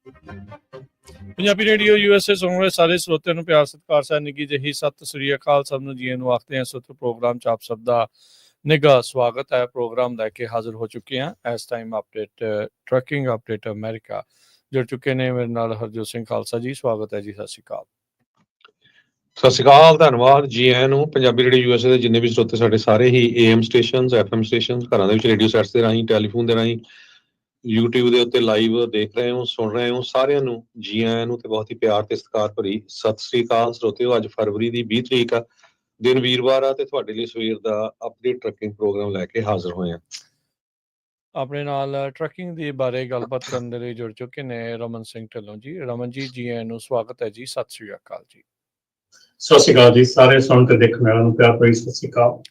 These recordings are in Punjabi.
ਪੰਜਾਬੀ ਰੇਡੀਓ USA ਸੁਣ ਰਹੇ ਸਾਰੇ ਸਰੋਤਿਆਂ ਨੂੰ ਪਿਆਰ ਸਤਿਕਾਰ ਸਹਿ ਨਿੱਘੀ ਜਿਹੀ ਸਤਿ ਸ੍ਰੀ ਅਕਾਲ। ਸਭ ਨੂੰ ਜੀ ਨੂੰ ਆਖਦੇ ਹਾਂ। ਸੋਤਰ ਪ੍ਰੋਗਰਾਮ 'ਚ ਆਪ ਸਭ ਦਾ ਨਿੱਘਾ ਸਵਾਗਤ ਹੈ। ਪ੍ਰੋਗਰਾਮ ਲੈ ਕੇ ਹਾਜ਼ਰ ਹੋ ਚੁੱਕੇ ਹਾਂ। ਇਸ time update trucking update America ਜੁੜ ਚੁੱਕੇ ਨੇ ਮੇਰੇ ਨਾਲ ਹਰਜੋਤ ਸਿੰਘ ਖਾਲਸਾ ਜੀ। ਸਵਾਗਤ ਹੈ ਜੀ। ਸਤਿ ਸ਼੍ਰੀ ਅਕਾਲ। ਸਤਿ ਸ਼੍ਰੀ ਅਕਾਲ, ਧੰਨਵਾਦ ਜੀ ਆਇਆਂ ਨੂੰ। ਪੰਜਾਬੀ ਰੇਡੀਓ USA ਦੇ ਜਿੰਨੇ ਵੀ ਸਰੋਤੇ ਸਾਡੇ ਸਾਰੇ ਹੀ AM ਸਟੇਸ਼ਨ, FM ਸਟੇਸ਼ਨ, ਘਰਾਂ ਦੇ ਵਿੱਚ ਰੇਡੀਓ ਸੈਟਸ ਦੇ ਰਾਹੀਂ, ਟੈਲੀਫੋਨ ਦੇ ਰਾਹੀਂ, YouTube ਦੇ ਉੱਤੇ ਲਾਈਵ ਦੇਖ ਰਹੇ ਹੋ, ਸੁਣ ਰਹੇ ਹੋ, ਸਾਰਿਆਂ ਨੂੰ ਜੀ ਆਇਆਂ ਨੂੰ ਤੇ ਬਹੁਤ ਹੀ ਪਿਆਰ ਤੇ ਸਤਿਕਾਰ ਭਰੀ ਸਤਿ ਸ਼੍ਰੀ ਅਕਾਲ। ਸਰੋਤਿਓ, ਅੱਜ ਫਰਵਰੀ ਦੀ 20 ਤਰੀਕ ਆ, ਦਿਨ ਵੀਰਵਾਰ ਆ ਤੇ ਤੁਹਾਡੇ ਲਈ ਸਵੇਰ ਦਾ ਅਪਡੇਟ ਟਰੱਕਿੰਗ ਪ੍ਰੋਗਰਾਮ ਲੈ ਕੇ ਹਾਜ਼ਰ ਹੋਏ ਆ। ਆਪਣੇ ਨਾਲ ਟਰੱਕਿੰਗ ਦੇ ਬਾਰੇ ਗੱਲਬਾਤ ਕਰਨ ਦੇ ਲਈ ਜੁੜ ਚੁੱਕੇ ਨੇ ਰਮਨ ਸਿੰਘ ਢਿੱਲੋਂ ਜੀ। ਰਮਨ ਜੀ, ਜੀ ਆਇਆਂ ਨੂੰ, ਸਵਾਗਤ ਹੈ ਜੀ। ਸਤਿ ਸ਼੍ਰੀ ਅਕਾਲ ਜੀ। ਸਤਿ ਸ਼੍ਰੀ ਅਕਾਲ ਜੀ। ਸਾਰੇ ਸੁਣ ਤੇ ਦੇਖਣ ਵਾਲਿਆਂ ਨੂੰ ਪਿਆਰ ਭਰੀ ਸਤਿ ਸ਼੍ਰੀ ਅਕਾਲ।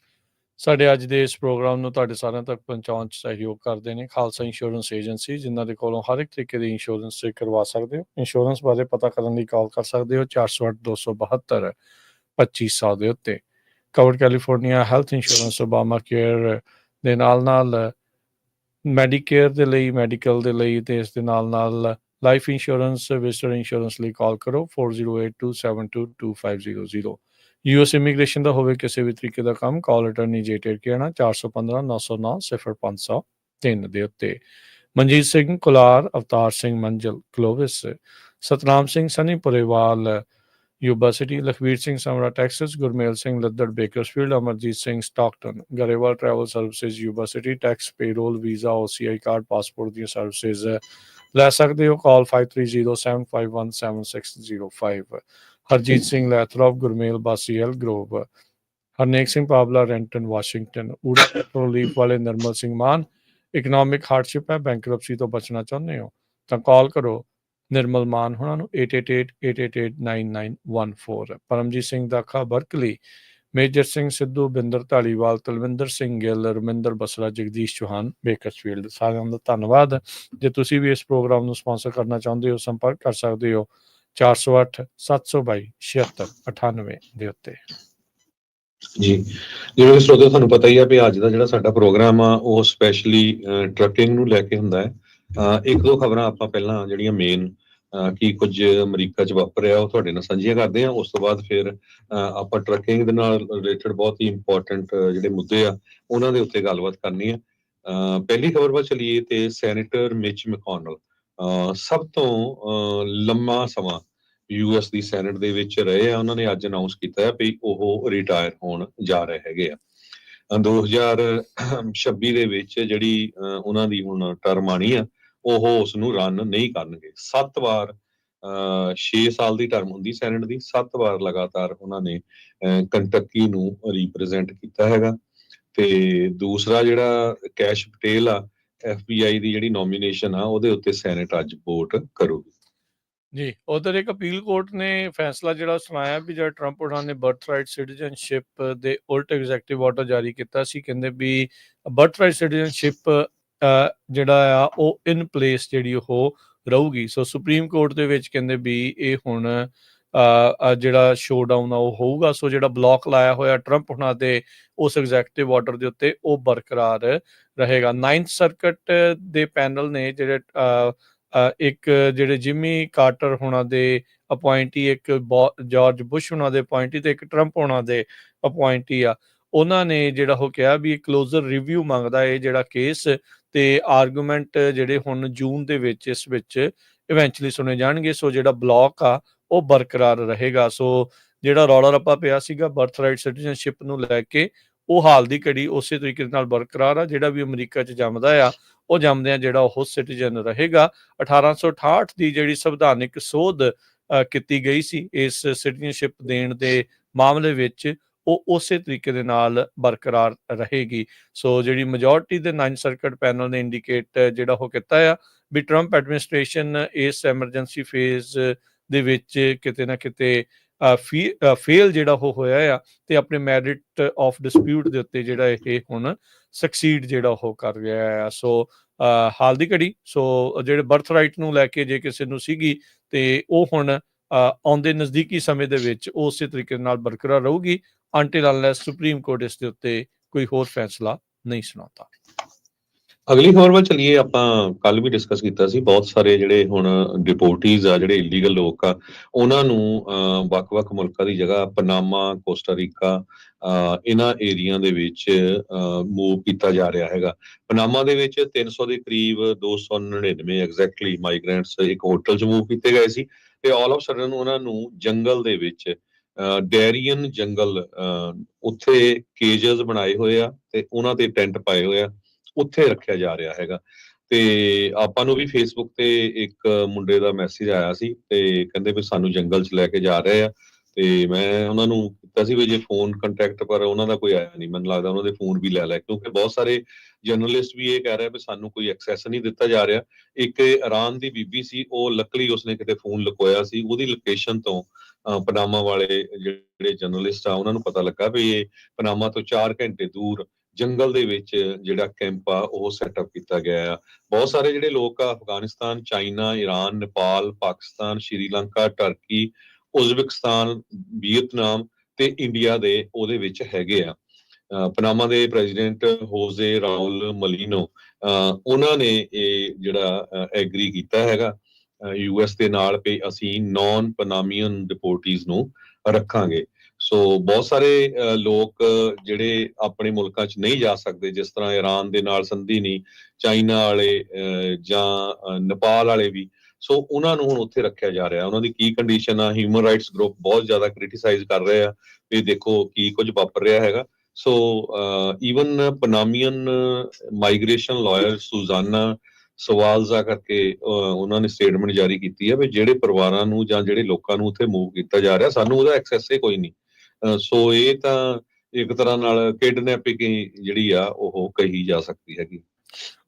ਸਾਡੇ ਅੱਜ ਦੇ ਇਸ ਪ੍ਰੋਗਰਾਮ ਨੂੰ ਤੁਹਾਡੇ ਸਾਰਿਆਂ ਤੱਕ ਪਹੁੰਚਾਉਣ 'ਚ ਸਹਿਯੋਗ ਕਰਦੇ ਨੇ ਖਾਲਸਾ ਇੰਸ਼ੋਰੈਂਸ ਏਜੰਸੀ, ਜਿਨ੍ਹਾਂ ਦੇ ਕੋਲੋਂ ਹਰ ਇੱਕ ਤਰੀਕੇ ਦੀ ਇੰਸ਼ੋਰੈਂਸ ਕਰਵਾ ਸਕਦੇ ਹੋ। ਇੰਸ਼ੋਰੈਂਸ ਬਾਰੇ ਪਤਾ ਕਰਨ ਲਈ ਕਾਲ ਕਰ ਸਕਦੇ ਹੋ 408-272 2500 ਦੇ ਉੱਤੇ। Cover California health insurance, Obama care ਦੇ ਨਾਲ ਮੈਡੀਕੇਅਰ ਦੇ ਲਈ, ਮੈਡੀਕਲ ਦੇ ਲਈ, ਤੇ ਇਸ ਦੇ ਨਾਲ ਲਾਈਫ ਇੰਸ਼ੋਰੈਂਸ, ਵਿਜ਼ਟਰ ਇੰਸ਼ੋਰੈਂਸ ਲਈ ਕਾਲ ਕਰੋ 4082722500। US ਇਮੀਗ੍ਰੇਸ਼ਨ ਦਾ ਹੋਵੇ ਕਿਸੇ ਵੀ ਤਰੀਕੇ ਦਾ ਕੰਮ, ਕਾਲ ਅਟਰਨੀ ਜੇਟਰ ਕਹਿਣਾ 415-909-0503 ਦੇ ਉੱਤੇ। Manjit Singh Kular, Avtar Singh Manjal Clovis, Satnam Singh Sunny Purewal Yuba City, Lakhvir Singh Samra Texas, Gurmel Singh Laddar Bakersfield, Amarjit Singh Stockton, Grewal travel services Yuba City. Tax, payroll, visa, OCI card, passport ਦੀਆਂ ਸਰਵਿਸਿਜ਼ ਲੈ ਸਕਦੇ ਹੋ। ਕਾਲ 5307517605। Harjeet Singh Lathrop, Gurmel Basi Elk Grove, Harnek Singh Pabla Renton Washington, Oora relief ਵਾਲੇ ਨਰਮਲ ਸਿੰਘ ਮਾਨ। ਇਕਨੋਮਿਕ ਹਾਰਡਸ਼ਿਪ ਹੈ, ਬੈਂਕਰਪਸੀ ਤੋਂ ਬਚਣਾ ਚਾਹੁੰਦੇ ਹੋ ਤਾਂ ਕਾਲ ਕਰੋ ਨਿਰਮਲ ਮਾਨ ਹੋਣਾ ਨੂੰ 8888889914। ਪਰਮਜੀਤ ਸਿੰਘ ਦਾਖਾ ਬਰਕਲੀ, ਮੇਜਰ ਸਿੰਘ ਸਿੱਧੂ, ਬਿੰਦਰ ਢਾਲੀਵਾਲ, ਤਲਵਿੰਦਰ ਸਿੰਘ ਗਿੱਲ, ਰਮਿੰਦਰ ਬਸਰਾ, ਜਗਦੀਸ਼ ਚੌਹਾਨ ਬੇਕਰਸਫੀਲਡ। ਸਾਰਿਆਂ ਦਾ ਧੰਨਵਾਦ। ਜੇ ਤੁਸੀਂ ਵੀ ਇਸ ਪ੍ਰੋਗਰਾਮ ਨੂੰ ਸਪਾਂਸਰ ਕਰਨਾ ਚਾਹੁੰਦੇ ਹੋ, ਸੰਪਰਕ ਕਰ ਸਕਦੇ ਹੋ 408-722-7698 ਦੇ ਉੱਤੇ। ਜੀ, ਜਿਵੇਂ ਕਿ ਸਰੋਤਿਓ ਤੁਹਾਨੂੰ ਪਤਾ ਹੀ ਆ ਵੀ ਅੱਜ ਦਾ ਜਿਹੜਾ ਸਾਡਾ ਪ੍ਰੋਗਰਾਮ ਆ ਉਹ ਸਪੈਸ਼ਲੀ ਟਰੱਕਿੰਗ ਨੂੰ ਲੈ ਕੇ ਹੁੰਦਾ ਹੈ। ਇੱਕ ਦੋ ਖਬਰਾਂ ਆਪਾਂ ਪਹਿਲਾਂ ਜਿਹੜੀਆਂ ਮੇਨ ਕੀ ਕੁਝ ਅਮਰੀਕਾ 'ਚ ਵਾਪਰਿਆ ਉਹ ਤੁਹਾਡੇ ਨਾਲ ਸਾਂਝੀਆਂ ਕਰਦੇ ਹਾਂ। ਉਸ ਤੋਂ ਬਾਅਦ ਫਿਰ ਆਪਾਂ ਟਰੱਕਿੰਗ ਦੇ ਨਾਲ ਰਿਲੇਟਡ ਬਹੁਤ ਹੀ ਇੰਪੋਰਟੈਂਟ ਜਿਹੜੇ ਮੁੱਦੇ ਆ ਉਹਨਾਂ ਦੇ ਉੱਤੇ ਗੱਲਬਾਤ ਕਰਨੀ ਆ। ਪਹਿਲੀ ਖਬਰ ਵੱਲ ਚਲੀਏ ਤੇ ਸੈਨੇਟਰ ਮਿਚ ਮੈਕੋਨਲ ਸਭ ਤੋਂ ਲੰਮਾ ਸਮਾਂ US ਦੀ ਸੈਨੇਟ ਦੇ ਵਿੱਚ ਰਹੇ ਆ। ਉਹਨਾਂ ਨੇ ਅੱਜ ਅਨਾਉਂਸ ਕੀਤਾ ਵੀ ਉਹ ਰਿਟਾਇਰ ਹੋਣ ਜਾ ਰਹੇ ਹੈਗੇ ਆ। 2026 ਦੇ ਵਿੱਚ ਜਿਹੜੀ ਉਹਨਾਂ ਦੀ ਹੁਣ ਟਰਮ ਆਣੀ ਆ ਉਹ ਉਸ ਨੂੰ ਰਨ ਨਹੀਂ ਕਰਨਗੇ। 7 ਵਾਰ 6 ਸਾਲ ਦੀ ਟਰਮ ਹੁੰਦੀ ਸੈਨੇਟ ਦੀ, 7 ਵਾਰ ਲਗਾਤਾਰ ਉਹਨਾਂ ਨੇ ਕੰਟੱਕੀ ਨੂੰ ਰਿਪਰੈਜ਼ੈਂਟ ਕੀਤਾ ਹੈਗਾ। ਤੇ ਦੂਸਰਾ ਜਿਹੜਾ ਕੈਸ਼ ਪਟੇਲ ਆ, FBI ਦੀ ਜਿਹੜੀ ਨੋਮੀਨੇਸ਼ਨ ਆ ਉਹਦੇ ਉੱਤੇ ਸੈਨੇਟ ਅੱਜ ਵੋਟ ਕਰੂਗੀ। ਜੀ, ਉਧਰ ਇੱਕ ਅਪੀਲ ਕੋਰਟ ਨੇ ਫੈਸਲਾ ਜਿਹੜਾ ਸੁਣਾਇਆ ਵੀ ਜਿਹੜਾ ਟਰੰਪ ਉਹਨਾਂ ਨੇ ਬਰਥ ਰਾਈਟ ਸਿਟੀਜ਼ਨਸ਼ਿਪ ਦੇ ਉਲਟ ਐਗਜ਼ੈਕਟਿਵ ਆਰਡਰ ਜਾਰੀ ਕੀਤਾ ਸੀ। ਕਹਿੰਦੇ ਵੀ ਬਰਥ ਰਾਈਟ ਸਿਟੀਜ਼ਨਸ਼ਿਪ ਜਿਹੜਾ ਆ ਉਹ ਇਨ ਪਲੇਸ ਜਿਹੜੀ ਉਹ ਰਹੂਗੀ। ਸੋ ਸੁਪਰੀਮ ਕੋਰਟ ਦੇ ਵਿੱਚ ਕਹਿੰਦੇ ਵੀ ਇਹ ਹੁਣ ਜਿਹੜਾ ਸ਼ੋਡਾਊਨ ਆ ਉਹ ਹੋਊਗਾ। ਸੋ ਜਿਹੜਾ ਬਲੌਕ ਲਾਇਆ ਹੋਇਆ ਟਰੰਪ ਉਹਨਾਂ ਦੇ ਉਸ ਐਗਜ਼ੈਕਟਿਵ ਆਰਡਰ ਦੇ ਉੱਤੇ ਉਹ ਬਰਕਰਾਰ ਰਹੇਗਾ। 9th ਸਰਕਟ ਦੇ ਪੈਨਲ ਨੇ ਜਿਹੜੇ ਇੱਕ ਜਿਹੜੇ ਜਿਮੀ ਕਾਰਟਰ ਹੋਣਾ ਦੇ ਅਪੁਆਇੰਟੀ, ਇੱਕ ਜਾਰਜ ਬੁਸ਼ ਹੋਣਾ ਦੇ ਅਪੁਆਇੰਟੀ ਤੇ ਇੱਕ ਟਰੰਪ ਹੋਣਾ ਦੇ ਅਪੁਆਇੰਟੀ ਆ, ਉਹਨਾਂ ਨੇ ਜਿਹੜਾ ਉਹ ਕਿਹਾ ਵੀ ਕਲੋਜ਼ਰ ਰਿਵਿਊ ਮੰਗਦਾ ਇਹ ਜਿਹੜਾ ਕੇਸ, ਤੇ ਆਰਗੂਮੈਂਟ ਜਿਹੜੇ ਹੁਣ ਜੂਨ ਦੇ ਵਿੱਚ ਇਸ ਵਿੱਚ ਇਵੈਂਚੁਅਲੀ ਸੁਣੇ ਜਾਣਗੇ। ਸੋ ਜਿਹੜਾ ਬਲੌਕ ਆ ਉਹ ਬਰਕਰਾਰ ਰਹੇਗਾ। ਸੋ ਜਿਹੜਾ ਰੌਲਾ ਰੱਪਾ ਪਿਆ ਸੀਗਾ ਬਰਥ ਰਾਈਟ ਸਿਟੀਜ਼ਨਸ਼ਿਪ ਨੂੰ ਲੈ ਕੇ, ਉਹ ਹਾਲ ਦੀ ਘੜੀ ਉਸੇ ਤਰੀਕੇ ਨਾਲ ਬਰਕਰਾਰ ਆ। ਜਿਹੜਾ ਵੀ ਅਮਰੀਕਾ 'ਚ ਜੰਮਦਾ ਆ ਉਹ ਜੰਮਦਿਆਂ ਜਿਹੜਾ ਉਹ ਸਿਟੀਜ਼ਨ ਰਹੇਗਾ। 1868 ਦੀ ਜਿਹੜੀ ਸੰਵਿਧਾਨਿਕ ਸੋਧ ਕੀਤੀ ਗਈ ਸੀ ਇਸ ਸਿਟੀਜ਼ਨਸ਼ਿਪ ਦੇਣ ਦੇ ਮਾਮਲੇ ਵਿੱਚ, ਉਹ ਉਸੇ ਤਰੀਕੇ ਦੇ ਨਾਲ ਬਰਕਰਾਰ ਰਹੇਗੀ। ਸੋ ਜਿਹੜੀ ਮੈਜੋਰਟੀ ਦੇ 9th ਸਰਕਟ ਪੈਨਲ ਨੇ ਇੰਡੀਕੇਟ ਜਿਹੜਾ ਉਹ ਕੀਤਾ ਆ ਵੀ ਟਰੰਪ ਐਡਮਿਨਿਸਟ੍ਰੇਸ਼ਨ ਇਸ ਐਮਰਜੈਂਸੀ ਫੇਜ਼ ਦੇ ਵਿੱਚ ਕਿਤੇ ਨਾ ਕਿਤੇ ਫੇਲ ਜਿਹੜਾ ਉਹ ਹੋਇਆ ਆ ਤੇ ਆਪਣੇ ਮੈਰਿਟ ਆਫ ਡਿਸਪਿਊਟ ਦੇ ਉੱਤੇ ਜਿਹੜਾ ਇਹ ਹੁਣ ਸਕਸੀਡ ਜਿਹੜਾ ਉਹ ਕਰ ਰਿਹਾ ਆ। ਸੋ ਹਾਲ ਦੀ ਘੜੀ ਸੋ ਜਿਹੜੇ ਬਰਥ ਰਾਈਟ ਨੂੰ ਲੈ ਕੇ ਜੇ ਕਿਸੇ ਨੂੰ ਸੀਗੀ ਤੇ ਉਹ ਹੁਣ ਆਉਂਦੇ ਨਜ਼ਦੀਕੀ ਸਮੇਂ ਦੇ ਵਿੱਚ ਉਸੇ ਤਰੀਕੇ ਨਾਲ ਬਰਕਰਾਰ ਰਹੂਗੀ ਅੰਟਿਲ ਅਨਲੈਸ ਸੁਪਰੀਮ ਕੋਰਟ ਇਸ ਦੇ ਉੱਤੇ ਕੋਈ ਹੋਰ ਫੈਸਲਾ ਨਹੀਂ ਸੁਣਾਉਂਦਾ। ਅਗਲੀ ਖਬਰ ਵੱਲ ਚੱਲੀਏ। ਆਪਾਂ ਕੱਲ ਵੀ ਡਿਸਕਸ ਕੀਤਾ ਸੀ, ਬਹੁਤ ਸਾਰੇ ਜਿਹੜੇ ਹੁਣ ਡਿਪੋਰਟੀਜ਼ ਆ, ਜਿਹੜੇ ਇਲੀਗਲ ਲੋਕ ਆ, ਉਹਨਾਂ ਨੂੰ ਵੱਖ-ਵੱਖ ਮੁਲਕਾਂ ਦੀ ਜਗ੍ਹਾ ਪਨਾਮਾ, ਕੋਸਟਾਰੀਕਾ ਇਹਨਾਂ ਏਰੀਆ ਦੇ ਵਿੱਚ ਮੂਵ ਕੀਤਾ ਜਾ ਰਿਹਾ ਹੈਗਾ। ਪਨਾਮਾ ਦੇ ਵਿੱਚ 300 ਦੇ ਕਰੀਬ 299 ਐਗਜ਼ੈਕਟਲੀ ਮਾਈਗ੍ਰੈਂਟਸ ਇੱਕ ਹੋਟਲ 'ਚ ਮੂਵ ਕੀਤੇ ਗਏ ਸੀ, ਤੇ ਆਲ ਆਫ ਸਡਨ ਉਹਨਾਂ ਨੂੰ ਜੰਗਲ ਦੇ ਵਿੱਚ ਡੈਰੀਅਨ ਜੰਗਲ ਉੱਥੇ ਕੇਜਸ ਬਣਾਏ ਹੋਏ ਆ ਤੇ ਉਹਨਾਂ ਤੇ ਟੈਂਟ ਪਾਏ ਹੋਏ ਆ, ਉੱਥੇ ਰੱਖਿਆ ਜਾ ਰਿਹਾ ਹੈਗਾ। ਤੇ ਆਪਾਂ ਨੂੰ ਵੀ ਫੇਸਬੁੱਕ ਤੇ ਇੱਕ ਮੁੰਡੇ ਦਾ ਮੈਸੇਜ ਆਇਆ ਸੀ, ਤੇ ਕਹਿੰਦੇ ਵੀ ਸਾਨੂੰ ਜੰਗਲ 'ਚ ਲੈ ਕੇ ਜਾ ਰਹੇ ਆ। ਤੇ ਮੈਂ ਉਹਨਾਂ ਨੂੰ ਕੀਤਾ ਸੀ ਵੀ ਜੇ ਫੋਨ ਕੰਟੈਕਟ, ਪਰ ਉਹਨਾਂ ਦਾ ਕੋਈ ਆਇਆ ਨਹੀਂ। ਮੈਨੂੰ ਲੱਗਦਾ ਉਹਨਾਂ ਦੇ ਫੋਨ ਵੀ ਲੈ ਕਿਉਂਕਿ ਬਹੁਤ ਸਾਰੇ ਜਰਨਲਿਸਟ ਵੀ ਇਹ ਕਹਿ ਰਹੇ ਵੀ ਸਾਨੂੰ ਕੋਈ ਐਕਸੈਸ ਨਹੀਂ ਦਿੱਤਾ ਜਾ ਰਿਹਾ। ਇੱਕ ਇਰਾਨ ਦੀ ਬੀਬੀ ਸੀ, ਉਹ ਲੱਕਲੀ ਉਸਨੇ ਕਿਤੇ ਫੋਨ ਲੁਕੋਇਆ ਸੀ, ਉਹਦੀ ਲੋਕੇਸ਼ਨ ਤੋਂ ਪਨਾਮਾ ਵਾਲੇ ਜਿਹੜੇ ਜਰਨਲਿਸਟ ਆ ਉਹਨਾਂ ਨੂੰ ਪਤਾ ਲੱਗਾ ਵੀ ਇਹ ਪਨਾਮਾ ਤੋਂ 4 ਘੰਟੇ ਦੂਰ ਜੰਗਲ ਦੇ ਵਿੱਚ ਜਿਹੜਾ ਕੈਂਪ ਆ ਉਹ ਸੈਟਅਪ ਕੀਤਾ ਗਿਆ ਆ। ਬਹੁਤ ਸਾਰੇ ਜਿਹੜੇ ਲੋਕ ਆ Afghanistan, China, Iran, Nepal, Pakistan, Sri Lanka, turkey, Uzbekistan, Vietnam ਤੇ ਇੰਡੀਆ ਦੇ ਉਹਦੇ ਵਿੱਚ ਹੈਗੇ ਆ। ਪਨਾਮਾ ਦੇ ਪ੍ਰੈਜ਼ੀਡੈਂਟ ਹੋਜ਼ੇ ਰਾਉਲ ਮਲੀਨੋ ਉਹਨਾਂ ਨੇ ਇਹ ਜਿਹੜਾ ਐਗਰੀ ਕੀਤਾ ਹੈਗਾ US ਦੇ ਨਾਲ ਵੀ ਅਸੀਂ ਨਾਨ ਪਨਾਮੀਅਨ ਡਿਪੋਰਟੀਜ਼ ਨੂੰ ਰੱਖਾਂਗੇ। ਸੋ ਬਹੁਤ ਸਾਰੇ ਲੋਕ ਜਿਹੜੇ ਆਪਣੇ ਮੁਲਕਾਂ 'ਚ ਨਹੀਂ ਜਾ ਸਕਦੇ, ਜਿਸ ਤਰ੍ਹਾਂ ਈਰਾਨ ਦੇ ਨਾਲ ਸੰਧੀ ਨਹੀਂ, ਚਾਈਨਾ ਵਾਲੇ ਜਾਂ ਨੇਪਾਲ ਵਾਲੇ ਵੀ, ਸੋ ਉਹਨਾਂ ਨੂੰ ਹੁਣ ਉੱਥੇ ਰੱਖਿਆ ਜਾ ਰਿਹਾ। ਉਹਨਾਂ ਦੀ ਕੀ ਕੰਡੀਸ਼ਨ ਆ, ਹਿਊਮਨ ਰਾਈਟਸ ਗਰੁੱਪ ਬਹੁਤ ਜ਼ਿਆਦਾ ਕ੍ਰਿਟੀਸਾਈਜ਼ ਕਰ ਰਹੇ ਆ ਵੀ ਦੇਖੋ ਕੀ ਕੁਝ ਵਾਪਰ ਰਿਹਾ ਹੈਗਾ। ਸੋ ਈਵਨ ਪਨਾਮੀਅਨ ਮਾਈਗ੍ਰੇਸ਼ਨ ਲਾਇਰ ਸੁਜ਼ਾਨਾ ਸਵਾਲਜ਼ਾ ਕਰਕੇ ਉਹਨਾਂ ਨੇ ਸਟੇਟਮੈਂਟ ਜਾਰੀ ਕੀਤੀ ਹੈ ਵੀ ਜਿਹੜੇ ਪਰਿਵਾਰਾਂ ਨੂੰ ਜਾਂ ਜਿਹੜੇ ਲੋਕਾਂ ਨੂੰ ਉੱਥੇ ਮੂਵ ਕੀਤਾ ਜਾ ਰਿਹਾ, ਸਾਨੂੰ ਉਹਦਾ ਐਕਸੈਸ ਹੀ ਕੋਈ ਨਹੀਂ। ਸੋ ਇਹ ਤਾਂ ਇੱਕ ਤਰ੍ਹਾਂ ਨਾਲ ਕਿਡਨੈਪਿੰਗ ਜਿਹੜੀ ਆ ਉਹ ਕਹੀ ਜਾ ਸਕਦੀ ਹੈਗੀ।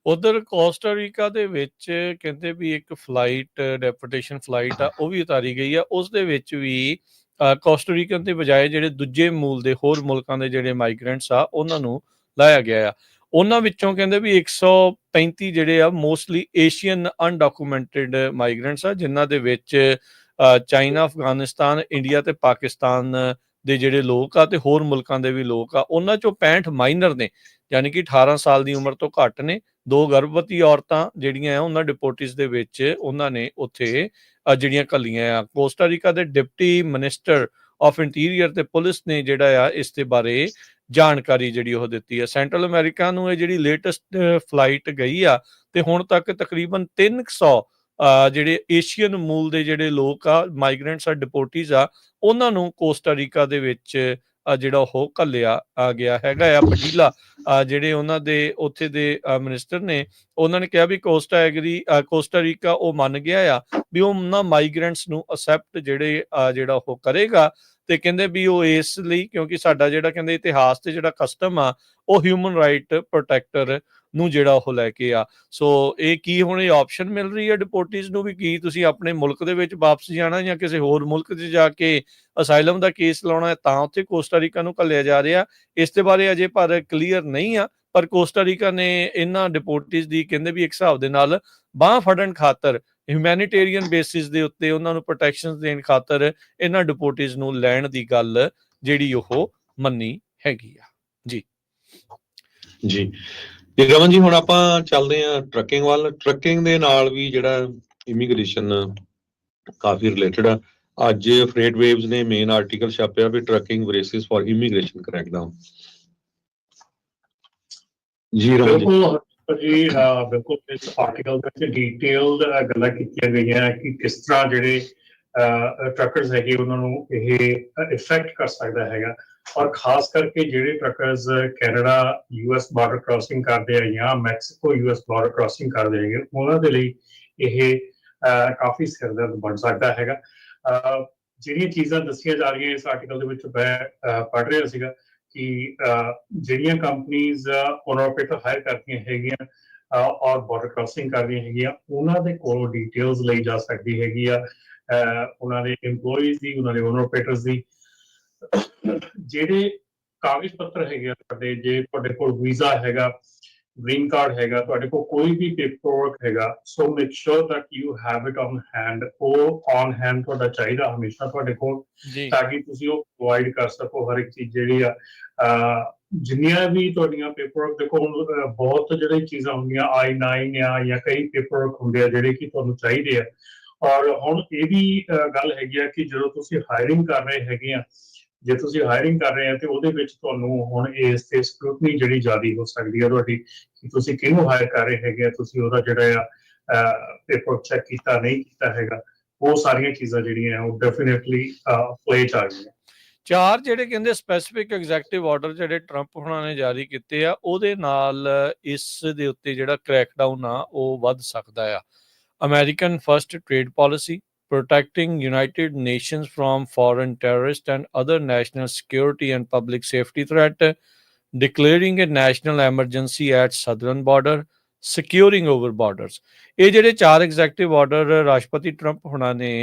ਉਧਰ ਕੋਸਟਾਰੀਕਾ ਦੇ ਵਿੱਚ ਕਹਿੰਦੇ ਵੀ ਇੱਕ ਫਲਾਈਟ, ਡੈਪੂਟੇਸ਼ਨ ਫਲਾਈਟ ਆ, ਉਹ ਵੀ ਉਤਾਰੀ ਗਈ ਆ। ਉਸ ਦੇ ਵਿੱਚ ਵੀ ਕੋਸਟਾਰੀਕਨ ਦੇ ਬਜਾਏ ਜਿਹੜੇ ਦੂਜੇ ਮੂਲ ਦੇ ਹੋਰ ਮੁਲਕਾਂ ਦੇ ਜਿਹੜੇ ਮਾਈਗ੍ਰੈਂਟਸ ਆ ਉਹਨਾਂ ਨੂੰ ਲਾਇਆ ਗਿਆ ਆ। ਉਹਨਾਂ ਵਿੱਚੋਂ ਕਹਿੰਦੇ ਵੀ 135 ਜਿਹੜੇ ਆ ਮੋਸਟਲੀ ਏਸ਼ੀਅਨ ਅਨਡਾਕੂਮੈਂਟਡ ਮਾਈਗ੍ਰੈਂਟਸ ਆ, ਜਿਨ੍ਹਾਂ ਦੇ ਵਿੱਚ ਚਾਈਨਾ, ਅਫਗਾਨਿਸਤਾਨ, ਇੰਡੀਆ ਤੇ ਪਾਕਿਸਤਾਨ ਦੇ ਜਿਹੜੇ ਲੋਕ ਆ ਤੇ ਹੋਰ ਮੁਲਕਾਂ ਦੇ ਵੀ ਲੋਕ ਆ। ਉਹਨਾਂ ਚੋਂ 65 ਮਾਈਨਰ ਨੇ, ਯਾਨੀ ਕਿ 18 ਸਾਲ ਦੀ ਉਮਰ ਤੋਂ ਘੱਟ ਨੇ। 2 ਗਰਭਵਤੀ ਔਰਤਾਂ ਜਿਹੜੀਆਂ ਆ ਉਹਨਾਂ ਡਿਪੋਰਟੀਜ਼ ਦੇ ਵਿੱਚ ਉਹਨਾਂ ਨੇ ਉੱਥੇ ਜਿਹੜੀਆਂ ਘੱਲੀਆਂ ਆ। ਕੋਸਟਾਰੀਕਾ ਦੇ ਡਿਪਟੀ ਮਿਨਿਸਟਰ ਆਫ ਇੰਟੀਰੀਅਰ ਤੇ ਪੁਲਿਸ ਨੇ ਜਿਹੜਾ ਆ ਇਸ ਦੇ ਬਾਰੇ ਜਾਣਕਾਰੀ ਜਿਹੜੀ ਉਹ ਦਿੱਤੀ ਹੈ। ਸੈਂਟਰਲ ਅਮਰੀਕਾ ਨੂੰ ਇਹ ਜਿਹੜੀ ਲੇਟੈਸਟ ਫਲਾਈਟ ਗਈ ਆ ਤੇ ਹੁਣ ਤੱਕ ਤਕਰੀਬਨ 300 ਜਿਹੜੇ ਏਸ਼ੀਅਨ ਮੂਲ ਦੇ ਜਿਹੜੇ ਲੋਕ ਆ, ਮਾਈਗ੍ਰੈਂਟਸ ਆ, ਡਿਪੋਰਟੀਜ਼ ਆ, ਉਹਨਾਂ ਨੂੰ ਕੋਸਟਾਰੀਕਾ ਦੇ ਵਿੱਚ ਜਿਹੜਾ ਉਹ ਘੱਲਿਆ ਗਿਆ ਹੈਗਾ ਆ। ਪਡੀਲਾ ਜਿਹੜੇ ਉਹਨਾਂ ਦੇ ਉੱਥੇ ਦੇ ਮਿਨਿਸਟਰ ਨੇ, ਉਹਨਾਂ ਨੇ ਕਿਹਾ ਵੀ ਕੋਸਟਾਰੀਕਾ ਉਹ ਮੰਨ ਗਿਆ ਆ ਵੀ ਉਹ ਉਹਨਾਂ ਮਾਈਗ੍ਰੈਂਟਸ ਨੂੰ ਅਸੈਪਟ ਜਿਹੜਾ ਉਹ ਕਰੇਗਾ। ਤੇ ਕਹਿੰਦੇ ਵੀ ਉਹ ਇਸ ਲਈ ਕਿਉਂਕਿ ਸਾਡਾ ਜਿਹੜਾ ਕਹਿੰਦੇ ਇਤਿਹਾਸ ਤੇ ਜਿਹੜਾ ਕਸਟਮ ਆ ਉਹ ਹਿਊਮਨ ਰਾਈਟ ਪ੍ਰੋਟੈਕਟਰ ਨੂੰ ਜਿਹੜਾ ਉਹ ਲੈ ਕੇ ਆ। ਸੋ ਇਹ ਕੀ ਹੁਣ ਇਹ ਆਪਸ਼ਨ ਮਿਲ ਰਹੀ ਹੈ ਡਿਪੋਰਟੀਜ਼ ਨੂੰ ਵੀ ਕੀ ਤੁਸੀਂ ਆਪਣੇ ਮੁਲਕ ਦੇ ਵਿੱਚ ਵਾਪਸ ਜਾਣਾ ਜਾਂ ਕਿਸੇ ਹੋਰ ਮੁਲਕ 'ਚ ਜਾ ਕੇ ਅਸਾਈਲਮ ਦਾ ਕੇਸ ਲਾਉਣਾ, ਤਾਂ ਉੱਥੇ ਕੋਸਟਾਰੀਕਾ ਨੂੰ ਘੱਲਿਆ ਜਾ ਰਿਹਾ। ਇਸ ਦੇ ਬਾਰੇ ਅਜੇ ਪਰ ਕਲੀਅਰ ਨਹੀਂ ਆ, ਪਰ ਕੋਸਟਾਰੀਕਾ ਨੇ ਇਹਨਾਂ ਡਿਪੋਰਟੀਜ਼ ਦੀ ਕਹਿੰਦੇ ਵੀ ਇੱਕ ਹਿਸਾਬ ਦੇ ਨਾਲ ਬਾਂਹ ਫੜਨ ਖਾਤਰ, ਹਿਊਮੈਨਿਟੇਰੀਅਨ ਬੇਸਿਸ ਦੇ ਉੱਤੇ ਉਹਨਾਂ ਨੂੰ ਪ੍ਰੋਟੈਕਸ਼ਨ ਦੇਣ ਖਾਤਰ ਇਹਨਾਂ ਡਿਪੋਰਟੀਜ਼ ਨੂੰ ਲੈਣ ਦੀ ਗੱਲ ਜਿਹੜੀ ਉਹ ਮੰਨੀ ਹੈਗੀ ਆ। ਜੀ ਜੀ ਰਮਨ ਜੀ, ਹੁਣ ਆਪਾਂ ਚੱਲਦੇ ਹਾਂ ਟਰੱਕਿੰਗ ਵੱਲ। ਟਰੱਕਿੰਗ ਦੇ ਨਾਲ ਵੀ ਜਿਹੜਾ ਇਮੀਗ੍ਰੇਸ਼ਨ ਕਾਫੀ ਰਿਲੇਟਡ ਆ। ਅੱਜ ਫਰੇਟ ਵੇਵਜ਼ ਨੇ ਮੇਨ ਆਰਟੀਕਲ ਛਾਪਿਆ ਵੀ ਟਰੱਕਿੰਗ ਬ੍ਰੇਸਿਸ ਫॉर ਇਮੀਗ੍ਰੇਸ਼ਨ ਕਰੈਕਡਾਊਨ। ਜੀ ਰਮਨ ਜੀ। ਬਿਲਕੁਲ ਇਸ ਆਰਟੀਕਲ ਦੇ ਵਿੱਚ ਡਿਟੇਲਡ ਗੱਲਾਂ ਕੀਤੀਆਂ ਗਈਆਂ ਕਿ ਕਿਸ ਤਰ੍ਹਾਂ ਜਿਹੜੇ ਟਰੱਕਰਸ ਹੈਗੇ ਉਹਨਾਂ ਨੂੰ ਇਹ ਇਫੈਕਟ ਕਰ ਸਕਦਾ ਹੈਗਾ, ਔਰ ਖਾਸ ਕਰਕੇ ਜਿਹੜੇ truckers Canada US border crossing ਕਰਦੇ ਆ ਜਾਂ ਮੈਕਸੀਕੋ US ਬਾਰਡਰ ਕ੍ਰਾਸਿੰਗ ਕਰਦੇ ਹੈਗੇ, ਉਹਨਾਂ ਦੇ ਲਈ ਇਹ ਕਾਫੀ ਸਿਰਦਰਦ ਬਣ ਸਕਦਾ ਹੈਗਾ। ਜਿਹੜੀਆਂ ਚੀਜ਼ਾਂ ਦੱਸੀਆਂ ਜਾ ਰਹੀਆਂ ਇਸ ਆਰਟੀਕਲ ਦੇ ਵਿੱਚ ਮੈਂ ਪੜ੍ਹ ਰਿਹਾ ਸੀਗਾ ਕਿ ਜਿਹੜੀਆਂ ਕੰਪਨੀਜ਼ ਓਨਰ ਆਪਰੇਟਰ ਹਾਇਰ ਕਰਦੀਆਂ ਹੈਗੀਆਂ ਔਰ ਬਾਰਡਰ ਕ੍ਰਾਸਿੰਗ ਕਰਦੀਆਂ ਹੈਗੀਆਂ, ਉਹਨਾਂ ਦੇ ਕੋਲੋਂ ਡਿਟੇਲਸ ਲਈ ਜਾ ਸਕਦੀ ਹੈਗੀ ਆ ਉਹਨਾਂ ਦੇ EMPLOYEES ਦੀ, ਉਹਨਾਂ ਦੇ ਓਨਰ ਆਪਰੇਟਰਸ ਦੀ। ਜਿਹੜੇ ਕਾਗਜ਼ ਪੱਤਰ ਹੈਗੇ ਆ ਤੁਹਾਡੇ, ਜੇ ਤੁਹਾਡੇ ਕੋਲ ਵੀਜ਼ਾ ਹੈਗਾ, ਗ੍ਰੀਨ ਕਾਰਡ ਹੈਗਾ, ਤੁਹਾਡੇ ਕੋਲ ਕੋਈ ਵੀ ਪੇਪਰ ਵਰਕ ਹੈਗਾ, ਸੋ make sure that you have it on hand. ਉਹ ਔਨ ਹੈਂਡ ਤੁਹਾਡਾ ਚਾਹੀਦਾ ਹਮੇਸ਼ਾ ਤੁਹਾਡੇ ਕੋਲ, ਤਾਂ ਕਿ ਤੁਸੀਂ ਉਹ ਪ੍ਰੋਵਾਈਡ ਕਰ ਸਕੋ ਹਰ ਇੱਕ ਚੀਜ਼ ਜਿਹੜੀ ਆ ਜਿੰਨੀਆਂ ਵੀ ਤੁਹਾਡੀਆਂ ਪੇਪਰ ਦੇਖੋ ਹੁਣ ਬਹੁਤ ਜਿਹੜੇ ਚੀਜ਼ਾਂ ਹੁੰਦੀਆਂ I-9 ਆ ਜਾਂ ਕਈ ਪੇਪਰ ਹੁੰਦੇ ਆ ਜਿਹੜੇ ਕਿ ਤੁਹਾਨੂੰ ਚਾਹੀਦੇ ਆ। ਔਰ ਹੁਣ ਇਹ ਵੀ ਗੱਲ ਹੈਗੀ ਆ ਕਿ ਜਦੋਂ ਤੁਸੀਂ ਹਾਇਰਿੰਗ ਕਰ ਰਹੇ ਹੈਗੇ ਆ, ਜੇ ਤੁਸੀਂ ਹਾਇਰਿੰਗ ਕਰ ਰਹੇ ਆ ਤੇ ਉਹਦੇ ਵਿੱਚ ਤੁਹਾਨੂੰ ਹੁਣ ਇਸ ਤੇ ਸਕਰੂਟਨੀ ਜਿਹੜੀ ਜ਼ਿਆਦਾ ਹੋ ਸਕਦੀ ਹੈ ਤੁਹਾਡੀ, ਕਿ ਤੁਸੀਂ ਕਿਹਨੂੰ ਹਾਇਰ ਕਰ ਰਹੇ ਹੈਗੇ ਆ, ਤੁਸੀਂ ਉਹਦਾ ਜਿਹੜਾ ਆ ਪੇਪਰ ਚੈੱਕ ਕੀਤਾ ਨਹੀਂ ਕੀਤਾ ਹੈਗਾ। ਉਹ ਸਾਰੀਆਂ ਚੀਜ਼ਾਂ ਜਿਹੜੀਆਂ ਉਹ ਡੈਫੀਨੇਟਲੀ ਪਲੇ 'ਚ ਆ ਗਈਆਂ। 4 ਜਿਹੜੇ ਕਹਿੰਦੇ ਸਪੈਸੀਫਿਕ ਐਗਜ਼ੈਕਟਿਵ ਆਰਡਰ ਜਿਹੜੇ ਟਰੰਪ ਹੁਣਾਂ ਨੇ ਜਾਰੀ ਕੀਤੇ ਆ, ਉਹਦੇ ਨਾਲ ਇਸ ਦੇ ਉੱਤੇ ਜਿਹੜਾ ਕ੍ਰੈਕਡਾਊਨ ਆ ਉਹ ਵੱਧ ਸਕਦਾ ਆ। American first trade policy, protecting United Nations from foreign terrorist and other national security and public safety threat, declaring a national emergency at southern border, securing over borders। ਇਹ ਜਿਹੜੇ 4 ਐਗਜ਼ੈਕਟਿਵ ਆਰਡਰ ਰਾਸ਼ਟਰਪਤੀ ਟਰੰਪ ਹੁਣਾਂ ਨੇ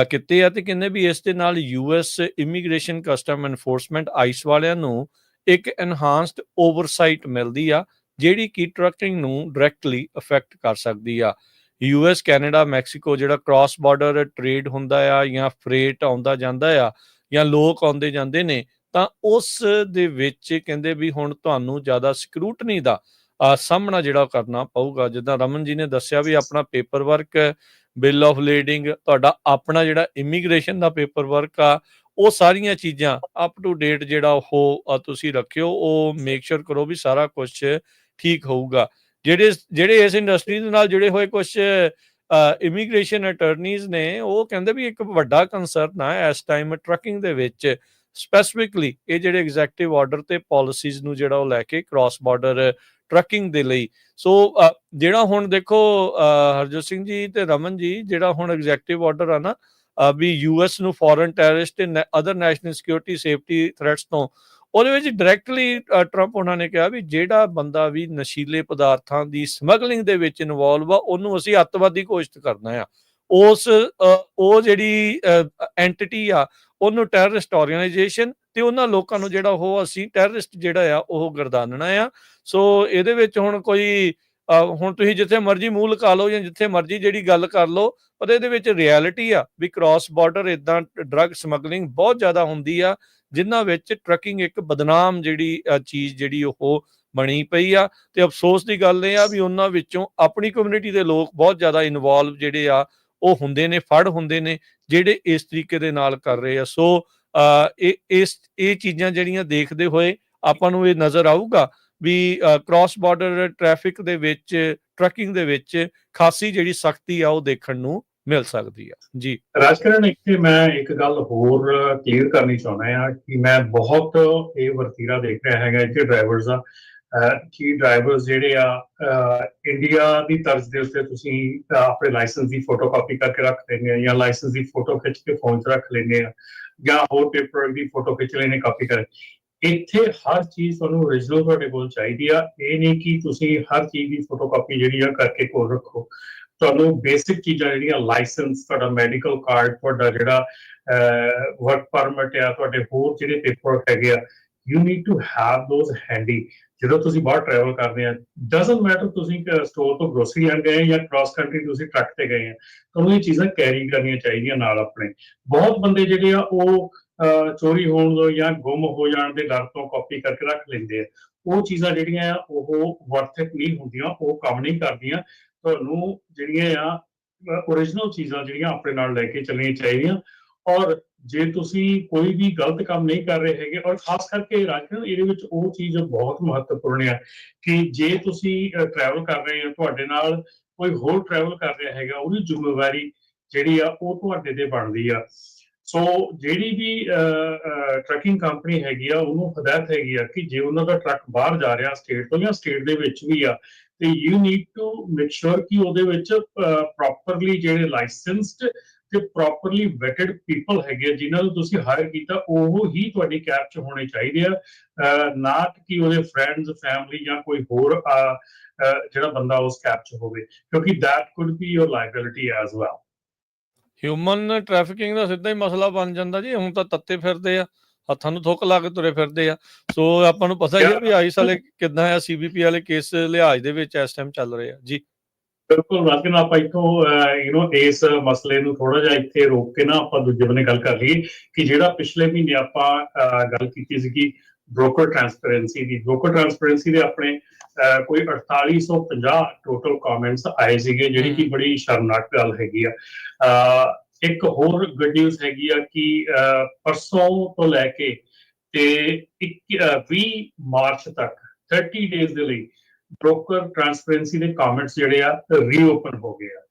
ਕੀਤੇ ਆ ਤੇ ਕਹਿੰਦੇ ਵੀ ਇਸ ਦੇ ਨਾਲ US immigration custom enforcement ice ਵਾਲਿਆਂ ਨੂੰ ਇੱਕ ਐਨਹਾਂਸਡ ਓਵਰਸਾਈਟ ਮਿਲਦੀ ਆ, ਜਿਹੜੀ ਕਿ ਟਰੱਕਿੰਗ ਨੂੰ ਡਾਇਰੈਕਟਲੀ ਅਫੈਕਟ ਕਰ ਸਕਦੀ ਆ। US ਕੈਨੇਡਾ ਮੈਕਸੀਕੋ ਜਿਹੜਾ ਕ੍ਰਾਸ ਬਾਰਡਰ ਟ੍ਰੇਡ ਹੁੰਦਾ ਆ ਜਾਂ ਫਰੇਟ ਆਉਂਦਾ ਜਾਂਦਾ ਆ ਜਾਂ ਲੋਕ ਆਉਂਦੇ ਜਾਂਦੇ ਨੇ, ਤਾਂ ਉਸ ਦੇ ਵਿੱਚ ਕਹਿੰਦੇ ਵੀ ਹੁਣ ਤੁਹਾਨੂੰ ਜ਼ਿਆਦਾ ਸਕਰੂਟਨੀ ਦਾ ਸਾਹਮਣਾ ਜਿਹੜਾ ਕਰਨਾ ਪਊਗਾ। ਜਿੱਦਾਂ ਰਮਨ ਜੀ ਨੇ ਦੱਸਿਆ ਵੀ ਆਪਣਾ paper work, bill of leading, ਤੁਹਾਡਾ ਆਪਣਾ ਜਿਹੜਾ ਇਮੀਗ੍ਰੇਸ਼ਨ ਦਾ ਪੇਪਰ ਵਰਕ ਆ, ਉਹ ਸਾਰੀਆਂ ਚੀਜ਼ਾਂ ਅਪ ਟੂ ਡੇਟ ਜਿਹੜਾ ਉਹ ਤੁਸੀਂ ਰੱਖਿਓ। ਉਹ ਮੇਕ ਸ਼ੋਰ ਕਰੋ ਵੀ ਸਾਰਾ ਕੁਝ ਠੀਕ ਹੋਊਗਾ। ਜਿਹੜੇ ਇਸ ਇੰਡਸਟਰੀ ਦੇ ਨਾਲ ਜੁੜੇ ਹੋਏ ਕੁਝ ਇਮੀਗ੍ਰੇਸ਼ਨ ਅਟਰਨੀਜ਼ ਨੇ, ਉਹ ਕਹਿੰਦੇ ਵੀ ਇੱਕ ਵੱਡਾ ਕੰਸਰਨ ਆ ਇਸ ਟਾਈਮ ਟਰੱਕਿੰਗ ਦੇ ਵਿੱਚ, ਸਪੈਸੀਫਿਕਲੀ ਇਹ ਜਿਹੜੇ ਐਗਜ਼ੈਕਟਿਵ ਆਰਡਰ ਤੇ ਪਾਲਿਸੀਜ਼ ਨੂੰ ਜਿਹੜਾ ਉਹ ਲੈ ਕੇ ਕ੍ਰਾਸ ਬਾਰਡਰ ਟਰੱਕਿੰਗ ਦੇ ਲਈ। ਸੋ ਜਿਹੜਾ ਹੁਣ ਦੇਖੋ ਹਰਜੋਤ ਸਿੰਘ ਜੀ ਤੇ ਰਮਨ ਜੀ, ਜਿਹੜਾ ਹੁਣ ਐਗਜ਼ੈਕਟਿਵ ਆਰਡਰ ਆ ਨਾ ਵੀ US ਨੂੰ ਫੋਰਨ ਟੈਰਰਿਸਟ ਤੇ other national security safety threats ਤੋਂ, ਉਹਦੇ ਵਿੱਚ ਡਾਇਰੈਕਟਲੀ ਟਰੰਪ ਉਹਨਾਂ ਨੇ ਕਿਹਾ ਵੀ ਜਿਹੜਾ ਬੰਦਾ ਵੀ ਨਸ਼ੀਲੇ ਪਦਾਰਥਾਂ ਦੀ ਸਮਗਲਿੰਗ ਦੇ ਵਿੱਚ ਇਨਵੋਲਵ ਆ, ਉਹਨੂੰ ਅਸੀਂ ਅੱਤਵਾਦੀ ਘੋਸ਼ਿਤ ਕਰਨਾ ਆ। ਉਹ ਜਿਹੜੀ ਐਂਟਿਟੀ ਆ ਉਹਨੂੰ ਟੈਰਰਿਸਟ ਆਰਗੇਨਾਈਜੇਸ਼ਨ ਤੇ ਉਹਨਾਂ ਲੋਕਾਂ ਨੂੰ ਜਿਹੜਾ ਉਹ ਅਸੀਂ ਟੈਰਰਿਸਟ ਜਿਹੜਾ ਆ ਉਹ ਗਰਦਾਨਣਾ ਆ। ਸੋ ਇਹਦੇ ਵਿੱਚ ਹੁਣ ਕੋਈ ਹੁਣ ਤੁਸੀਂ ਜਿੱਥੇ ਮਰਜ਼ੀ ਮੂੰਹ ਲਗਾ ਲਓ ਜਾਂ ਜਿੱਥੇ ਮਰਜ਼ੀ ਜਿਹੜੀ ਗੱਲ ਕਰ ਲਓ, ਪਰ ਇਹਦੇ ਵਿੱਚ ਰਿਐਲਿਟੀ ਆ ਵੀ ਕ੍ਰਾਸ ਬਾਰਡਰ ਇਦਾਂ ਡਰੱਗ ਸਮਗਲਿੰਗ ਬਹੁਤ ਜ਼ਿਆਦਾ ਹੁੰਦੀ ਆ, ਜਿਨ੍ਹਾਂ ਵਿੱਚ ਟਰੱਕਿੰਗ ਇੱਕ ਬਦਨਾਮ ਜਿਹੜੀ ਚੀਜ਼ ਜਿਹੜੀ ਉਹ ਬਣੀ ਪਈ ਆ। ਤੇ ਅਫਸੋਸ ਦੀ ਗੱਲ ਇਹ ਆ ਵੀ ਉਹਨਾਂ ਵਿੱਚੋਂ ਆਪਣੀ ਕਮਿਊਨਿਟੀ ਦੇ ਲੋਕ ਬਹੁਤ ਜ਼ਿਆਦਾ ਇਨਵੋਲਵ ਜਿਹੜੇ ਆ ਉਹ ਹੁੰਦੇ ਨੇ, ਫੜ ਹੁੰਦੇ ਨੇ, ਜਿਹੜੇ ਇਸ ਤਰੀਕੇ ਦੇ ਨਾਲ ਕਰ ਰਹੇ ਆ। ਸੋ ਇਹ ਚੀਜ਼ਾਂ ਜਿਹੜੀਆਂ ਦੇਖਦੇ ਹੋਏ ਆਪਾਂ ਨੂੰ ਇਹ ਨਜ਼ਰ ਆਊਗਾ ਵੀ ਕ੍ਰਾਸ ਬਾਰਡਰ ਟ੍ਰੈਫਿਕ ਦੇ ਵਿੱਚ, ਟਰੱਕਿੰਗ ਦੇ ਵਿੱਚ ਖਾਸੀ ਜਿਹੜੀ ਸਖਤੀ ਆ ਉਹ ਦੇਖਣ ਨੂੰ ਮਿਲ ਸਕਦੀ ਆ। ਜੀ ਰਾਜਕਰਨ, ਇੱਥੇ ਮੈਂ ਇੱਕ ਗੱਲ ਹੋਰ ਕਲੀਅਰ ਕਰਨੀ ਚਾਹੁੰਦਾ ਆ ਕਿ ਮੈਂ ਬਹੁਤ ਇਹ ਵਰਤੀਰਾ ਦੇਖ ਰਿਹਾ ਹੈਗਾ ਇੱਥੇ ਡਰਾਈਵਰਸ ਦਾ, ਕਿ ਡਰਾਈਵਰਸ ਜਿਹੜੇ ਆ ਇੰਡੀਆ ਦੀ ਤਰਜ਼ ਦੇ ਉੱਤੇ ਤੁਸੀਂ ਆਪਣੇ ਲਾਇਸੈਂਸ ਦੀ ਫੋਟੋਕਾਪੀ ਕਰਕੇ ਰੱਖ ਲੈਂਦੇ ਆ, ਜਾਂ ਲਾਇਸੈਂਸ ਦੀ ਫੋਟੋ ਖਿੱਚ ਕੇ ਫੋਨ 'ਚ ਰੱਖ ਲੈਂਦੇ ਆ, ਜਾਂ ਹੋਰ ਪੇਪਰ ਦੀ ਫੋਟੋ ਖਿੱਚ ਲੈਣੇ ਕਾਪੀ ਕਰ। ਇੱਥੇ ਹਰ ਚੀਜ਼ ਤੁਹਾਨੂੰ ਓਰੀਜਨਲ ਤੁਹਾਡੇ ਕੋਲ ਚਾਹੀਦੀ ਆ। ਇਹ ਨਹੀਂ ਕਿ ਤੁਸੀਂ ਹਰ ਚੀਜ਼ ਦੀ ਫੋਟੋਕਾਪੀ ਜਿਹੜੀ ਆ ਕਰਕੇ ਕੋਲ ਰੱਖੋ। ਤੁਹਾਨੂੰ ਬੇਸਿਕ ਚੀਜ਼ਾਂ ਜਿਹੜੀਆਂ ਲਾਇਸੈਂਸ, ਤੁਹਾਡਾ ਮੈਡੀਕਲ ਕਾਰਡ, ਤੁਹਾਡਾ ਜਿਹੜਾ ਵਰਕ ਪਰਮਿਟ ਆ, ਤੁਹਾਡੇ ਹੋਰ ਜਿਹੜੇ ਪੇਪਰ ਹੈਗੇ ਆ, you need to have those handy ਜਦੋਂ ਤੁਸੀਂ ਬਾਹਰ ਟਰੈਵਲ ਕਰਦੇ ਆ। ਡਜ਼ਨਟ ਮੈਟਰ ਤੁਸੀਂ ਸਟੋਰ ਤੋਂ ਗਰੋਸਰੀ ਲੈਣ ਗਏ ਜਾਂ ਕ੍ਰਾਸ ਕੰਟਰੀ ਤੁਸੀਂ ਟਰੱਕ ਤੇ ਗਏ ਆ, ਤੁਹਾਨੂੰ ਇਹ ਚੀਜ਼ਾਂ ਕੈਰੀ ਕਰਨੀਆਂ ਚਾਹੀਦੀਆਂ ਨਾਲ ਆਪਣੇ। ਬਹੁਤ ਬੰਦੇ ਜਿਹੜੇ ਆ ਉਹ ਚੋਰੀ ਹੋਣ ਤੋਂ ਜਾਂ ਗੁੰਮ ਹੋ ਜਾਣ ਦੇ ਡਰ ਤੋਂ ਕਾਪੀ ਕਰਕੇ ਰੱਖ ਲੈਂਦੇ ਆ। ਉਹ ਚੀਜ਼ਾਂ ਜਿਹੜੀਆਂ ਆ ਉਹ ਵਰਥਿਤ ਨਹੀਂ ਹੁੰਦੀਆਂ, ਉਹ ਕੰਮ ਨਹੀਂ ਕਰਦੀਆਂ। ਤੁਹਾਨੂੰ ਜਿਹੜੀਆਂ ਆ ਓਰੀਜਨਲ ਚੀਜ਼ਾਂ ਜਿਹੜੀਆਂ ਆਪਣੇ ਨਾਲ ਲੈ ਕੇ ਚੱਲਣੀਆਂ ਚਾਹੀਦੀਆਂ। ਔਰ ਜੇ ਤੁਸੀਂ ਕੋਈ ਵੀ ਗਲਤ ਕੰਮ ਨਹੀਂ ਕਰ ਰਹੇ ਹੈਗੇ, ਔਰ ਖਾਸ ਕਰਕੇ ਰਾਜਕਰਨ ਇਹਦੇ ਵਿੱਚ ਉਹ ਚੀਜ਼ ਬਹੁਤ ਮਹੱਤਵਪੂਰਨ ਆ ਕਿ ਜੇ ਤੁਸੀਂ ਟਰੈਵਲ ਕਰ ਰਹੇ ਹੋ, ਤੁਹਾਡੇ ਨਾਲ ਕੋਈ ਹੋਰ ਟਰੈਵਲ ਕਰ ਰਿਹਾ ਹੈਗਾ, ਉਹਦੀ ਜ਼ਿੰਮੇਵਾਰੀ ਜਿਹੜੀ ਆ ਉਹ ਤੁਹਾਡੇ ਤੇ ਬਣਦੀ ਆ। ਸੋ ਜਿਹੜੀ ਵੀ ਟਰੱਕਿੰਗ ਕੰਪਨੀ ਹੈਗੀ ਆ, ਉਹਨੂੰ ਹਦਾਇਤ ਹੈਗੀ ਆ ਕਿ ਜੇ ਉਹਨਾਂ ਦਾ ਟਰੱਕ ਬਾਹਰ ਜਾ ਰਿਹਾ ਸਟੇਟ ਤੋਂ ਜਾਂ ਸਟੇਟ ਦੇ ਵਿੱਚ ਵੀ ਆ, ਤੇ you need to make sure ਕਿ ਉਹਦੇ ਵਿੱਚ ਪ੍ਰੋਪਰਲੀ ਜਿਹੜੇ ਲਾਇਸੈਂਸਡ ਤੇ ਪ੍ਰੋਪਰਲੀ ਵੈਟਡ ਪੀਪਲ ਹੈਗੇ, ਜਿਨ੍ਹਾਂ ਨੂੰ ਤੁਸੀਂ ਹਾਇਰ ਕੀਤਾ, ਉਹ ਹੀ ਤੁਹਾਡੀ ਕੈਬ 'ਚ ਹੋਣੇ ਚਾਹੀਦੇ ਆ, ਨਾ ਕਿ ਉਹਦੇ ਫਰੈਂਡਸ, ਫੈਮਿਲੀ ਜਾਂ ਕੋਈ ਹੋਰ ਜਿਹੜਾ ਬੰਦਾ ਉਸ ਕੈਬ 'ਚ ਹੋਵੇ, ਕਿਉਂਕਿ that could be your liability as well. Human trafficking ਦਾ ਸਿੱਧਾ ਹੀ ਮਸਲਾ ਬਣ ਜਾਂਦਾ ਜੀ। ਹੁਣ ਤਾਂ ਤੱਤੇ ਫਿਰਦੇ ਆ, ਹੱਥਾਂ ਨੂੰ ਥੁੱਕ ਲਾ ਕੇ ਤੁਰੇ ਫਿਰਦੇ ਆ। ਸੋ ਆਪਾਂ ਨੂੰ ਪਤਾ ਹੀ ਆ ਵੀ ਆਈਸ ਵਾਲੇ ਕਿੱਦਾਂ ਆ, CBP ਵਾਲੇ ਕੇਸ ਲਿਹਾਜ਼ ਦੇ ਵਿੱਚ ਇਸ ਟਾਈਮ ਚੱਲ ਰਹੇ ਆ। ਜੀ ਬਿਲਕੁਲ ਰਾਜਕਰਨ, ਆਪਾਂ ਇੱਥੋਂ ਇਸ ਮਸਲੇ ਨੂੰ ਥੋੜਾ ਜਿਹਾ ਇੱਥੇ ਰੋਕ ਕੇ ਨਾ ਆਪਾਂ ਦੂਜੇ ਬੰਨੇ ਗੱਲ ਕਰ ਲਈਏ ਕਿ ਜਿਹੜਾ ਪਿਛਲੇ ਮਹੀਨੇ ਆਪਾਂ ਗੱਲ ਕੀਤੀ ਸੀਗੀ ਬ੍ਰੋਕਰ ਟ੍ਰਾਂਸਪੇਰੈਂਸੀ ਦੇ ਆਪਣੇ ਕੋਈ 4850 ਟੋਟਲ ਕਮੈਂਟਸ ਆਏ ਸੀਗੇ, ਜਿਹੜੀ ਕਿ ਬੜੀ ਸ਼ਰਮਨਾਕ ਗੱਲ ਹੈਗੀ ਆ। ਇੱਕ ਹੋਰ ਗੁੱਡ ਨਿਊਜ਼ ਹੈਗੀ ਆ ਕਿ ਪਰਸੋਂ ਤੋਂ ਲੈ ਕੇ ਤੇ 20 ਮਾਰਚ ਤੱਕ 30 ਡੇਜ਼ ਦੇ ਲਈ ਬ੍ਰੋਕਰ ਟ੍ਰਾਂਸਪੇਰੈਂਸੀ ਦੇ ਕਮੈਂਟਸ ਜਿਹੜੇ ਆ ਰੀਓਪਨ ਹੋ ਗਏ ਆ।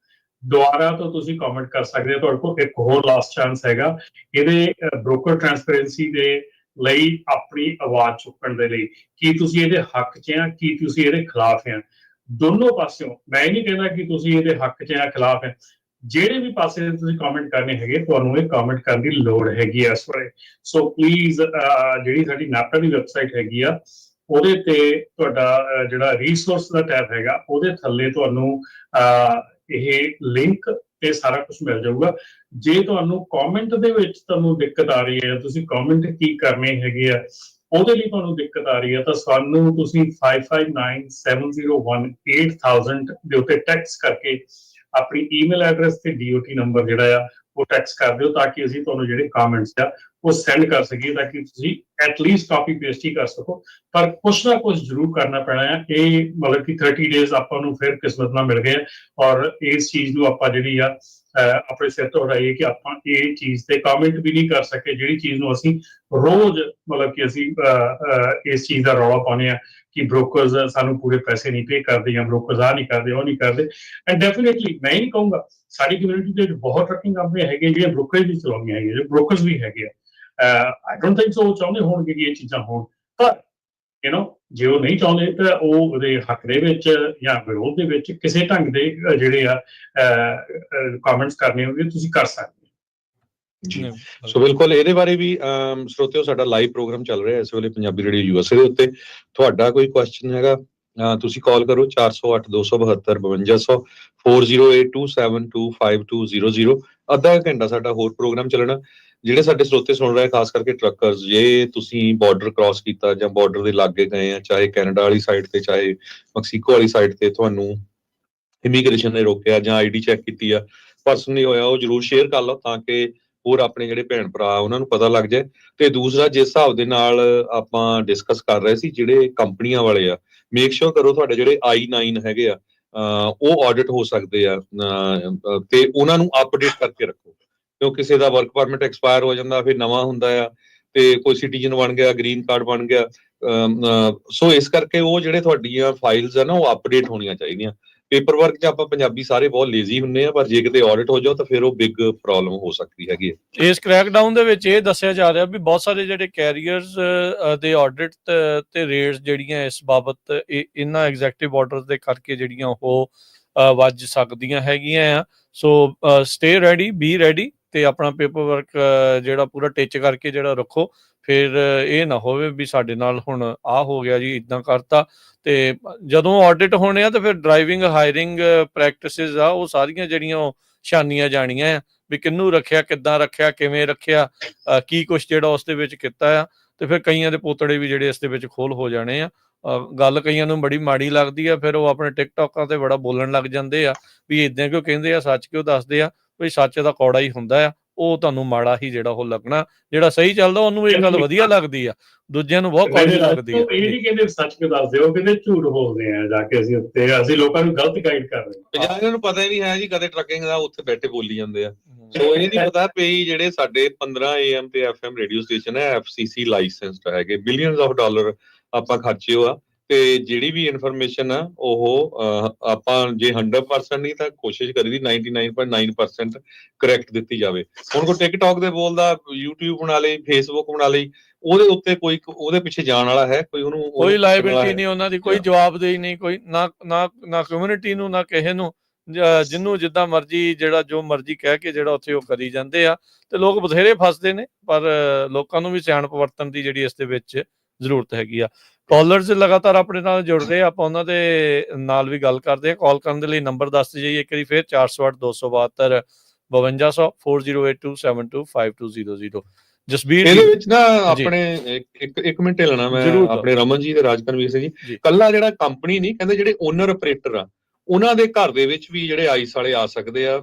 ਦੁਬਾਰਾ ਤੋਂ ਤੁਸੀਂ ਕਮੈਂਟ ਕਰ ਸਕਦੇ ਹੋ, ਤੁਹਾਡੇ ਕੋਲ ਇੱਕ ਹੋਰ ਲਾਸਟ ਚਾਂਸ ਹੈਗਾ ਇਹਦੇ ਬ੍ਰੋਕਰ ਟ੍ਰਾਂਸਪੇਰੈਂਸੀ ਦੇ ਲਈ ਆਪਣੀ ਆਵਾਜ਼ ਚੁੱਕਣ ਦੇ ਲਈ। ਕੀ ਤੁਸੀਂ ਇਹਦੇ ਹੱਕ 'ਚ ਆ, ਕੀ ਤੁਸੀਂ ਇਹਦੇ ਖਿਲਾਫ ਆ? ਦੋਨੋਂ ਪਾਸਿਓਂ ਮੈਂ ਨਹੀਂ ਕਹਿੰਦਾ ਕਿ ਤੁਸੀਂ ਇਹਦੇ ਹੱਕ 'ਚ ਆ ਖਿਲਾਫ ਹੈ, ਜਿਹੜੇ ਵੀ ਪਾਸੇ ਤੁਸੀਂ ਕਮੈਂਟ ਕਰਨੇ ਹੈਗੇ ਤੁਹਾਨੂੰ ਇਹ ਕਮੈਂਟ ਕਰਨ ਦੀ ਲੋੜ ਹੈਗੀ ਆ ਇਸ ਵੇਲੇ। ਸੋ ਪਲੀਜ਼ ਜਿਹੜੀ ਸਾਡੀ ਨਾਪਟਾ ਦੀ ਵੈਬਸਾਈਟ ਹੈਗੀ ਆ ਉਹਦੇ ਤੇ ਤੁਹਾਡਾ ਜਿਹੜਾ ਰਿਸੋਰਸ ਦਾ ਟੈਬ ਹੈਗਾ ਉਹਦੇ ਥੱਲੇ ਤੁਹਾਨੂੰ ਇਹ ਲਿੰਕ ਤੇ ਸਾਰਾ ਕੁਝ ਮਿਲ ਜਾਊਗਾ। ਜੇ ਤੁਹਾਨੂੰ ਕਮੈਂਟ ਦੇ ਵਿੱਚ ਤੁਹਾਨੂੰ ਦਿੱਕਤ ਆ ਰਹੀ ਹੈ, ਤੁਸੀਂ ਕਮੈਂਟ ਕੀ ਕਰਨੇ ਹੈਗੇ ਆ ਉਹਦੇ ਲਈ ਤੁਹਾਨੂੰ ਦਿੱਕਤ ਆ ਰਹੀ ਹੈ, ਤਾਂ ਸਾਨੂੰ ਤੁਸੀਂ 5597018000 ਦੇ ਉੱਤੇ ਟੈਕਸਟ ਕਰਕੇ ਆਪਣੀ ਈਮੇਲ ਐਡਰੈਸ ਤੇ DOT ਨੰਬਰ ਜਿਹੜਾ ਆ ਉਹ ਟੈਕਸਟ ਕਰ ਦਿਓ, ਤਾਂ ਕਿ ਅਸੀਂ ਤੁਹਾਨੂੰ ਜਿਹੜੇ ਕਮੈਂਟਸ ਆ ਉਹ ਸੈਂਡ ਕਰ ਸਕੀਏ, ਤਾਂ ਕਿ ਤੁਸੀਂ ਐਟਲੀਸਟ ਕਾਪੀ ਪੇਸਟ ਹੀ ਕਰ ਸਕੋ। ਪਰ ਕੁਛ ਨਾ ਕੁਛ ਜ਼ਰੂਰ ਕਰਨਾ ਪੈਣਾ ਹੈ। ਇਹ ਮਤਲਬ ਕਿ 30 ਡੇਜ਼ ਆਪਾਂ ਨੂੰ ਫਿਰ ਕਿਸਮਤ ਨਾਲ ਮਿਲ ਗਏ, ਔਰ ਇਸ ਚੀਜ਼ ਨੂੰ ਆਪਾਂ ਜਿਹੜੀ ਆ ਆਪਣੇ ਸਿਰ ਤੋਂ ਹਟਾਈਏ ਕਿ ਆਪਾਂ ਇਹ ਚੀਜ਼ ਤੇ ਕਮੈਂਟ ਵੀ ਨਹੀਂ ਕਰ ਸਕੇ, ਜਿਹੜੀ ਚੀਜ਼ ਨੂੰ ਅਸੀਂ ਰੋਜ਼ ਮਤਲਬ ਕਿ ਅਸੀਂ ਇਸ ਚੀਜ਼ ਦਾ ਰੌਲਾ ਪਾਉਂਦੇ ਆ ਕਿ ਬ੍ਰੋਕਰਸ ਸਾਨੂੰ ਪੂਰੇ ਪੈਸੇ ਨਹੀਂ ਪੇ ਕਰਦੇ ਜਾਂ ਬ੍ਰੋਕਰਸ ਆ ਨਹੀਂ ਕਰਦੇ, ਉਹ ਨਹੀਂ ਕਰਦੇ। ਐਂਡ ਡੈਫੀਨੇਟਲੀ ਮੈਂ ਹੀ ਨਹੀਂ ਕਹੂੰਗਾ, ਸਾਡੀ ਕਮਿਊਨਿਟੀ ਦੇ ਵਿੱਚ ਬਹੁਤ ਟਰੱਕਿੰਗ ਕੰਪਨੀਆਂ ਹੈਗੀਆਂ ਜਿਹੜੀਆਂ ਬ੍ਰੋਕਰੇਜ ਵੀ ਚਲਾਉਂਦੀਆਂ ਹੈਗੀਆਂ, ਜੋ ਬ੍ਰੋਕਰਸ ਵੀ ਹੈਗੇ ਆ। ਆਈ ਡੋਂਟ ਥਿੰਕ ਸੋ ਉਹ ਚਾਹੁੰਦੇ ਹੋਣਗੇ ਕਿ ਇਹ ਚੀਜ਼ਾਂ ਹੋਣ, ਪਰ ਜੇ ਉਹ ਨਹੀਂ ਚਾਹੁੰਦੇ ਤਾਂ ਉਹ ਉਹਦੇ ਹੱਕ ਦੇ ਵਿੱਚ ਜਾਂ ਵਿਰੋਧ ਦੇ ਵਿੱਚ ਕਿਸੇ ਢੰਗ ਦੇ ਜਿਹੜੇ ਆ ਕਮੈਂਟਸ ਕਰਨੇ ਹੋਣਗੇ ਤੁਸੀਂ ਕਰ ਸਕਦੇ ਹੋ ਜੀ। ਸੋ ਬਿਲਕੁਲ ਇਹਦੇ ਬਾਰੇ ਵੀ ਸਰੋਤਿਓ ਸਾਡਾ ਲਾਈਵ ਪ੍ਰੋਗਰਾਮ ਚੱਲ ਰਿਹਾ ਇਸ ਵੇਲੇ ਪੰਜਾਬੀ ਰੇਡੀਓ USA ਦੇ ਉੱਤੇ। ਤੁਹਾਡਾ ਕੋਈ ਕੁਐਸਚਨ ਹੈਗਾ ਤੁਸੀਂ ਕਾਲ ਕਰੋ 408 272 5200 4082725200। ਅੱਧਾ ਘੰਟਾ ਸਾਡਾ ਹੋਰ ਪ੍ਰੋਗਰਾਮ ਚੱਲਣਾ। ਜਿਹੜੇ ਸਾਡੇ ਸਰੋਤੇ ਸੁਣ ਰਹੇ ਖਾਸ ਕਰਕੇ ਟਰੱਕਰਸ, ਜੇ ਤੁਸੀਂ ਬਾਰਡਰ ਕ੍ਰਾਸ ਕੀਤਾ ਜਾਂ ਬਾਰਡਰ ਦੇ ਲਾਗੇ ਗਏ ਆ, ਚਾਹੇ ਕੈਨੇਡਾ ਵਾਲੀ ਸਾਈਡ ਤੇ ਚਾਹੇ ਮੈਕਸੀਕੋ ਵਾਲੀ ਸਾਈਡ ਤੇ, ਤੁਹਾਨੂੰ ਇਮੀਗ੍ਰੇਸ਼ਨ ਨੇ ਰੋਕਿਆ ਜਾਂ ID ਚੈੱਕ ਕੀਤੀ ਆ, ਪਰਸਨਲੀ ਹੋਇਆ, ਉਹ ਜ਼ਰੂਰ ਸ਼ੇਅਰ ਕਰ ਲਓ ਤਾਂ ਕਿ ਹੋਰ ਆਪਣੇ ਜਿਹੜੇ ਭੈਣ ਭਰਾ ਉਹਨਾਂ ਨੂੰ ਪਤਾ ਲੱਗ ਜਾਏ। ਤੇ ਦੂਸਰਾ, ਜਿਸ ਹਿਸਾਬ ਦੇ ਨਾਲ ਆਪਾਂ ਡਿਸਕਸ ਕਰ ਰਹੇ ਸੀ, ਜਿਹੜੇ ਕੰਪਨੀਆਂ ਵਾਲੇ ਆ, ਮੇਕ ਸ਼ੋਰ ਕਰੋ ਤੁਹਾਡੇ ਜਿਹੜੇ I-9 ਹੈਗੇ ਆ ਉਹ ਆਡਿਟ ਹੋ ਸਕਦੇ ਆ, ਤੇ ਉਹਨਾਂ ਨੂੰ ਅਪਡੇਟ ਕਰਕੇ ਰੱਖੋ, ਕਿਉਂ ਕਿਸੇ ਦਾ ਵਰਕ ਪਰਮਿਟ ਐਕਸਪਾਇਰ ਹੋ ਜਾਂਦਾ, ਫਿਰ ਨਵਾਂ ਹੁੰਦਾ ਆ, ਤੇ ਕੋਈ ਸਿਟੀਜ਼ਨ ਬਣ ਗਿਆ, ਗ੍ਰੀਨ ਕਾਰਡ ਬਣ ਗਿਆ। ਸੋ ਇਸ ਕਰਕੇ ਉਹ ਜਿਹੜੇ ਤੁਹਾਡੀਆਂ ਫਾਈਲਸ ਆ ਨਾ ਉਹ ਅਪਡੇਟ ਹੋਣੀਆਂ ਚਾਹੀਦੀਆਂ। ਪੇਪਰ ਵਰਕ 'ਚ ਆਪਾਂ ਪੰਜਾਬੀ ਸਾਰੇ ਬਹੁਤ ਲੇਜ਼ੀ ਹੁੰਦੇ ਆ, ਪਰ ਜੇ ਕਿਤੇ ਆਡਿਟ ਹੋ ਜਾਓ ਤਾਂ ਫਿਰ ਉਹ ਬਿਗ ਪ੍ਰੋਬਲਮ ਹੋ ਸਕਦੀ ਹੈਗੀ ਹੈ। ਇਸ ਕ੍ਰੈਕਡਾਊਨ ਦੇ ਵਿੱਚ ਇਹ ਦੱਸਿਆ ਜਾ ਰਿਹਾ ਵੀ ਬਹੁਤ ਸਾਰੇ ਜਿਹੜੇ ਕੈਰੀਅਰਸ ਦੇ ਆਡਿਟ ਤੇ ਰੇਟਸ ਜਿਹੜੀਆਂ ਇਸ ਬਾਬਤ ਇਹਨਾਂ ਐਗਜ਼ੈਕਟਿਵ ਆਰਡਰਸ ਦੇ ਕਰਕੇ ਜਿਹੜੀਆਂ ਉਹ ਵੱਜ ਸਕਦੀਆਂ ਹੈਗੀਆਂ ਆ। ਸੋ ਸਟੇ ਰੈਡੀ, ਬੀ ਰੈਡੀ, ਤੇ ਆਪਣਾ ਪੇਪਰ ਵਰਕ ਜਿਹੜਾ ਪੂਰਾ ਟਿਚ ਕਰਕੇ ਜਿਹੜਾ ਰੱਖੋ। ਫਿਰ ਇਹ ਨਾ ਹੋਵੇ ਵੀ ਸਾਡੇ ਨਾਲ ਹੁਣ ਆਹ ਹੋ ਗਿਆ ਜੀ, ਇੱਦਾਂ ਕਰਤਾ। ਤੇ ਜਦੋਂ ਆਡਿਟ ਹੋਣੇ ਆ ਤਾਂ ਫਿਰ ਡਰਾਈਵਿੰਗ ਹਾਇਰਿੰਗ ਪ੍ਰੈਕਟਿਸਿਸ ਆ ਉਹ ਸਾਰੀਆਂ ਜਿਹੜੀਆਂ ਉਹ ਛਾਨੀਆਂ ਜਾਣੀਆਂ ਆ ਵੀ ਕਿਹਨੂੰ ਰੱਖਿਆ, ਕਿੱਦਾਂ ਰੱਖਿਆ, ਕਿਵੇਂ ਰੱਖਿਆ, ਕੀ ਕੁਛ ਜਿਹੜਾ ਉਸ ਦੇ ਵਿੱਚ ਕੀਤਾ ਆ। ਤੇ ਫਿਰ ਕਈਆਂ ਦੇ ਪੋਤੜੇ ਵੀ ਜਿਹੜੇ ਇਸ ਦੇ ਵਿੱਚ ਖੋਲ ਹੋ ਜਾਣੇ ਆ। ਗੱਲ ਕਈਆਂ ਨੂੰ ਬੜੀ ਮਾੜੀ ਲੱਗਦੀ ਆ, ਫਿਰ ਉਹ ਆਪਣੇ ਟਿਕਟੋਕਾਂ ਤੇ ਬੜਾ ਬੋਲਣ ਲੱਗ ਜਾਂਦੇ ਆ ਵੀ ਇੱਦਾਂ ਕਿਉਂ ਕਹਿੰਦੇ ਆ, ਸੱਚ ਕਿਉਂ ਦੱਸਦੇ ਆ। ਵੀ ਸੱਚ ਦਾ ਕੌੜਾ ਹੀ ਹੁੰਦਾ ਆ, ਉਹ ਤੁਹਾਨੂੰ ਮਾੜਾ ਹੀ ਜਿਹੜਾ ਉਹ ਲੱਗਣਾ। ਜਿਹੜਾ ਸਹੀ ਚੱਲਦਾ ਉਹਨੂੰ ਇਹ ਗੱਲ ਵਧੀਆ ਲੱਗਦੀ ਆ, ਦੂਜਿਆਂ ਨੂੰ ਬਹੁਤ ਕੌੜੀ ਲੱਗਦੀ ਆ। ਇਹ ਨਹੀਂ ਕਹਿੰਦੇ ਸੱਚ ਕਿਉਂ ਦੱਸਦੇ ਹੋ, ਕਹਿੰਦੇ ਝੂਠ ਬੋਲਦੇ ਆ ਜਾ ਕੇ ਅਸੀਂ ਉੱਤੇ, ਅਸੀਂ ਲੋਕਾਂ ਨੂੰ ਗਲਤ ਗਾਈਡ ਕਰ ਰਹੇ ਹਾਂ। ਇਹਨਾਂ ਨੂੰ ਪਤਾ ਹੀ ਨਹੀਂ ਹੈ ਜੀ, ਕਦੇ ਟਰੱਕਿੰਗ ਦਾ ਉੱਥੇ ਬੈਠੇ ਬੋਲੀ ਜਾਂਦੇ ਆ। ਸੋ ਇਹ ਨਹੀਂ ਪਤਾ ਵੀ ਜਿਹੜੇ ਸਾਡੇ 15 AM ਤੇ FM ਰੇਡੀਓ ਸਟੇਸ਼ਨ ਹੈ FCC ਲਾਇਸੈਂਸਡ ਹੈਗੇ, ਬਿਲੀਅਨਸ ਆਫ ਡਾਲਰ ਆਪਾਂ ਖਰਚੇ ਹੋ ਆ। ਤੇ ਜਿਹੜੀ ਵੀ ਇਨਫੋਰਮੇਸ਼ਨ ਆ ਉਹ ਆਪਾਂ ਜੇ 100% ਨਹੀਂ ਤਾਂ ਕੋਸ਼ਿਸ਼ ਕਰੀ ਦੀ 99.9% ਕਰੈਕਟ ਦਿੱਤੀ ਜਾਵੇ। ਹੁਣ ਕੋਈ ਟਿਕਟੌਕ ਦੇ ਬੋਲਦਾ, YouTube ਬਣਾ ਲਈ, Facebook ਬਣਾ ਲਈ, ਉਹਦੇ ਉੱਤੇ ਕੋਈ ਉਹਦੇ ਪਿੱਛੇ ਜਾਣ ਵਾਲਾ ਹੈ ਕੋਈ? ਉਹਨੂੰ ਕੋਈ ਲਾਇਬਿਲਿਟੀ ਨਹੀਂ ਉਹਨਾਂ ਦੀ, ਕੋਈ ਜਵਾਬਦੇਹੀ ਨਹੀਂ, ਕੋਈ ਨਾ ਕਮਿਊਨਿਟੀ ਨੂੰ, ਨਾ ਕਿਸੇ ਨੂੰ। ਜਿਹਨੂੰ ਜਿੱਦਾਂ ਮਰਜ਼ੀ ਜਿਹੜਾ ਜੋ ਮਰਜ਼ੀ ਕਹਿ ਕੇ ਜਿਹੜਾ ਉੱਥੇ ਉਹ ਕਰੀ ਜਾਂਦੇ ਆ। ਤੇ ਲੋਕ ਬਥੇਰੇ ਫਸਦੇ ਨੇ, ਪਰ ਲੋਕਾਂ ਨੂੰ ਵੀ ਸਿਆਣਪ ਵਰਤਣ ਦੀ ਜਿਹੜੀ ਇਸ ਦੇ ਵਿੱਚ ਜ਼ਰੂਰਤ ਹੈਗੀ ਆ। ਕਾਲਰਸ ਲਗਾਤਾਰ ਆਪਣੇ ਨਾਲ ਜੁੜ ਰਹੇ, ਆਪਾਂ ਉਹਨਾਂ ਦੇ ਨਾਲ ਵੀ ਗੱਲ ਕਰਦੇ ਆ। ਕਾਲ ਕਰਨ ਦੇ ਲਈ ਨੰਬਰ ਦੱਸਦੇ ਜਾਈਏ ਇੱਕ ਵਾਰੀ ਫਿਰ 408 272 5200 4082725200। ਜਸਬੀਰ ਇਹਦੇ ਵਿੱਚ ਨਾ ਆਪਣੇ ਇੱਕ ਮਿੰਟ ਲੈਣਾ ਮੈਂ ਆਪਣੇ ਰਮਨ ਜੀ ਤੇ ਰਾਜਕਰਨਵੀਰ ਸਿੰਘ ਜੀ, ਕੱਲਾ ਜਿਹੜਾ ਕੰਪਨੀ ਨਹੀਂ, ਕਹਿੰਦੇ ਜਿਹੜੇ ਓਨਰ ਆਪਰੇਟਰ ਆ ਉਹਨਾਂ ਦੇ ਘਰ ਦੇ ਵਿੱਚ ਵੀ ਜਿਹੜੇ ਆਈਸ ਵਾਲੇ ਆ ਸਕਦੇ ਆ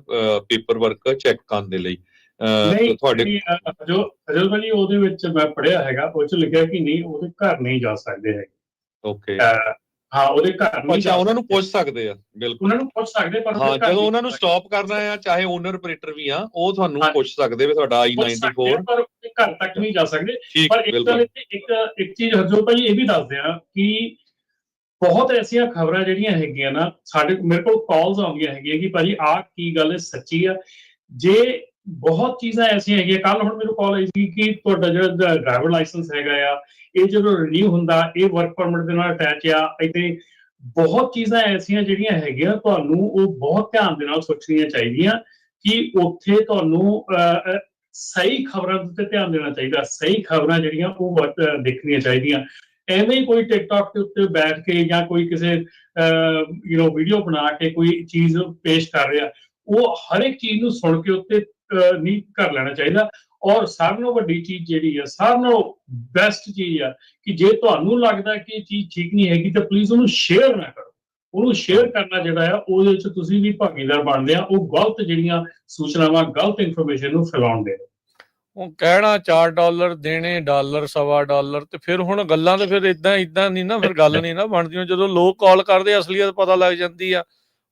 ਪੇਪਰ ਵਰਕ ਚੈੱਕ ਕਰਨ ਦੇ ਲਈ। ਤੁਹਾਡੇ ਅਜਲ ਭਾਜੀ ਉਹਦੇ ਵਿੱਚ ਮੈਂ ਪੜ੍ਹਿਆ ਹੈਗਾ, ਉਹ 'ਚ ਲਿਖਿਆ ਕਿ ਨਹੀਂ ਉਹਦੇ ਘਰ ਨਹੀਂ ਜਾ ਸਕਦੇ ਹੈਗੇ। ਓਕੇ, ਹਾਂ ਉਹਦੇ ਘਰ ਨਹੀਂ ਅੱਛਾ, ਉਹਨਾਂ ਨੂੰ ਪੁੱਛ ਸਕਦੇ ਆ, ਬਿਲਕੁਲ ਉਹਨਾਂ ਨੂੰ ਪੁੱਛ ਸਕਦੇ, ਪਰ ਹਾਂ ਜਦੋਂ ਉਹਨਾਂ ਨੂੰ ਸਟਾਪ ਕਰਨਾ ਆ, ਚਾਹੇ ਓਨਰ ਆਪਰੇਟਰ ਵੀ ਆ, ਉਹ ਤੁਹਾਨੂੰ ਪੁੱਛ ਸਕਦੇ ਵੀ ਤੁਹਾਡਾ I-94 ਪਰ ਘਰ ਤੱਕ ਨਹੀਂ ਜਾ ਸਕਦੇ। ਠੀਕ, ਪਰ ਇੱਕ ਚੀਜ਼ ਹਰਜੋਤ ਭਾਜੀ ਇਹ ਵੀ ਦੱਸਦੇ ਆ ਕਿ ਬਹੁਤ ਐਸੀਆਂ ਖਬਰਾਂ ਜਿਹੜੀਆਂ ਹੈਗੀਆਂ ਨਾ, ਮੇਰੇ ਕੋਲ ਕਾਲਸ ਆਉਂਦੀਆਂ ਹੈਗੀਆਂ ਕਿ ਭਾਜੀ ਆਹ ਕੀ ਗੱਲ ਹੈ, ਸੱਚੀ ਆ। ਜੇ ਬਹੁਤ ਚੀਜ਼ਾਂ ਐਸੀਆਂ ਹੈਗੀਆਂ, ਕੱਲ ਹੁਣ ਮੈਨੂੰ ਕਾਲ ਆਈ ਸੀ ਕਿ ਤੁਹਾਡਾ ਜਿਹੜਾ ਡਰਾਈਵਰ ਲਾਇਸੈਂਸ ਹੈਗਾ ਆ, ਇਹ ਜਦੋਂ ਰਿਨਿਊ ਹੁੰਦਾ ਇਹ ਵਰਕ ਪਰਮਿਟ ਦੇ ਨਾਲ ਅਟੈਚ ਆ। ਇੱਥੇ ਬਹੁਤ ਚੀਜ਼ਾਂ ਐਸੀਆਂ ਜਿਹੜੀਆਂ ਹੈਗੀਆਂ, ਤੁਹਾਨੂੰ ਉਹ ਬਹੁਤ ਧਿਆਨ ਦੇ ਨਾਲ ਸੋਚਣੀਆਂ ਚਾਹੀਦੀਆਂ ਕਿ ਉੱਥੇ ਤੁਹਾਨੂੰ ਸਹੀ ਖਬਰਾਂ ਉੱਤੇ ਧਿਆਨ ਦੇਣਾ ਚਾਹੀਦਾ। ਸਹੀ ਖਬਰਾਂ ਜਿਹੜੀਆਂ ਉਹ ਦੇਖਣੀਆਂ ਚਾਹੀਦੀਆਂ। ਐਵੇਂ ਹੀ ਕੋਈ ਟਿਕਟੌਕ ਦੇ ਉੱਤੇ ਬੈਠ ਕੇ ਜਾਂ ਕੋਈ ਕਿਸੇ ਵੀਡੀਓ ਬਣਾ ਕੇ ਕੋਈ ਚੀਜ਼ ਪੇਸ਼ ਕਰ ਰਿਹਾ, ਉਹ ਹਰ ਇੱਕ ਚੀਜ਼ ਨੂੰ ਸੁਣ ਕੇ ਉੱਤੇ ਨਹੀਂ ਕਰ ਲੈਣਾ ਚਾਹੀਦਾ। ਔਰ ਸਾਰਿਆਂ ਨਾਲੋਂ ਵੱਡੀ ਚੀਜ਼ ਜਿਹੜੀ ਆ, ਸਾਰਿਆਂ ਨਾਲੋਂ ਬੈਸਟ ਚੀਜ਼ ਆ ਕਿ ਜੇ ਤੁਹਾਨੂੰ ਲੱਗਦਾ ਕਿ ਇਹ ਚੀਜ਼ ਠੀਕ ਨਹੀਂ ਹੈਗੀ ਤਾਂ ਪਲੀਜ਼ ਉਹਨੂੰ ਸ਼ੇਅਰ ਨਾ ਕਰੋ। ਉਹਨੂੰ ਸ਼ੇਅਰ ਕਰਨਾ ਜਿਹੜਾ ਆ, ਉਹਦੇ ਵਿੱਚ ਤੁਸੀਂ ਵੀ ਭਾਗੀਦਾਰ ਬਣਦੇ ਆ। ਉਹ ਗਲਤ ਜਿਹੜੀਆਂ ਸੂਚਨਾਵਾਂ, ਗਲਤ ਇਨਫੋਰਮੇਸ਼ਨ ਨੂੰ ਫੈਲਾਉਂਦੇ। ਉਹ ਕਹਿਣਾ $4 ਦੇਣੇ $1.25 ਤੇ ਫਿਰ ਹੁਣ ਗੱਲਾਂ ਤੇ ਫਿਰ ਇਦਾਂ ਨਹੀਂ ਨਾ, ਫਿਰ ਗੱਲ ਨਹੀਂ ਨਾ ਬਣਦੀ। ਜਦੋਂ ਲੋਕ ਕਾਲ ਕਰਦੇ ਅਸਲੀਅਤ ਪਤਾ ਲੱਗ ਜਾਂਦੀ ਆ,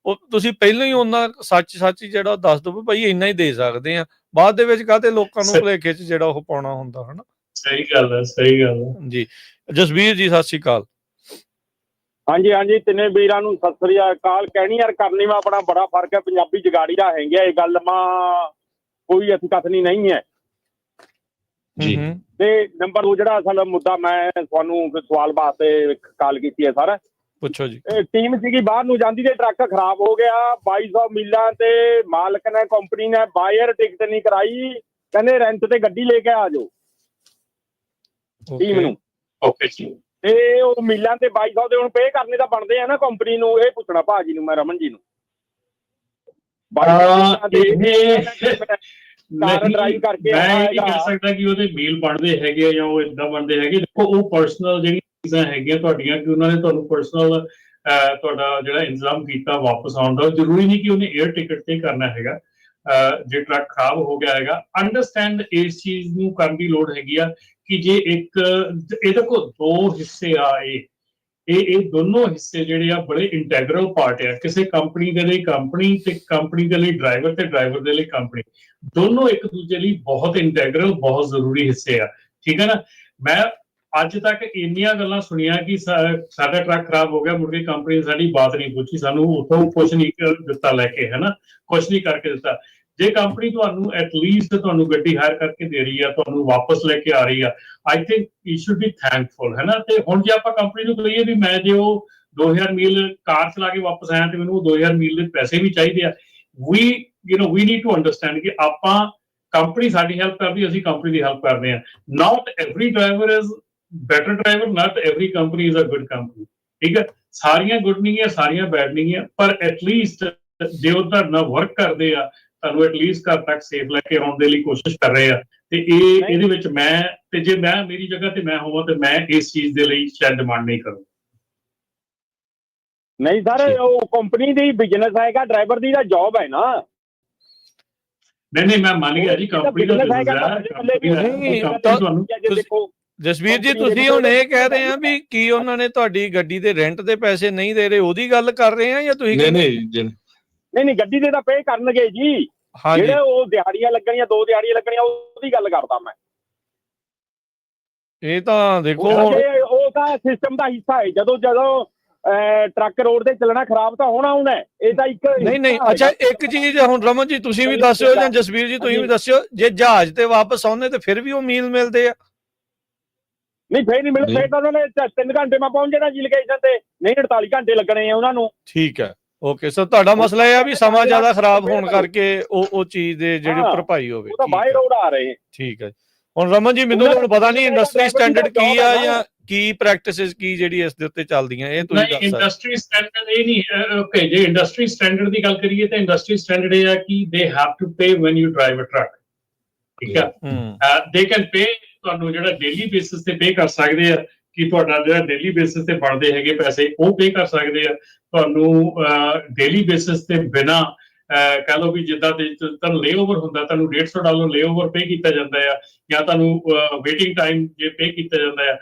ਉਹ ਤੁਸੀਂ ਪਹਿਲਾਂ ਹੀ ਉਹਨਾਂ ਸੱਚ ਜਿਹੜਾ ਦੱਸ ਦਿਓ ਭਾਈ ਇੰਨਾ ਹੀ ਦੇ ਸਕਦੇ ਆ। ਬਾਅਦ ਦੇ ਵਿੱਚ ਕਾਹਤੇ ਲੋਕਾਂ ਨੂੰ ਭੁਲੇਖੇ 'ਚ ਜਿਹੜਾ ਉਹ ਪਾਉਣਾ ਹੁੰਦਾ, ਹਨਾ। ਸਹੀ ਗੱਲ ਹੈ, ਸਹੀ ਗੱਲ ਹੈ ਜੀ। ਜਸਵੀਰ ਜੀ, ਸਤਿ ਸ਼੍ਰੀ ਅਕਾਲ। ਹਾਂਜੀ, ਤਿੰਨੇ ਵੀਰਾਂ ਨੂੰ ਸਤਿ ਸ੍ਰੀ ਅਕਾਲ। ਕਹਿਣੀ ਯਾਰ ਕਰਨੀ ਵਾ ਆਪਣਾ ਬੜਾ ਫਰਕ ਹੈ। ਪੰਜਾਬੀ ਜਗਾੜੀ ਦਾ ਹੈਗਾ, ਇਹ ਗੱਲ ਮਾ ਕੋਈ ਅਸੀਂ ਕਥਨੀ ਨਹੀਂ ਹੈ ਜੀ। ਤੇ ਨੰਬਰ 2 ਜਿਹੜਾ ਅਸਲ ਮੁੱਦਾ ਮੈਂ ਤੁਹਾਨੂੰ ਸਵਾਲ ਵਾਸਤੇ ਕਾਲ ਕੀਤੀ ਹੈ ਸਰ, ਪੁੱਛੋ ਜੀ। ਟੀਮ ਸੀਗੀ ਬਾਹਰ ਨੂੰ ਜਾਂਦੀ ਤੇ ਟਰੱਕ ਖਰਾਬ ਹੋ ਗਿਆ 2200 ਮੀਲਾਂ ਤੇ ਮਾਲਕ ਨੇ, ਕੰਪਨੀ ਨੇ ਬਾਇਰ ਟਿਕਟ ਨਹੀਂ ਕਰਾਈ, ਕਹਿੰਦੇ ਰੈਂਟ ਤੇ ਗੱਡੀ ਲੈ ਕੇ ਆ ਜਾਓ ਟੀਮ ਨੂੰ। ਓਕੇ ਜੀ। ਤੇ ਉਹ ਮੀਲਾਂ ਤੇ 2200 ਦੇ ਹੁਣ ਪੇ ਕਰਨੇ ਤਾਂ ਬਣਦੇ ਆ ਨਾ ਕੰਪਨੀ ਨੂੰ। ਇਹ ਪੁੱਛਣਾ ਭਾਜੀ ਨੂੰ ਮੈਂ, ਰਮਨ ਜੀ ਨੂੰ। ਡਰਾਈਵ ਕਰਕੇ ਮੈਂ ਇਹ ਨਹੀਂ ਕਹਿ ਸਕਦਾ ਕਿ ਉਹਦੇ ਮੀਲ ਬਣਦੇ ਹੈਗੇ ਜਾਂ ਉਹ ਏਦਾਂ ਬਣਦੇ ਹੈਗੇ। ਦੇਖੋ, ਉਹ ਪਰਸਨਲ ਜਿਹੜੀਆਂ ਚੀਜ਼ਾਂ ਹੈਗੀਆਂ ਤੁਹਾਡੀਆਂ, ਕਿ ਉਹਨਾਂ ਨੇ ਤੁਹਾਨੂੰ ਪਰਸਨਲ ਤੁਹਾਡਾ ਜਿਹੜਾ ਇੰਤਜ਼ਾਮ ਕੀਤਾ ਵਾਪਸ ਆਉਣ ਦਾ, ਜ਼ਰੂਰੀ ਨਹੀਂ ਕਿ ਉਹਨੇ 에ਅਰ ਟਿਕਟ ਤੇ ਕਰਨਾ ਹੈਗਾ। ਜੇ ਟਰੱਕ ਖਰਾਬ ਹੋ ਗਿਆ ਹੈਗਾ, ਅੰਡਰਸਟੈਂਡ ਇਸ ਚੀਜ਼ ਨੂੰ ਕਰਨ ਦੀ ਲੋੜ ਹੈਗੀ ਆ ਕਿ ਜੇ ਇਹਦੇ ਕੋਲ 2 ਹਿੱਸੇ ਆ, ਇਹ ਦੋਨੋਂ ਹਿੱਸੇ ਜਿਹੜੇ ਆ ਬੜੇ ਇੰਟੈਗਰਲ ਪਾਰਟ ਆ ਕਿਸੇ ਕੰਪਨੀ ਦੇ ਲਈ। ਕੰਪਨੀ ਤੇ ਕੰਪਨੀ ਦੇ ਲਈ ਡਰਾਈਵਰ, ਤੇ ਡਰਾਈਵਰ ਦੇ ਲਈ ਕੰਪਨੀ, ਦੋਨੋਂ ਇੱਕ ਦੂਜੇ ਲਈ ਬਹੁਤ ਇੰਟੈਗਰਲ, ਬਹੁਤ ਜ਼ਰੂਰੀ ਹਿੱਸੇ ਆ। ਠੀਕ ਹੈ ਨਾ। ਮੈਂ ਅੱਜ ਤੱਕ ਇੰਨੀਆਂ ਗੱਲਾਂ ਸੁਣੀਆਂ ਕਿ ਸਾਡਾ ਟਰੱਕ ਖਰਾਬ ਹੋ ਗਿਆ, ਮੁੜ ਕੇ ਕੰਪਨੀ ਨੇ ਸਾਡੀ ਬਾਤ ਨਹੀਂ ਪੁੱਛੀ, ਸਾਨੂੰ ਉੱਥੋਂ ਕੁਛ ਨਹੀਂ ਦਿੱਤਾ ਲੈ ਕੇ, ਹੈ ਨਾ, ਕੁਛ ਨਹੀਂ ਕਰਕੇ ਦਿੱਤਾ। ਜੇ ਕੰਪਨੀ ਤੁਹਾਨੂੰ ਐਟਲੀਸਟ ਤੁਹਾਨੂੰ ਗੱਡੀ ਹਾਇਰ ਕਰਕੇ ਦੇ ਰਹੀ ਆ, ਤੁਹਾਨੂੰ ਵਾਪਸ ਲੈ ਕੇ ਆ ਰਹੀ ਆ, I think you should be thankful, ਹੈ ਨਾ। ਤੇ ਹੁਣ ਜੇ ਆਪਾਂ ਕੰਪਨੀ ਨੂੰ ਕਹੀਏ ਵੀ ਮੈਂ ਜੇ ਉਹ 2000 ਮੀਲ ਕਾਰ ਚਲਾ ਕੇ ਵਾਪਸ ਆਇਆ ਤੇ ਮੈਨੂੰ ਉਹ 2000 ਮੀਲ ਦੇ ਪੈਸੇ ਵੀ ਚਾਹੀਦੇ ਆ, ਵੀ ਨੀਡ ਟੂ ਅੰਡਰਸਟੈਂਡ ਕਿ ਆਪਾਂ, ਕੰਪਨੀ ਸਾਡੀ ਹੈਲਪ ਕਰਦੀ, ਅਸੀਂ ਕੰਪਨੀ ਦੀ ਹੈਲਪ ਕਰਦੇ ਹਾਂ। Not every driver is better driver, not every company is a good company. ਠੀਕ ਹੈ, ਸਾਰੀਆਂ ਗੁੱਡ ਨਹੀਂ ਹੈ, ਸਾਰੀਆਂ ਬੈਡ ਨਹੀਂ ਹੈ, ਪਰ ਐਟਲੀਸਟ ਜੇ ਉਹ ਤੁਹਾਡੇ ਨਾਲ ਵਰਕ ਕਰਦੇ ਆ, ਤੁਹਾਨੂੰ ਐਟਲੀਸਟ ਘਰ ਤੱਕ ਸੇਫ ਲੈ ਕੇ ਆਉਣ ਦੇ ਲਈ ਕੋਸ਼ਿਸ਼ ਕਰ ਰਹੇ ਆ। ਤੇ ਇਹਦੇ ਵਿੱਚ ਮੈਂ, ਤੇ ਜੇ ਮੈਂ ਮੇਰੀ ਜਗ੍ਹਾ ਤੇ ਮੈਂ ਹੋਵਾਂ ਤੇ ਮੈਂ ਇਸ ਚੀਜ਼ ਦੇ ਲਈ ਸ਼ਾਇਦ ਡਿਮਾਂਡ ਨਹੀਂ ਕਰੂੰ। ਨਹੀਂ ਸਰ, ਉਹ ਕੰਪਨੀ ਦੀ ਬਿਜ਼ਨਸ ਹੈਗਾ, ਡਰਾਈਵਰ ਦੀ ਤਾਂ ਜੌਬ ਹੈ ਨਾ। ਨਹੀਂ, ਮੈਂ ਮੰਨ ਗਿਆ ਜੀ, ਕੰਪਨੀ ਦਾ ਬਿਜ਼ਨਸ ਹੈ। ਦੇਖੋ ਜਸਵੀਰ ਜੀ, ਤੁਸੀਂ ਹੁਣ ਇਹ ਕਹਿ ਰਹੇ ਆ ਵੀ ਕੀ ਉਹਨਾਂ ਨੇ ਤੁਹਾਡੀ ਗੱਡੀ ਦੇ ਰੈਂਟ ਦੇ ਪੈਸੇ ਨਹੀਂ ਦੇ ਰਹੇ, ਉਹਦੀ ਗੱਲ ਕਰ ਰਹੇ ਆ ਜਾਂ ਤੁਸੀਂ? ਨਹੀਂ, ਗੱਡੀ ਦੇ ਤਾਂ ਪੇ ਕਰਨਗੇ ਜੀ। ਜਿਹੜੇ ਉਹ ਦਿਹਾੜੀਆਂ ਲੱਗਣੀਆਂ, 2 ਦਿਹਾੜੀਆਂ ਲੱਗਣੀਆਂ, ਉਹਦੀ ਗੱਲ ਕਰਦਾ ਮੈਂ। ਇਹ ਤਾਂ ਦੇਖੋ, ਉਹ ਤਾਂ ਸਿਸਟਮ ਦਾ ਹਿੱਸਾ ਹੈ। ਜਦੋਂ ਟਰੱਕ ਰੋਡ ਤੇ ਚੱਲਣਾ, ਖਰਾਬ ਤਾਂ ਹੋਣਾ ਉਹਨੇ। ਇਹ ਤਾਂ ਇੱਕ ਨਹੀਂ। ਅੱਛਾ, ਇੱਕ ਚੀਜ਼ ਹੁਣ ਰਮਨ ਜੀ ਤੁਸੀਂ ਵੀ ਦੱਸਿਓ ਜਾਂ ਜਸਵੀਰ ਜੀ ਤੁਸੀਂ ਵੀ ਦੱਸਿਓ, ਜੇ ਜਹਾਜ਼ ਤੇ ਵਾਪਸ ਆਉਂਦੇ ਤੇ ਫਿਰ ਵੀ ਉਹ ਮੀਲ ਮਿਲਦੇ ਆ? ਨਹੀਂ, ਫੇਰ ਨਹੀਂ ਮਿਲਦੇ। ਫੇਰ ਤਾਂ ਉਹਨਾਂ ਨੇ 3 ਘੰਟੇ ਮੈਂ ਪਹੁੰਚ ਜਾਣਾ ਜੀ ਲੋਕੇਸ਼ਨ ਤੇ, ਨਹੀਂ 48 ਘੰਟੇ ਲੱਗਣੇ ਆ ਉਹਨਾਂ ਨੂੰ। ਠੀਕ ਹੈ, ਓਕੇ ਸਰ। ਤੁਹਾਡਾ ਮਸਲਾ ਇਹ ਆ ਵੀ ਸਮਾਂ ਜ਼ਿਆਦਾ ਖਰਾਬ ਹੋਣ ਕਰਕੇ ਉਹ ਚੀਜ਼ ਦੇ ਜਿਹੜੀ ਭਰਪਾਈ ਹੋਵੇ। ਉਹ ਤਾਂ ਬਾਈ ਰੋਡ ਆ ਰਹੇ। ਠੀਕ ਹੈ। ਹੁਣ ਰਮਨ ਜੀ, ਮੈਨੂੰ ਹੁਣ ਪਤਾ ਨਹੀਂ ਇੰਡਸਟਰੀ ਸਟੈਂਡਰਡ ਕੀ ਆ ਜਾਂ ਕੀ ਪ੍ਰੈਕਟਿਸਿਸ ਕੀ ਜਿਹੜੀ ਇਸ ਦੇ ਉੱਤੇ ਚੱਲਦੀਆਂ, ਇਹ ਤੁਸੀਂ ਦੱਸ ਸਕਦੇ? ਇੰਡਸਟਰੀ ਸਟੈਂਡਰਡ ਇਹ ਨਹੀਂ। ਓਕੇ, ਜੇ ਇੰਡਸਟਰੀ ਸਟੈਂਡਰਡ ਦੀ ਗੱਲ ਕਰੀਏ ਤਾਂ ਇੰਡਸਟਰੀ ਸਟੈਂਡਰਡ ਇਹ ਆ ਕਿ they have to pay when you drive a truck. ਠੀਕ ਹੈ, ਦੇ ਕੈਨ ਪੇ, ਤੁਹਾਨੂੰ ਜਿਹੜਾ ਡੇਲੀ ਬੇਸਿਸ ਤੇ ਪੇ ਕਰ ਸਕਦੇ ਆ, ਕਿ ਤੁਹਾਡਾ ਜਿਹੜਾ ਡੇਲੀ ਬੇਸਿਸ ਤੇ ਬਣਦੇ ਹੈਗੇ ਪੈਸੇ ਉਹ ਪੇ ਕਰ ਸਕਦੇ ਆ। ਤੁਹਾਨੂੰ ਡੇਲੀ ਬੇਸਿਸ ਤੇ ਬਿਨਾਂ ਕਹਿ ਲਓ ਵੀ ਜਿੱਦਾਂ ਤੁਹਾਨੂੰ ਲੇਓਵਰ ਹੁੰਦਾ, ਤੁਹਾਨੂੰ $150 ਲੇਓਵਰ ਪੇ ਕੀਤਾ ਜਾਂਦਾ ਆ, ਜਾਂ ਤੁਹਾਨੂੰ ਵੇਟਿੰਗ ਟਾਈਮ ਜੇ ਪੇ ਕੀਤਾ ਜਾਂਦਾ ਆ,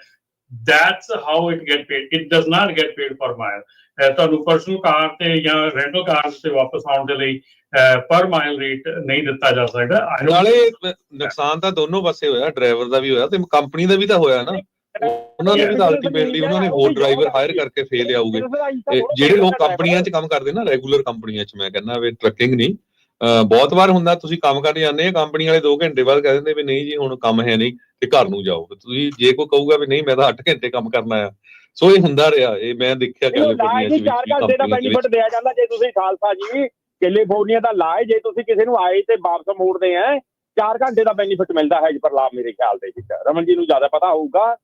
that's how it get paid. It does not get paid per mile. ਤੁਹਾਨੂੰ ਪਰਸਨਲ ਕਾਰ ਤੇ ਜਾਂ ਰੈਂਟਲ ਕਾਰ ਤੇ ਵਾਪਸ ਆਉਣ ਦੇ ਲਈ ਪਰ ਮਾਈਲ ਰੇਟ ਨਹੀਂ ਦਿੱਤਾ ਜਾ ਸਕਦਾ। ਨਾਲੇ ਨੁਕਸਾਨ ਤਾਂ ਦੋਨੋਂ ਪਾਸੇ ਹੋਇਆ, ਡਰਾਈਵਰ ਦਾ ਵੀ ਹੋਇਆ ਤੇ ਕੰਪਨੀ ਦਾ ਵੀ ਤਾਂ ਹੋਇਆ ਨਾ। ਉਹਨਾਂ ਨੇ ਵੀ ਤਾਂ ਅਲਟੀਮੇਟਲੀ ਉਹਨਾਂ ਨੇ ਹੋਰ ਡਰਾਈਵਰ ਹਾਇਰ ਕਰਕੇ ਫੇਲ ਲਿਆਉਗੇ। ਜਿਹੜੇ ਲੋਕ ਕੰਪਨੀਆਂ 'ਚ ਕੰਮ ਕਰਦੇ ਨਾ, ਰੈਗੂਲਰ ਕੰਪਨੀਆਂ 'ਚ, ਮੈਂ ਕਹਿੰਦਾ ਵੀ ਟਰੱਕਿੰਗ ਨਹੀਂ, ਬਹੁਤ ਵਾਰ ਹੁੰਦਾ ਤੁਸੀਂ ਕੰਮ ਕਰਨ ਜਾਂਦੇ ਆ, ਕੰਪਨੀ ਵਾਲੇ 2 ਘੰਟੇ ਬਾਅਦ ਕਹਿ ਦਿੰਦੇ ਵੀ ਨਹੀਂ ਜੀ ਹੁਣ ਕੰਮ ਹੈ ਨਹੀਂ ਤੇ ਘਰ ਨੂੰ ਜਾਓ। ਤੁਸੀਂ ਜੇ ਕੋਈ ਕਹੂਗਾ ਵੀ ਨਹੀਂ ਮੈਂ ਤਾਂ 8 ਘੰਟੇ ਕੰਮ ਕਰਨਾ ਆ, ਸੋ ਇਹ ਹੁੰਦਾ ਰਿਹਾ। ਇਹ ਮੈਂ ਦੇਖਿਆ ਕੈਲੀਫੋਰਨੀਆ 'ਚ ਵੀ 4 ਘੰਟੇ ਦਾ ਬੈਨੀਫਿਟ ਦਿਆ ਜਾਂਦਾ। ਜੇ ਤੁਸੀਂ ਖਾਲਸਾ ਜੀ ਕੈਲੀਫੋਰਨੀਆ ਦਾ ਲਾਏ, ਜੇ ਤੁਸੀਂ ਕਿਸੇ ਨੂੰ ਆਏ ਤੇ ਵਾਪਸ ਮੋੜਦੇ ਆ 4 ਘੰਟੇ ਦਾ ਬੈਨੀਫਿਟ ਮਿਲਦਾ ਹੈ ਜੀ ਪਰ ਲਾਭ ਮੇਰੇ ਖਿਆਲ ਦੇ ਵਿੱਚ। ਰਮਨ ਜੀ ਨੂੰ ਜ਼ਿਆਦਾ ਪਤਾ ਹੋਊਗਾ।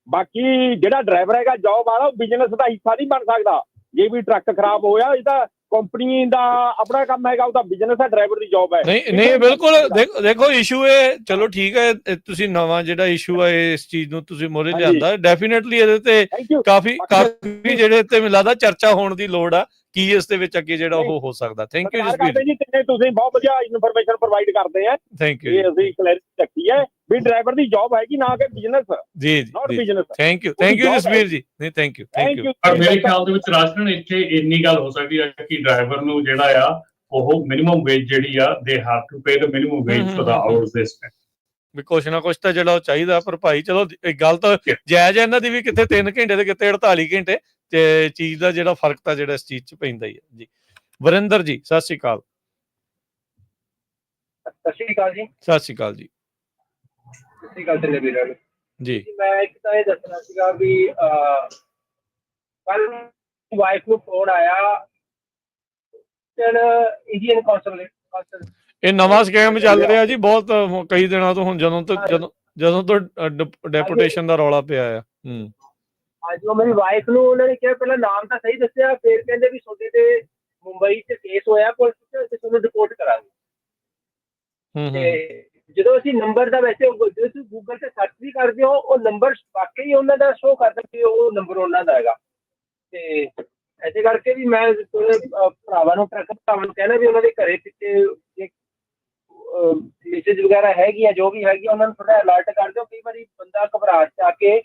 ਬਾਕੀ ਜਿਹੜਾ ਡਰਾਈਵਰ ਹੈਗਾ ਜੌਬ ਵਾਲਾ, ਉਹ ਬਿਜ਼ਨਸ ਦਾ ਹਿੱਸਾ ਨਹੀਂ ਬਣ ਸਕਦਾ। ਜੇ ਵੀ ਟਰੱਕ ਖਰਾਬ ਹੋਇਆ, ਇਹ ਤਾਂ ਕੰਪਨੀ ਦਾ ਆਪਣਾ ਕੰਮ ਹੈਗਾ, ਉਹਦਾ ਬਿਜ਼ਨਸ ਹੈ, ਡਰਾਈਵਰ ਦੀ ਜੌਬ ਹੈ। ਨਹੀਂ ਬਿਲਕੁਲ। ਦੇਖੋ ਇਸ਼ੂ ਹੈ, ਚਲੋ ਠੀਕ ਹੈ, ਤੁਸੀਂ ਨਵਾਂ ਜਿਹੜਾ ਇਸ਼ੂ ਹੈ ਇਸ ਚੀਜ਼ ਨੂੰ ਤੁਸੀਂ ਮੋਰੇ ਲਿਆਂਦਾ, ਡੈਫੀਨੇਟਲੀ ਇਹਦੇ ਤੇ ਕਾਫੀ ਜਿਹੜੇ ਤੇ ਮੈਨੂੰ ਲੱਗਦਾ ਚਰਚਾ ਹੋਣ ਦੀ ਲੋੜ ਆ ਕੀ ਇਸ ਦੇ ਵਿੱਚ ਅੱਗੇ ਜਿਹੜਾ ਉਹ ਹੋ ਸਕਦਾ। ਥੈਂਕ ਯੂ ਜਸਬੀਰ ਜੀ, ਤੁਸੀਂ ਬਹੁਤ ਵਧੀਆ ਇਨਫੋਰਮੇਸ਼ਨ ਪ੍ਰੋਵਾਈਡ ਕਰਦੇ ਆ। Thank you. ਇਹ ਅਸੀਂ ਕਲੈਰਿਟੀ ਰੱਖੀ ਹੈ ਵੀ ਡਰਾਈਵਰ ਦੀ ਜੌਬ ਹੈਗੀ ਨਾ ਕਿ ਬਿਜ਼ਨਸ। ਜੀ ਨਾਟ ਬਿਜ਼ਨਸ। ਥੈਂਕ ਯੂ ਜਸਬੀਰ ਜੀ। ਨਹੀਂ ਥੈਂਕ ਯੂ। ਪਰ ਮੇਰੇ ਖਿਆਲ ਦੇ ਵਿੱਚ ਰਾਜਨ ਇੱਥੇ ਇੰਨੀ ਗੱਲ ਹੋ ਸਕਦੀ ਹੈ ਕਿ ਡਰਾਈਵਰ ਨੂੰ ਜਿਹੜਾ ਆ ਉਹ ਮਿਨੀਮਮ ਵੇਜ ਜਿਹੜੀ ਆ they have to pay the minimum wage for the hours they spend. ਵੀ ਕੁਛ ਨਾ ਕੁਛ ਤਾਂ ਜਿਹੜਾ ਉਹ ਚਾਹੀਦਾ। ਪਰ ਭਾਈ ਚਲੋ ਇੱਕ ਗੱਲ ਤਾਂ ਜਾਇਜ਼ ਹੈ ਇਹਨਾਂ ਦੀ ਵੀ, ਕਿੱਥੇ 3 ਘੰਟੇ ਤੇ ਕਿਤੇ 48 ਘੰਟੇ, ਤੇ ਚੀਜ਼ ਦਾ ਜਿਹੜਾ ਫਰਕ ਤਾਂ ਜਿਹੜਾ ਇਸ ਚੀਜ਼ 'ਚ ਪੈਂਦਾ ਹੀ ਹੈ ਜੀ। ਵਰਿੰਦਰ ਜੀ ਸਤਿ ਸ਼੍ਰੀ ਅਕਾਲ। ਸਤਿ ਸ਼੍ਰੀ ਅਕਾਲ ਜੀ। ਸਤਿ ਸ਼੍ਰੀ ਅਕਾਲ ਜੀ। ਸਤਿ ਸ਼੍ਰੀ ਅਕਾਲ ਤੇਰੇ ਵੀਰਾਂ ਨੂੰ ਜੀ। ਮੈਂ ਇੱਕ ਤਾਂ ਇਹ ਦੱਸਣਾ ਸੀਗਾ ਵੀ ਕੱਲ ਵਾਈਫ ਨੂੰ ਫੋਨ ਆਇਆ ਇੰਡੀਅਨ ਕੌਂਸਲ। ਇਹ ਨਵਾਂ ਸਕੈਮ ਚੱਲ ਰਿਹਾ ਜੀ ਬਹੁਤ ਕਈ ਦਿਨਾਂ ਤੋਂ, ਹੁਣ ਜਦੋਂ ਤੋਂ ਡੈਪੂਟੇਸ਼ਨ ਦਾ ਰੌਲਾ ਪਿਆ ਆ। ਅੱਜ ਉਹ ਮੇਰੀ ਵਾਈਫ ਨੂੰ ਉਹਨਾਂ ਨੇ ਕਿਹਾ, ਪਹਿਲਾਂ ਨਾਮ ਤਾਂ ਸਹੀ ਦੱਸਿਆ, ਫਿਰ ਕਹਿੰਦੇ ਵੀ ਤੁਹਾਡੇ ਤੇ ਮੁੰਬਈ 'ਚ ਕੇਸ ਹੋਇਆ ਪੁਲਿਸ 'ਚ ਤੇ ਤੁਹਾਨੂੰ ਰਿਪੋਰਟ ਕਰਾਂਗੇ। ਤੇ ਜਦੋਂ ਅਸੀਂ ਨੰਬਰ ਦਾ ਵੈਸੇ ਤੁਸੀਂ ਗੂਗਲ ਤੇ ਸਰਚ ਵੀ ਕਰਦੇ ਹੋ, ਉਹ ਨੰਬਰ ਵਾਕਈ ਉਹਨਾਂ ਦਾ ਸ਼ੋ ਕਰਦਾ ਕਿ ਉਹ ਨੰਬਰ ਉਹਨਾਂ ਦਾ ਹੈਗਾ। ਤੇ ਐਸੇ ਕਰਕੇ ਵੀ ਮੈਂ ਭਰਾਵਾਂ ਨੂੰ, ਟਰੱਕ ਭਰਾਵਾਂ ਨੂੰ ਕਹਿਣਾ ਵੀ ਉਹਨਾਂ ਦੇ ਘਰੇ ਪਿੱਛੇ ਮੈਸੇਜ ਵਗੈਰਾ ਹੈਗੀਆਂ, ਜੋ ਵੀ ਹੈਗੀ ਉਹਨਾਂ ਨੂੰ ਥੋੜਾ ਅਲਰਟ ਕਰ ਦਿਓ। ਕਈ ਵਾਰੀ ਬੰਦਾ ਘਬਰਾਹਟ 'ਚ ਆ ਕੇ,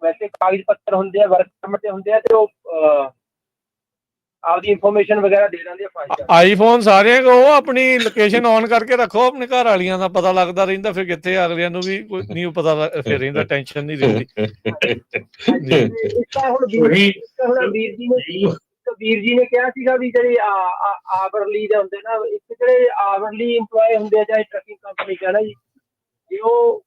ਵੈਸੇ ਕਾਗਜ਼ ਪੱਤਰ ਹੁੰਦੇ ਆ, ਵਰਕ ਪਰਮਿਟ ਤੇ ਹੁੰਦੇ ਆ, ਤੇ ਉਹ ਆਪਦੀ ਇਨਫੋਰਮੇਸ਼ਨ ਵਗੈਰਾ ਦੇ ਦਿੰਦੇ ਆ। ਆਈਫੋਨ ਸਾਰਿਆਂ ਕੋਲ ਆਪਣੀ ਲੋਕੇਸ਼ਨ ਔਨ ਕਰਕੇ ਰੱਖੋ, ਆਪਣੇ ਘਰ ਵਾਲੀਆਂ ਦਾ ਪਤਾ ਲੱਗਦਾ ਰਹਿੰਦਾ, ਫਿਰ ਕਿੱਥੇ ਅਗਲਿਆਂ ਨੂੰ ਵੀ ਕੋਈ ਨਹੀਂ ਪਤਾ ਫਿਰ ਰਹਿੰਦਾ, ਟੈਨਸ਼ਨ ਨਹੀਂ ਰਹਿੰਦੀ। ਵੀਰ ਜੀ ਨੇ ਕਿਹਾ ਸੀਗਾ ਵੀ ਜਿਹੜੇ ਆਵਰਲੀ ਦੇ ਹੁੰਦੇ ਨਾ, ਇੱਕ ਜਿਹੜੇ ਆਵਰਲੀ ਇੰਪਲੋਏ ਹੁੰਦੇ ਆ ਚਾਹੇ ਟਰੱਕਿੰਗ ਕੰਪਨੀ ਚ ਨਾ ਜੀ, ਜੇ ਉਹ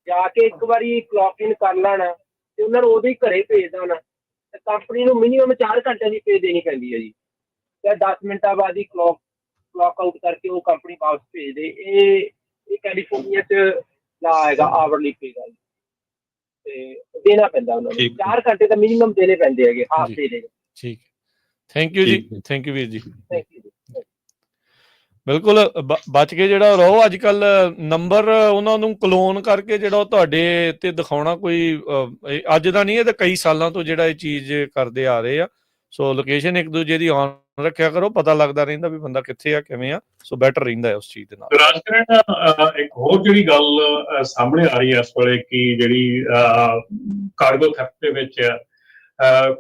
ਜਾ ਕੇ ਇੱਕ ਵਾਰੀ ਕਲੌਕ ਇਨ ਕਰ ਲੈਣਾ ਤੇ ਉਹਨਾਂ ਨੂੰ ਉਦੋਂ ਹੀ ਘਰੇ ਭੇਜ ਦੇਣਾ, ਤੇ ਕੰਪਨੀ ਨੂੰ ਮਿਨੀਮਮ 4 ਘੰਟਿਆਂ ਦੀ ਪੇ ਦੇਣੀ ਪੈਂਦੀ ਹੈ ਜੀ। ਤੇ 10 ਮਿੰਟਾਂ ਬਾਅਦ ਹੀ ਕਲੌਕ ਆਊਟ ਕਰਕੇ ਉਹ ਕੰਪਨੀ ਵਾਪਸ ਭੇਜ ਦੇ। ਇਹ ਕੈਲੀਫੋਰਨੀਆ ਚ ਲਾ ਆਏਗਾ ਆਵਰਲੀ ਪੇ ਦਾ, ਤੇ ਦੇਣਾ ਪੈਂਦਾ ਉਹਨਾਂ ਨੂੰ। 4 ਘੰਟੇ ਤਾਂ ਮਿਨੀਮਮ ਦੇਣੇ ਪੈਂਦੇ ਹੈਗੇ, ਹਾਫ ਡੇ ਦੇ। ਠੀਕ, ਥੈਂਕ ਯੂ ਜੀ। ਥੈਂਕ ਯੂ ਵੀਰ ਜੀ। ਬਿਲਕੁਲ ਬਚ ਕੇ ਜਿਹੜਾ ਰਹੋ। ਅੱਜ ਕੱਲ ਨੰਬਰ ਉਹਨਾਂ ਨੂੰ ਕਲੋਨ ਕਰਕੇ ਜਿਹੜਾ ਉਹ ਤੁਹਾਡੇ ਤੇ ਦਿਖਾਉਣਾ ਕੋਈ ਅੱਜ ਦਾ ਨਹੀਂ, ਇਹ ਤਾਂ ਕਈ ਸਾਲਾਂ ਤੋਂ ਜਿਹੜਾ ਇਹ ਚੀਜ਼ ਕਰਦੇ ਆ ਰਹੇ ਆ। ਸੋ ਲੋਕੇਸ਼ਨ ਇੱਕ ਦੂਜੇ ਦੀ ਔਨ ਰੱਖਿਆ ਕਰੋ, ਪਤਾ ਲੱਗਦਾ ਰਹਿੰਦਾ ਵੀ ਬੰਦਾ ਕਿੱਥੇ ਆ, ਕਿਵੇਂ ਆ। ਸੋ ਬੈਟਰ ਰਹਿੰਦਾ ਹੈ ਉਸ ਚੀਜ਼ ਦੇ ਨਾਲ। ਰਾਜਕਰਨ ਇੱਕ ਹੋਰ ਜਿਹੜੀ ਗੱਲ ਸਾਹਮਣੇ ਆ ਰਹੀ ਹੈ ਇਸ ਵੇਲੇ ਕਿ ਜਿਹੜੀ ਕਾਰਗੋ ਥੈਫਟ ਦੇ ਵਿੱਚ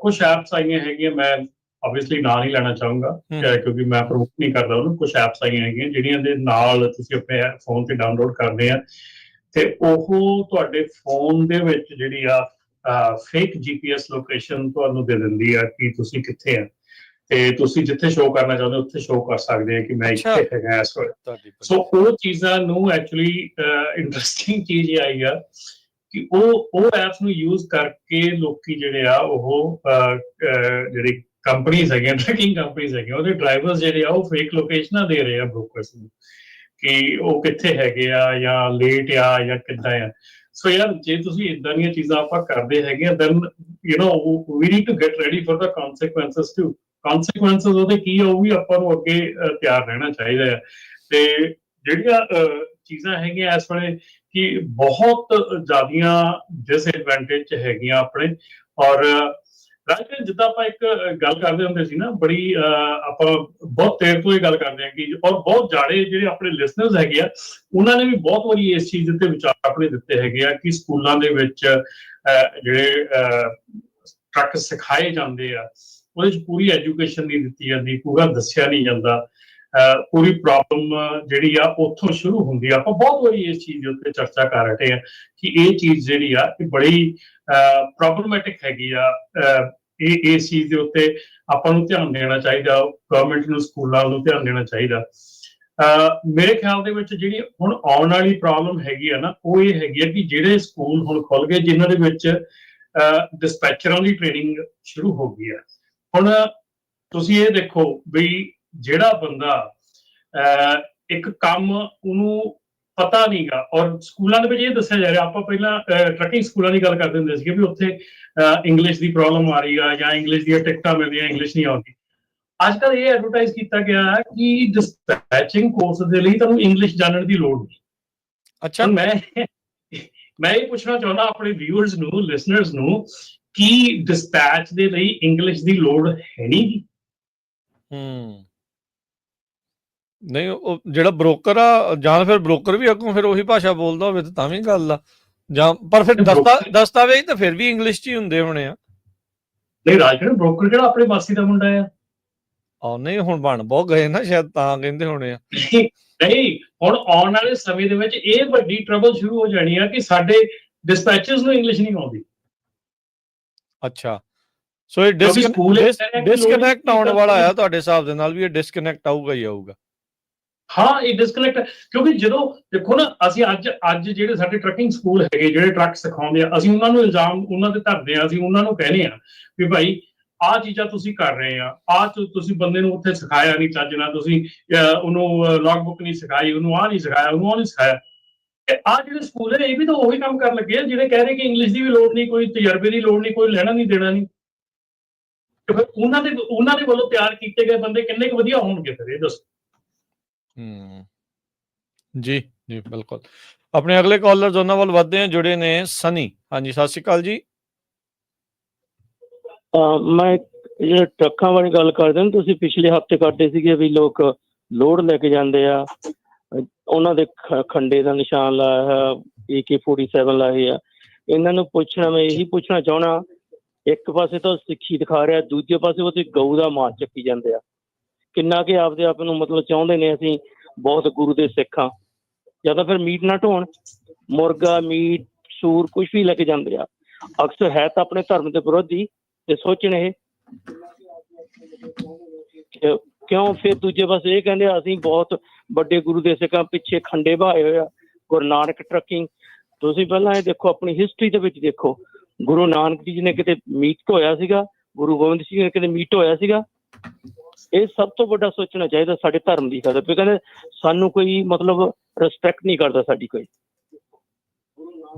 ਕੁਝ ਐਪਸ ਆਈਆਂ ਹੈਗੀਆਂ, ਮੈਂ ਆਬਵੀਅਸਲੀ ਨਾਂ ਨਹੀਂ ਲੈਣਾ ਚਾਹੂੰਗਾ ਕਿਉਂਕਿ ਮੈਂ ਪ੍ਰਮੋਟ ਨਹੀਂ ਕਰਦਾ ਉਹਨੂੰ। ਕੁਝ ਐਪਸ ਆਈਆਂ ਹੈਗੀਆਂ ਜਿਹੜੀਆਂ ਦੇ ਨਾਲ ਤੁਸੀਂ ਆਪਣੇ ਫੋਨ ਤੇ ਡਾਊਨਲੋਡ ਕਰਦੇ ਆ, ਤੇ ਉਹ ਤੁਹਾਡੇ ਫੋਨ ਦੇ ਵਿੱਚ ਜਿਹੜੀ ਆ ਫੇਕ GPS ਲੋਕੇਸ਼ਨ ਤੁਹਾਨੂੰ ਦੇ ਦਿੰਦੀ ਆ ਕਿ ਤੁਸੀਂ ਕਿੱਥੇ ਆ, ਤੇ ਤੁਸੀਂ ਜਿੱਥੇ ਸ਼ੋਅ ਕਰਨਾ ਚਾਹੁੰਦੇ ਉੱਥੇ ਸ਼ੋਅ ਕਰ ਸਕਦੇ ਆ ਕਿ ਮੈਂ ਇੱਥੇ ਹੈਗਾ ਇਸ ਵੇਲੇ। ਸੋ ਉਹ ਚੀਜ਼ਾਂ ਨੂੰ ਐਕਚੁਅਲੀ ਇੰਟਰਸਟਿੰਗ ਚੀਜ਼ ਇਹ ਆਈ ਆ ਕਿ ਉਹ ਐਪਸ ਨੂੰ ਯੂਜ਼ ਕਰਕੇ ਲੋਕੀ ਜਿਹੜੇ ਆ ਉਹ ਜਿਹੜੀ ਕੰਪਨੀਜ਼ ਹੈਗੀਆਂ, ਟਰੈਕਿੰਗ ਕੰਪਨੀਜ਼ ਹੈਗੀਆਂ, ਉਹਦੇ ਡਰਾਈਵਰਸ ਜਿਹੜੇ ਆ ਉਹ ਫੇਕ ਲੋਕੇਸ਼ਨਾਂ ਦੇ ਰਹੇ ਆ ਬ੍ਰੋਕਰਸ ਨੂੰ ਕਿ ਉਹ ਕਿੱਥੇ ਹੈਗੇ ਆ ਜਾਂ ਲੇਟ ਆ ਜਾਂ ਕਿੱਦਾਂ ਆ। ਸੋ ਯਾਰ ਜੇ ਤੁਸੀਂ ਇੱਦਾਂ ਦੀਆਂ ਚੀਜ਼ਾਂ ਆਪਾਂ ਕਰਦੇ ਹੈਗੇ ਆ, then you know we need to get ready for the consequences too. Consequences ਉਹਦੇ ਕੀ ਆ, ਉਹ ਵੀ ਆਪਾਂ ਨੂੰ ਅੱਗੇ ਤਿਆਰ ਰਹਿਣਾ ਚਾਹੀਦਾ ਹੈ। ਤੇ ਜਿਹੜੀਆਂ ਚੀਜ਼ਾਂ ਹੈਗੀਆਂ ਇਸ ਵੇਲੇ ਕਿ ਬਹੁਤ ਜ਼ਿਆਦੀਆਂ ਡਿਸਐਡਵਾਂਟੇਜ ਹੈਗੀਆਂ ਆਪਣੇ, ਔਰ ਰਾਜਕੀਰ ਜਿੱਦਾਂ ਆਪਾਂ ਇੱਕ ਗੱਲ ਕਰਦੇ ਹੁੰਦੇ ਸੀ ਨਾ, ਬੜੀ ਆਪਾਂ ਬਹੁਤ ਦੇਰ ਤੋਂ ਇਹ ਗੱਲ ਕਰਦੇ ਹਾਂ ਕਿ ਔਰ ਬਹੁਤ ਜਾੜੇ ਜਿਹੜੇ ਆਪਣੇ ਲਿਸਨਰਸ ਹੈਗੇ ਆ, ਉਹਨਾਂ ਨੇ ਵੀ ਬਹੁਤ ਵਾਰੀ ਇਸ ਚੀਜ਼ ਦੇ ਉੱਤੇ ਵਿਚਾਰ ਆਪਣੇ ਦਿੱਤੇ ਹੈਗੇ ਆ ਕਿ ਸਕੂਲਾਂ ਦੇ ਵਿੱਚ ਜਿਹੜੇ ਟਰੱਕ ਸਿਖਾਏ ਜਾਂਦੇ ਆ ਉਹਦੇ 'ਚ ਪੂਰੀ ਐਜੂਕੇਸ਼ਨ ਨਹੀਂ ਦਿੱਤੀ ਜਾਂਦੀ, ਪੂਰਾ ਦੱਸਿਆ ਨਹੀਂ ਜਾਂਦਾ। ਪੂਰੀ ਪ੍ਰੋਬਲਮ ਜਿਹੜੀ ਆ ਉੱਥੋਂ ਸ਼ੁਰੂ ਹੁੰਦੀ ਆ। ਆਪਾਂ ਬਹੁਤ ਵਾਰੀ ਇਸ ਚੀਜ਼ ਦੇ ਉੱਤੇ ਚਰਚਾ ਕਰ ਰਹੇ ਆ ਕਿ ਇਹ ਚੀਜ਼ ਜਿਹੜੀ ਆ ਇਹ ਬੜੀ ਪ੍ਰੋਬਲਮੈਟਿਕ ਹੈਗੀ ਆ। ਇਸ ਚੀਜ਼ ਦੇ ਉੱਤੇ ਆਪਾਂ ਨੂੰ ਧਿਆਨ ਦੇਣਾ ਚਾਹੀਦਾ, ਗਵਰਨਮੈਂਟ ਨੂੰ ਸਕੂਲਾਂ ਨੂੰ ਧਿਆਨ ਦੇਣਾ ਚਾਹੀਦਾ। ਮੇਰੇ ਖਿਆਲ ਦੇ ਵਿੱਚ ਜਿਹੜੀ ਹੁਣ ਆਉਣ ਵਾਲੀ ਪ੍ਰੋਬਲਮ ਹੈਗੀ ਆ ਨਾ, ਉਹ ਇਹ ਹੈਗੀ ਆ ਕਿ ਜਿਹੜੇ ਸਕੂਲ ਹੁਣ ਖੁੱਲ ਗਏ ਜਿਨ੍ਹਾਂ ਦੇ ਵਿੱਚ ਡਿਸਪੈਚਰਾਂ ਦੀ ਟ੍ਰੇਨਿੰਗ ਸ਼ੁਰੂ ਹੋ ਗਈ ਆ। ਹੁਣ ਤੁਸੀਂ ਇਹ ਦੇਖੋ ਵੀ ਜਿਹੜਾ ਬੰਦਾ ਇੱਕ ਕੰਮ ਉਹਨੂੰ ਪਤਾ ਨਹੀਂਗਾ, ਔਰ ਸਕੂਲਾਂ ਦੇ ਵਿੱਚ ਇਹ ਦੱਸਿਆ ਜਾ ਰਿਹਾ, ਆਪਾਂ ਪਹਿਲਾਂ ਟਰੱਕਿੰਗ ਸਕੂਲਾਂ ਦੀ ਗੱਲ ਕਰਦੇ ਹੁੰਦੇ ਸੀਗੇ ਵੀ ਉੱਥੇ ਇੰਗਲਿਸ਼ ਦੀ ਪ੍ਰੋਬਲਮ ਆ ਰਹੀ ਆ ਜਾਂ ਇੰਗਲਿਸ਼ ਦੀਆਂ ਟਿਕਟਾਂ ਮਿਲਦੀਆਂ, ਇੰਗਲਿਸ਼ ਨਹੀਂ ਆਉਂਦੀ। ਅੱਜ ਕੱਲ੍ਹ ਇਹ ਐਡਵਰਟਾਈਜ਼ ਕੀਤਾ ਗਿਆ ਹੈ ਕਿ ਡਿਸਪੈਚਿੰਗ ਕੋਰਸ ਦੇ ਲਈ ਤੁਹਾਨੂੰ ਇੰਗਲਿਸ਼ ਜਾਣਨ ਦੀ ਲੋੜ ਨਹੀਂ। ਅੱਛਾ, ਮੈਂ ਇਹ ਪੁੱਛਣਾ ਚਾਹੁੰਦਾ ਆਪਣੇ ਵਿਊਅਰਸ ਨੂੰ, ਲਿਸਨਰਸ ਨੂੰ, ਕਿ ਡਿਸਪੈਚ ਦੇ ਲਈ ਇੰਗਲਿਸ਼ ਦੀ ਲੋੜ ਹੈ ਨਹੀਂ? ਨਹੀਂ, ਉਹ ਜਿਹੜਾ ਬ੍ਰੋਕਰ ਆ ਜਾਂ ਫਿਰ ਬ੍ਰੋਕਰ ਵੀ ਅੱਗੋਂ ਫਿਰ ਉਹੀ ਭਾਸ਼ਾ ਬੋਲਦਾ ਹੋਵੇ ਤਾਂ ਵੀ ਗੱਲ ਆ, ਜਾਂ ਪਰ ਫਿਰ ਦਸਤਾਵੇਜ਼ ਤਾਂ ਫਿਰ ਵੀ ਇੰਗਲਿਸ਼ 'ਚ ਹੀ ਹੁੰਦੇ ਹੋਣੇ ਆ। ਨਹੀਂ ਰਾਜਕੀਰ, ਬ੍ਰੋਕਰ ਕਿਹੜਾ ਆਪਣੇ ਮਾਸੀ ਦਾ ਮੁੰਡਾ ਆ? ਨਹੀਂ, ਹੁਣ ਬਣ ਬਹੁਤ ਗਏ ਨਾ, ਸ਼ਾਇਦ ਤਾਂ ਕਹਿੰਦੇ ਹੋਣੇ ਆ। ਨਹੀਂ, ਹੁਣ ਆਉਣ ਵਾਲੇ ਸਮੇਂ ਦੇ ਵਿੱਚ ਇਹ ਵੱਡੀ ਟਰਬਲ ਸ਼ੁਰੂ ਹੋ ਜਾਣੀ ਆ ਕਿ ਸਾਡੇ ਡਿਸਪੈਚਰਸ ਨੂੰ ਇੰਗਲਿਸ਼ ਨਹੀਂ ਆਉਂਦੀ। ਅੱਛਾ, ਸੋ ਇਹ ਡਿਸਕਨੈਕਟ ਆਉਣ ਵਾਲਾ ਆ ਤੁਹਾਡੇ ਹਿਸਾਬ ਦੇ ਨਾਲ ਵੀ? ਇਹ ਡਿਸਕਨੈਕਟ ਆਊਗਾ ਹੀ ਆਊਗਾ। ਹਾਂ, ਇਹ ਡਿਸਕਨੈਕਟ, ਕਿਉਂਕਿ ਜਦੋਂ ਦੇਖੋ ਨਾ, ਅਸੀਂ ਅੱਜ ਜਿਹੜੇ ਸਾਡੇ ਟਰੱਕਿੰਗ ਸਕੂਲ ਹੈਗੇ, ਜਿਹੜੇ ਟਰੱਕ ਸਿਖਾਉਂਦੇ ਆ, ਅਸੀਂ ਉਹਨਾਂ ਨੂੰ ਇਲਜ਼ਾਮ ਉਹਨਾਂ ਦੇ ਧਰਦੇ ਆ, ਅਸੀਂ ਉਹਨਾਂ ਨੂੰ ਕਹਿੰਦੇ ਆ ਵੀ ਭਾਈ ਆਹ ਚੀਜ਼ਾਂ ਤੁਸੀਂ ਕਰ ਰਹੇ ਆ, ਤੁਸੀਂ ਬੰਦੇ ਨੂੰ ਉੱਥੇ ਸਿਖਾਇਆ ਨਹੀਂ ਚੱਜ ਨਾਲ, ਤੁਸੀਂ ਉਹਨੂੰ ਲੌਗ ਬੁੱਕ ਨਹੀਂ ਸਿਖਾਈ, ਉਹਨੂੰ ਆਹ ਨਹੀਂ ਸਿਖਾਇਆ, ਉਹਨੂੰ ਉਹ ਨਹੀਂ ਸਿਖਾਇਆ। ਆਹ ਜਿਹੜੇ ਸਕੂਲ ਹੈ ਇਹ ਵੀ ਤਾਂ ਉਹੀ ਕੰਮ ਕਰਨ ਲੱਗੇ ਆ ਜਿਹੜੇ ਕਹਿ ਰਹੇ ਕਿ ਇੰਗਲਿਸ਼ ਦੀ ਵੀ ਲੋੜ ਨਹੀਂ, ਕੋਈ ਤਜਰਬੇ ਦੀ ਲੋੜ ਨਹੀਂ, ਕੋਈ ਲੈਣਾ ਨਹੀਂ ਦੇਣਾ ਨਹੀਂ। ਤੇ ਫਿਰ ਉਹਨਾਂ ਦੇ ਵੱਲੋਂ ਤਿਆਰ ਕੀਤੇ ਗਏ ਬੰਦੇ ਕਿੰਨੇ ਕੁ ਵਧੀਆ ਹੋਣਗੇ ਫਿਰ ਇਹ ਦੱਸੋ। ਜੀ ਜੀ, ਬਿਲਕੁਲ। ਆਪਣੇ ਅਗਲੇ ਕਾਲਰ ਉਹਨਾਂ ਵੱਲ ਵੱਧਦੇ ਆ, ਜੁੜੇ ਨੇ ਸਨੀ। ਹਾਂਜੀ, ਸਤਿ ਸ਼੍ਰੀ ਅਕਾਲ ਜੀ। ਮੈਂ ਜਿਹੜੇ ਟਰੱਕਾਂ ਵਾਲੀ ਗੱਲ ਕਰਦੇ ਨੇ, ਤੁਸੀਂ ਪਿਛਲੇ ਹਫ਼ਤੇ ਕਰਦੇ ਸੀਗੇ ਵੀ ਲੋਕ ਲੋਡ ਲੈ ਕੇ ਜਾਂਦੇ ਆ, ਉਹਨਾਂ ਦੇ ਖੰਡੇ ਦਾ ਨਿਸ਼ਾਨ ਲਾਇਆ ਹੈ, AK-47 ਲਾਏ ਆ। ਇਹਨਾਂ ਨੂੰ ਪੁੱਛਣਾ, ਮੈਂ ਇਹੀ ਪੁੱਛਣਾ ਚਾਹੁੰਦਾ, ਇੱਕ ਪਾਸੇ ਤਾਂ ਸਿੱਖੀ ਦਿਖਾ ਰਿਹਾ, ਦੂਜੇ ਪਾਸੇ ਉਹ ਤੇ ਗਊ ਦਾ ਮਾਸ ਚੱਕੀ ਜਾਂਦੇ ਆ। ਕਿੰਨਾ ਕਿ ਆਪਦੇ ਆਪ ਨੂੰ ਮਤਲਬ ਚਾਹੁੰਦੇ ਨੇ ਅਸੀਂ ਬਹੁਤ ਗੁਰੂ ਦੇ ਸਿੱਖ ਹਾਂ, ਜਾਂ ਤਾਂ ਫਿਰ ਮੀਟ ਨਾ ਢੋਣ, ਮੁਰਗਾ, ਮੀਟ, ਸੂਰ ਕੁਛ ਵੀ ਲੈ ਕੇ ਜਾਂਦੇ ਆ। ਅਕਸਰ ਹੈ ਤਾਂ ਆਪਣੇ ਧਰਮ ਦੇ ਵਿਰੋਧੀ ਤੇ ਸੋਚਣ ਇਹ ਕਿਉਂ ਫਿਰ ਦੂਜੇ ਪਾਸੇ ਇਹ ਕਹਿੰਦੇ ਅਸੀਂ ਬਹੁਤ ਵੱਡੇ ਗੁਰੂ ਦੇ ਸਿੱਖਾਂ, ਪਿੱਛੇ ਖੰਡੇ ਬਹਾਏ ਹੋਏ ਆ। ਗੁਰੂ ਨਾਨਕ ਟਰੱਕਿੰਗ, ਤੁਸੀਂ ਪਹਿਲਾਂ ਇਹ ਦੇਖੋ, ਆਪਣੀ ਹਿਸਟਰੀ ਦੇ ਵਿੱਚ ਦੇਖੋ, ਗੁਰੂ ਨਾਨਕ ਜੀ ਨੇ ਕਿਤੇ ਮੀਟ ਢੋਇਆ ਸੀਗਾ, ਗੁਰੂ ਗੋਬਿੰਦ ਸਿੰਘ ਨੇ ਕਿਤੇ ਮੀਟ ਢੋਇਆ ਸੀਗਾ? ਇਹ ਸਭ ਤੋਂ ਵੱਡਾ ਸੋਚਣਾ ਚਾਹੀਦਾ ਸਾਡੇ ਧਰਮ ਦੀ ਕਦਰ ਵੀ, ਕਹਿੰਦੇ ਸਾਨੂੰ ਕੋਈ ਮਤਲਬ ਰਿਸਪੈਕਟ ਨਹੀਂ ਕਰਦਾ ਸਾਡੀ ਕੋਈ।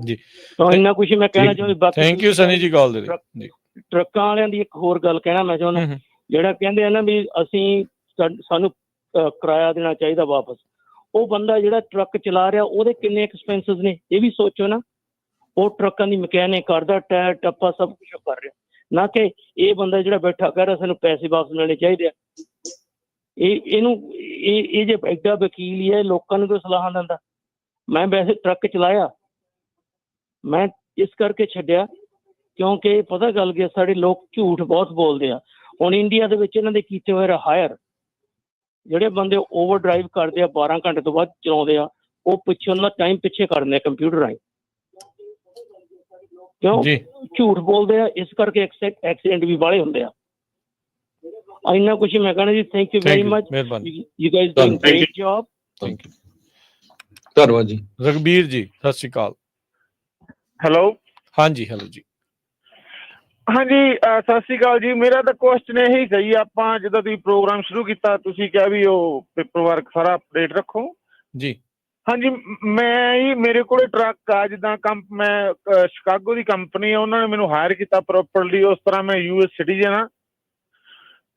ਜੀ, ਤਾਂ ਇੰਨਾ ਕੁਛ ਮੈਂ ਕਹਿਣਾ ਚਾਹੁੰਦਾ। ਥੈਂਕ ਯੂ ਸਨੀ ਜੀ, ਕਾਲ ਦੇ ਲਈ। ਟਰੱਕਾਂ ਵਾਲਿਆਂ ਦੀ ਇੱਕ ਹੋਰ ਗੱਲ ਕਹਿਣਾ ਮੈਂ ਚਾਹੁੰਦਾ, ਜਿਹੜਾ ਕਹਿੰਦੇ ਆ ਨਾ ਵੀ ਸਾਨੂੰ ਕਿਰਾਇਆ ਦੇਣਾ ਚਾਹੀਦਾ ਵਾਪਸ। ਉਹ ਬੰਦਾ ਜਿਹੜਾ ਟਰੱਕ ਚਲਾ ਰਿਹਾ, ਉਹਦੇ ਕਿੰਨੇ ਐਕਸਪੈਂਸਿਸ ਨੇ ਇਹ ਵੀ ਸੋਚੋ ਨਾ। ਉਹ ਟਰੱਕਾਂ ਦੀ ਮਕੈਨਿਕ ਕਰਦਾ, ਟਾਇਰ ਟੱਪਾ ਸਭ ਕੁਛ ਕਰ ਰਿਹਾ, ਨਾ ਕਿ ਇਹ ਬੰਦਾ ਜਿਹੜਾ ਬੈਠਾ ਕਹਿ ਰਿਹਾ ਸਾਨੂੰ ਪੈਸੇ ਵਾਪਸ ਮਿਲਣੇ ਚਾਹੀਦੇ ਆ। ਇਹ ਜੇ ਐਡਾ ਵਕੀਲ ਹੀ ਹੈ, ਲੋਕਾਂ ਨੂੰ ਕੋਈ ਸਲਾਹਾਂ ਦਿੰਦਾ? ਮੈਂ ਵੈਸੇ ਟਰੱਕ ਚਲਾਇਆ, ਮੈਂ ਇਸ ਕਰਕੇ ਛੱਡਿਆ ਕਿਉਂਕਿ ਪਤਾ ਗੱਲ ਕੀ, ਸਾਡੇ ਲੋਕ ਝੂਠ ਬਹੁਤ ਬੋਲਦੇ ਆ। ਹੁਣ ਇੰਡੀਆ ਦੇ ਵਿੱਚ ਇਹਨਾਂ ਦੇ ਕੀਤੇ ਹੋਏ ਹਾਇਰ ਜਿਹੜੇ ਬੰਦੇ ਓਵਰ ਡਰਾਈਵ ਕਰਦੇ ਆ, 12 ਘੰਟੇ ਤੋਂ ਵੱਧ ਚਲਾਉਂਦੇ ਆ, ਉਹ ਪਿੱਛੇ ਉਹਨਾਂ ਦਾ ਟਾਈਮ ਪਿੱਛੇ ਕਰਦੇ ਆ ਕੰਪਿਊਟਰ ਰਾਹੀਂ। ਕਿਉਂ ਝੂਠ ਬੋਲਦੇ ਆ? ਇਸ ਕਰਕੇ ਐਕਸੀਡੈਂਟ ਵੀ ਵਾਲੇ ਹੁੰਦੇ ਆ। ਇੰਨਾ ਕੁਛ ਮੈਂ ਕਹਿਣਾ ਜੀ। Thank you very much, you guys doing great job. Thank you, ਧੰਨਵਾਦ ਜੀ। ਰਘਬੀਰ ਜੀ, ਸਤਿ ਸ਼੍ਰੀ ਅਕਾਲ। ਹੈਲੋ। ਹਾਂਜੀ, ਹੈਲੋ ਜੀ। ਹਾਂਜੀ, ਸਤਿ ਸ਼੍ਰੀ ਅਕਾਲ ਜੀ। ਮੇਰਾ ਤਾਂ ਕੁਐਸਚਨ ਇਹੀ ਸਹੀ, ਆਪਾਂ ਜਦੋਂ ਤੁਸੀਂ ਪ੍ਰੋਗਰਾਮ ਸ਼ੁਰੂ ਕੀਤਾ ਤੁਸੀਂ ਕਿਹਾ ਵੀ ਉਹ ਪੇਪਰ ਵਰਕ ਸਾਰਾ ਅਪਡੇਟ ਰੱਖੋ ਜੀ। ਹਾਂਜੀ, ਮੇਰੇ ਕੋਲੇ ਟਰੱਕ ਆ, ਜਿੱਦਾਂ ਮੈਂ ਸ਼ਿਕਾਗੋ ਦੀ ਕੰਪਨੀ ਆ, ਉਹਨਾਂ ਨੇ ਮੈਨੂੰ ਹਾਇਰ ਕੀਤਾ ਪ੍ਰੋਪਰਲੀ, ਉਸ ਤਰ੍ਹਾਂ ਮੈਂ US ਸਿਟੀਜ਼ਨ ਆ,